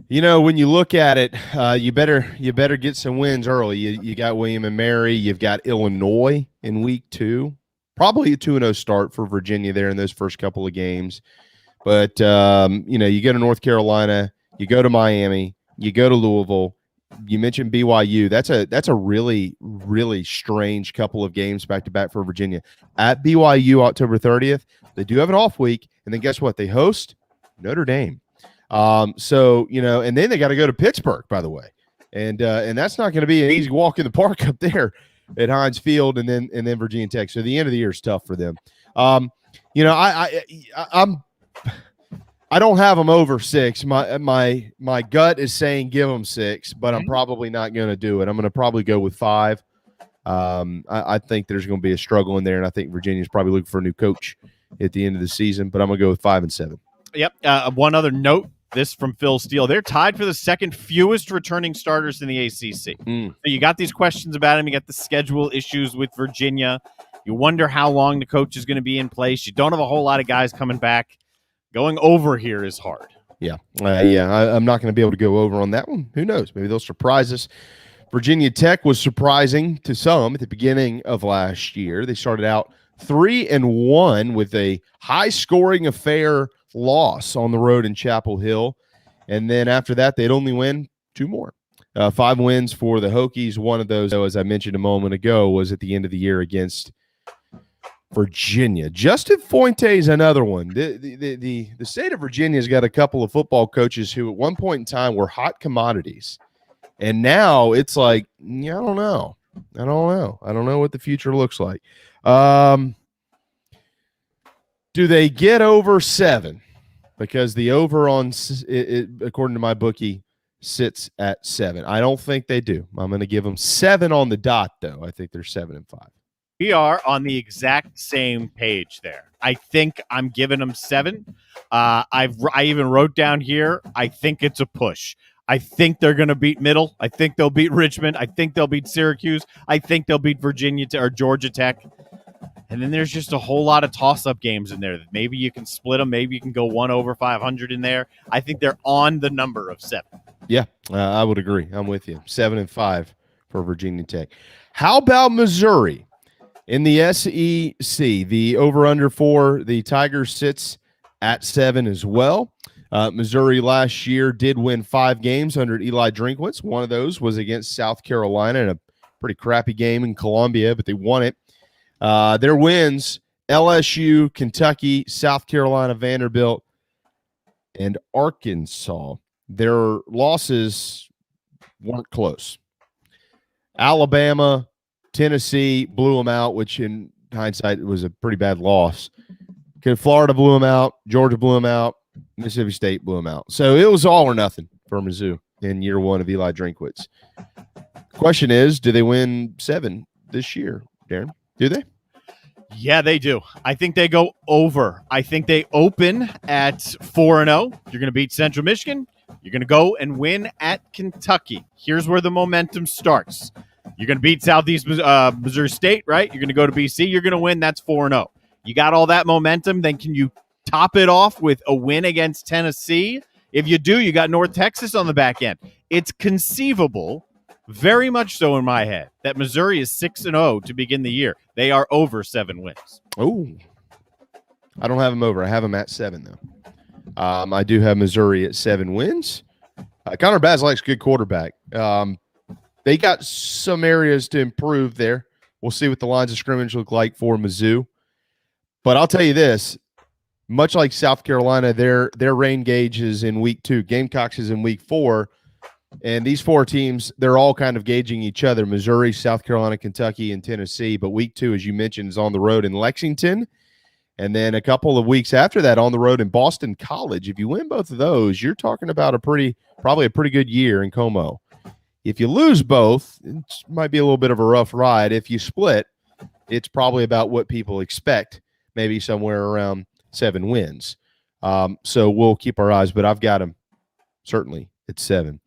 You know, when you look at it, you better get some wins early. You got William and Mary. You've got Illinois in week 2. Probably a 2-0 start for Virginia there in those first couple of games. But, you go to North Carolina, you go to Miami, you go to Louisville. You mentioned BYU. That's a really, really strange couple of games back-to-back for Virginia. At BYU, October 30th, they do have an off week. And then guess what? They host Notre Dame. And then they got to go to Pittsburgh, by the way. And that's not going to be an easy walk in the park up there at Heinz Field and then Virginia Tech. So the end of the year is tough for them. I don't have them over 6. My gut is saying give them 6, but I'm probably not going to do it. I'm going to probably go with 5. I think there's going to be a struggle in there, and I think Virginia's probably looking for a new coach at the end of the season, but I'm going to go with 5 and 7. Yep. One other note, this from Phil Steele. They're tied for the second fewest returning starters in the ACC. So you got these questions about him. You got the schedule issues with Virginia. You wonder how long the coach is going to be in place. You don't have a whole lot of guys coming back. Going over here is hard. Yeah. I'm not going to be able to go over on that one. Who knows? Maybe they'll surprise us. Virginia Tech was surprising to some at the beginning of last year. They started out 3-1 with a high-scoring affair loss on the road in Chapel Hill. And then after that, they'd only win 2 more. 5 wins for the Hokies. One of those, as I mentioned a moment ago, was at the end of the year against Virginia. Justin Fuente is another one. The state of Virginia has got a couple of football coaches who at one point in time were hot commodities. And now it's like, I don't know. I don't know what the future looks like. Do they get over 7? Because the over on, according to my bookie, sits at 7. I don't think they do. I'm going to give them 7 on the dot, though. I think they're 7 and 5. We are on the exact same page there. I think I'm giving them 7. I even wrote down here, I think it's a push. I think they're going to beat Middle. I think they'll beat Richmond. I think they'll beat Syracuse. I think they'll beat Virginia or Georgia Tech. And then there's just a whole lot of toss-up games in there. Maybe you can split them. Maybe you can go 1 over 500 in there. I think they're on the number of 7. Yeah, I would agree. I'm with you. 7 and 5 for Virginia Tech. How about Missouri? In the SEC, the over-under for the Tigers sits at 7 as well. Missouri last year did win 5 games under Eli Drinkwitz. One of those was against South Carolina in a pretty crappy game in Columbia, but they won it. Their wins, LSU, Kentucky, South Carolina, Vanderbilt, and Arkansas. Their losses weren't close. Alabama, Tennessee blew them out, which in hindsight was a pretty bad loss. Florida blew them out. Georgia blew them out. Mississippi State blew them out. So it was all or nothing for Mizzou in year 1 of Eli Drinkwitz. Question is, do they win 7 this year, Darren? Do they? Yeah, they do. I think they go over. I think they open at 4-0. You're going to beat Central Michigan. You're going to go and win at Kentucky. Here's where the momentum starts. You're going to beat Southeast Missouri State, right? You're going to go to BC. You're going to win. That's 4-0. You got all that momentum. Then can you top it off with a win against Tennessee? If you do, you got North Texas on the back end. It's conceivable, very much so in my head, that Missouri is 6-0 to begin the year. They are over 7 wins. Oh, I don't have them over. I have them at 7, though. I do have Missouri at 7 wins. Connor Bazelak's a good quarterback. They got some areas to improve there. We'll see what the lines of scrimmage look like for Mizzou. But I'll tell you this, much like South Carolina, their rain gauge is in week 2. Gamecocks is in week 4. And these 4 teams, they're all kind of gauging each other, Missouri, South Carolina, Kentucky, and Tennessee. But week 2, as you mentioned, is on the road in Lexington. And then a couple of weeks after that on the road in Boston College. If you win both of those, you're talking about probably a pretty good year in Como. If you lose both, it might be a little bit of a rough ride. If you split, it's probably about what people expect, maybe somewhere around 7 wins. So we'll keep our eyes, but I've got them certainly at 7.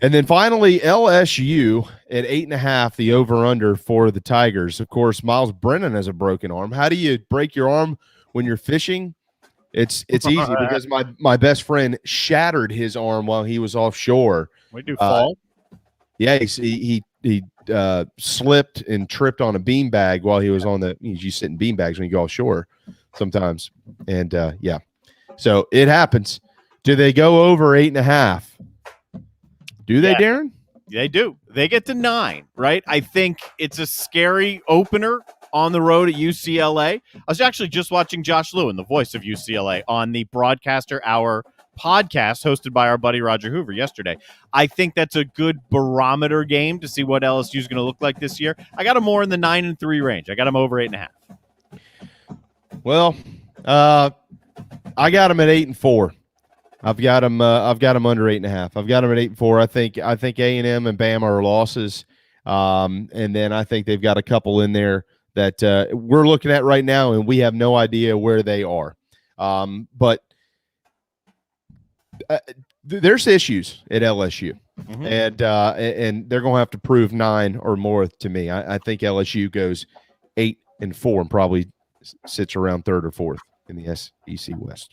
And then finally, LSU at 8.5, the over-under for the Tigers. Of course, Miles Brennan has a broken arm. How do you break your arm when you're fishing? It's easy because my best friend shattered his arm while he was offshore. We do fall. Yeah, he slipped and tripped on a beanbag while he was on the. You sit in beanbags when you go offshore sometimes, and yeah, so it happens. Do they go over 8.5? Do they, Darren? They do. They get to 9, right? I think it's a scary opener on the road at UCLA. I was actually just watching Josh Lewin, the voice of UCLA, on the Broadcaster Hour podcast hosted by our buddy Roger Hoover yesterday. I think that's a good barometer game to see what LSU is going to look like this year. I got them more in the 9-3 range. I got them over 8.5. Well, I got them at 8-4. I've got them under 8.5. I've got them at 8-4. I think A&M and Bama are losses, and then I think they've got a couple in there that we're looking at right now, and we have no idea where they are. But there's issues at LSU, and they're going to have to prove 9 or more to me. I think LSU goes 8-4 and probably sits around 3rd or 4th in the SEC West.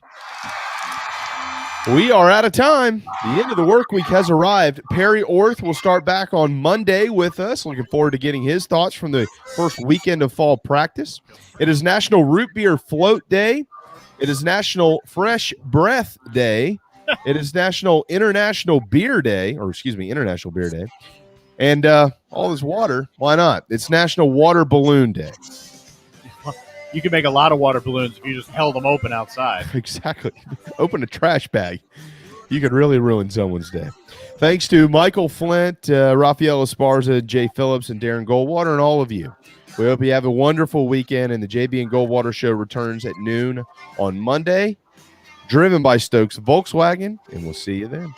We are out of time. The end of the work week has arrived. Perry Orth will start back on Monday with us. Looking forward to getting his thoughts from the first weekend of fall practice. It is National Root Beer Float Day. It is National Fresh Breath Day. It is International Beer Day. And all this water, why not? It's National Water Balloon Day. You could make a lot of water balloons if you just held them open outside. Exactly. Open a trash bag. You could really ruin someone's day. Thanks to Michael Flint, Raphael Esparza, Jay Phillips, and Darren Goldwater, and all of you. We hope you have a wonderful weekend, and the JB and Goldwater Show returns at noon on Monday, driven by Stokes Volkswagen, and we'll see you then.